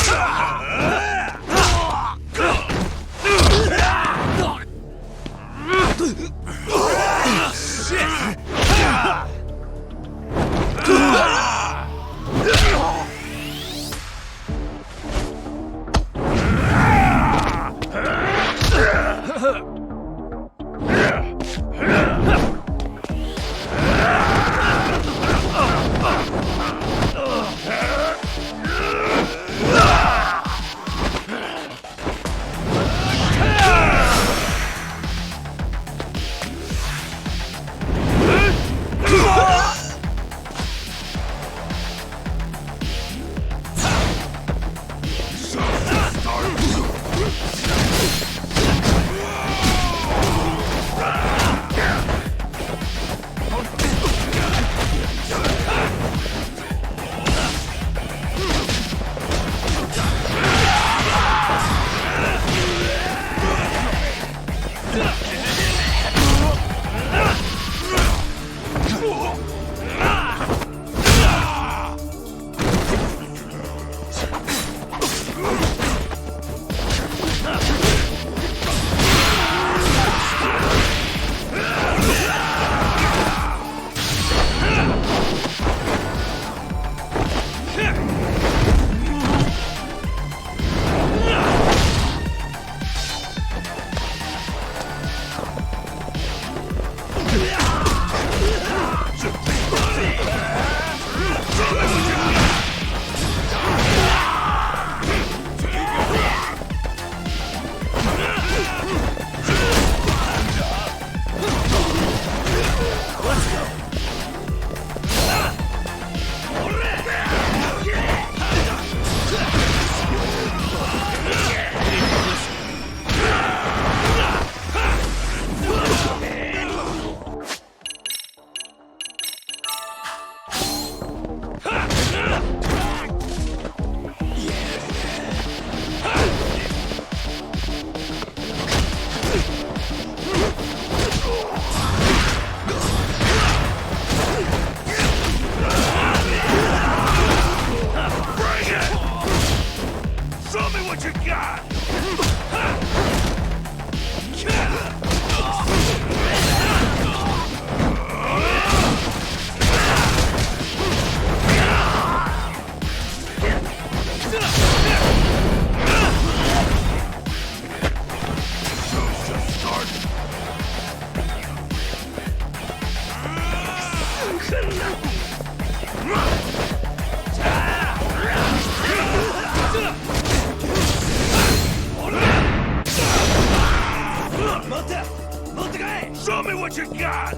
you got!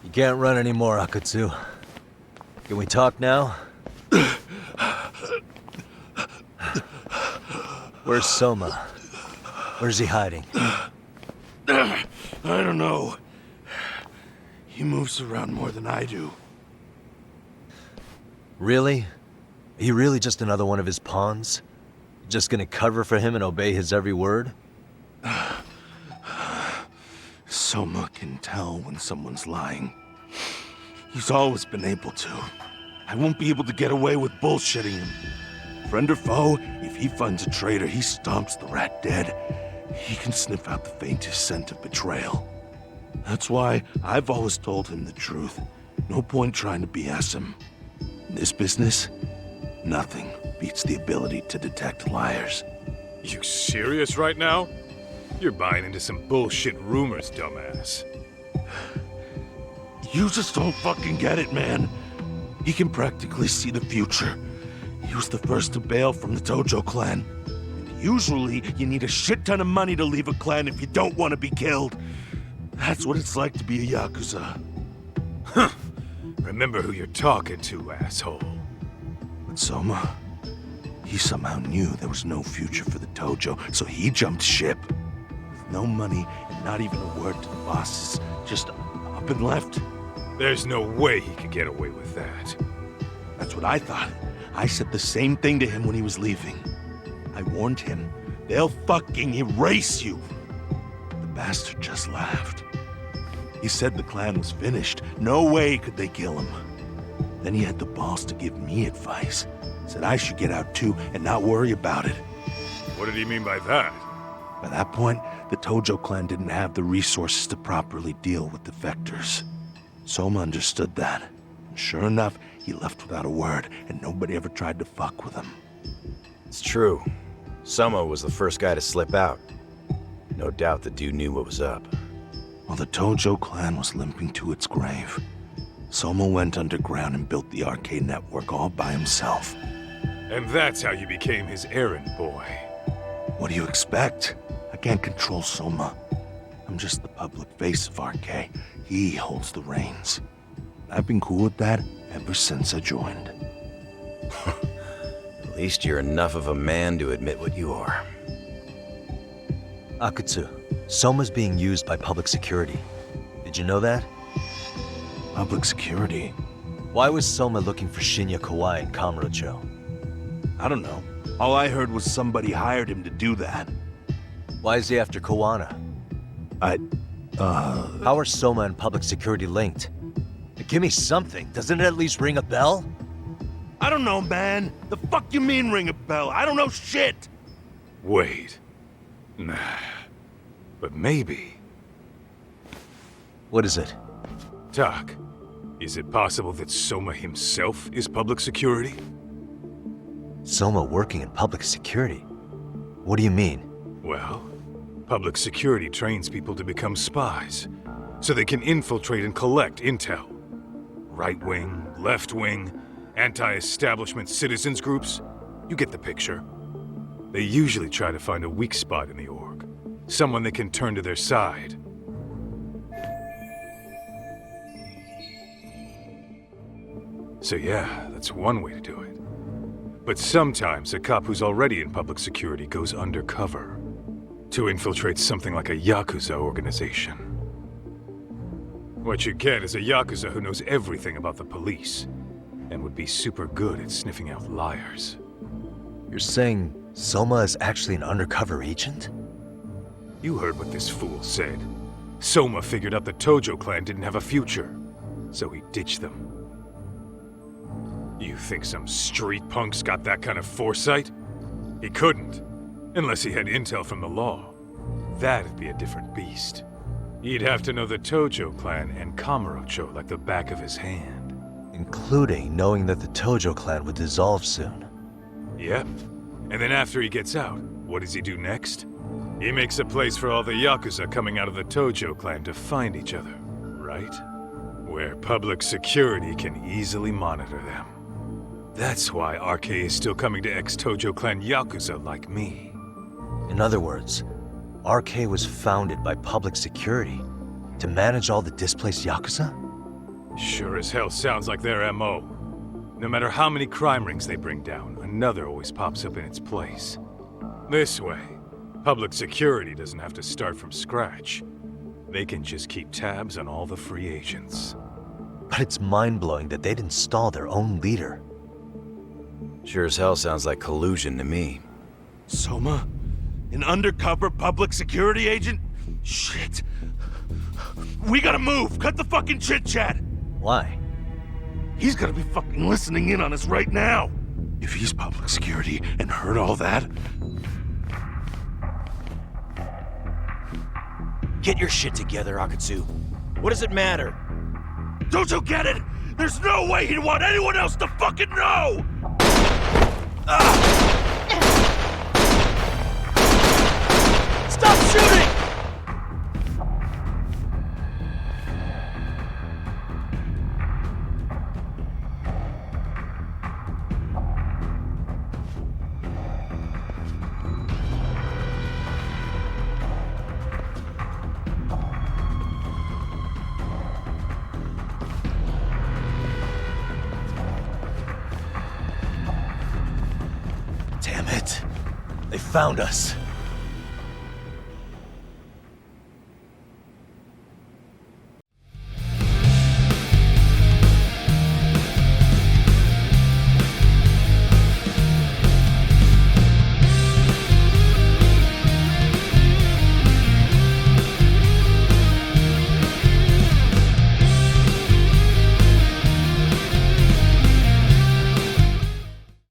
You can't run anymore, Akatsu. Can we talk now? Where's Soma? Where's he hiding? I don't know. He moves around more than I do. Really? Are you really just another one of his pawns? Just gonna cover for him and obey his every word? Soma can tell when someone's lying. He's always been able to. I won't be able to get away with bullshitting him. Friend or foe, if he finds a traitor, he stomps the rat dead. He can sniff out the faintest scent of betrayal. That's why I've always told him the truth. No point trying to BS him. In this business, nothing beats the ability to detect liars. You serious right now? You're buying into some bullshit rumors, dumbass. You just don't fucking get it, man. He can practically see the future. He was the first to bail from the Tojo clan. And usually, you need a shit ton of money to leave a clan if you don't want to be killed. That's what it's like to be a Yakuza. Huh. Remember who you're talking to, asshole. But Soma, he somehow knew there was no future for the Tojo, so he jumped ship. With no money and not even a word to the bosses, just up and left. There's no way he could get away with that. That's what I thought. I said the same thing to him when he was leaving. I warned him, they'll fucking erase you. The bastard just laughed. He said the clan was finished. No way could they kill him. Then he had the balls to give me advice. Said I should get out too and not worry about it. What did he mean by that? By that point, the Tojo clan didn't have the resources to properly deal with defectors. Soma understood that. And sure enough, he left without a word, and nobody ever tried to fuck with him. It's true. Soma was the first guy to slip out. No doubt the dude knew what was up. While the Tojo clan was limping to its grave, Soma went underground and built the arcade network all by himself. And that's how you became his errand boy. What do you expect? I can't control Soma. I'm just the public face of RK. He holds the reins. I've been cool with that ever since I joined. At least you're enough of a man to admit what you are. Akatsu, Soma's being used by public security. Did you know that? Public security? Why was Soma looking for Shinya Kawai and Kamurocho? I don't know. All I heard was somebody hired him to do that. Why is he after Kuwana? How are Soma and public security linked? Give me something. Doesn't it at least ring a bell? I don't know, man. The fuck you mean ring a bell? I don't know shit! Wait. Nah. But maybe. What is it? Doc, is it possible that Soma himself is public security? Soma working in public security? What do you mean? Well, public security trains people to become spies, so they can infiltrate and collect intel. Right wing, left wing, Anti-establishment citizens groups? You get the picture. They usually try to find a weak spot in the org. Someone they can turn to their side. So yeah, that's one way to do it. But sometimes a cop who's already in public security goes undercover to infiltrate something like a Yakuza organization. What you get is a Yakuza who knows everything about the police and would be super good at sniffing out liars. You're saying Soma is actually an undercover agent? You heard what this fool said. Soma figured out the Tojo clan didn't have a future, so he ditched them. You think some street punk's got that kind of foresight? He couldn't, unless he had intel from the law. That'd be a different beast. He'd have to know the Tojo clan and Kamurocho like the back of his hand. Including knowing that the Tojo clan would dissolve soon. Yep. And then after he gets out, what does he do next? He makes a place for all the Yakuza coming out of the Tojo clan to find each other, right? Where public security can easily monitor them. That's why RK is still coming to ex-Tojo clan Yakuza like me. In other words, RK was founded by public security to manage all the displaced Yakuza? Sure as hell sounds like their MO. No matter how many crime rings they bring down, another always pops up in its place. This way, public security doesn't have to start from scratch. They can just keep tabs on all the free agents. But it's mind-blowing that they'd install their own leader. Sure as hell sounds like collusion to me. Soma? An undercover public security agent? Shit. We gotta move! Cut the fucking chit-chat! Why? He's gotta be fucking listening in on us right now! If he's public security and heard all that... Get your shit together, Akatsu. What does it matter? Don't you get it? There's no way he'd want anyone else to fucking know! Stop shooting! Damn it. They found us.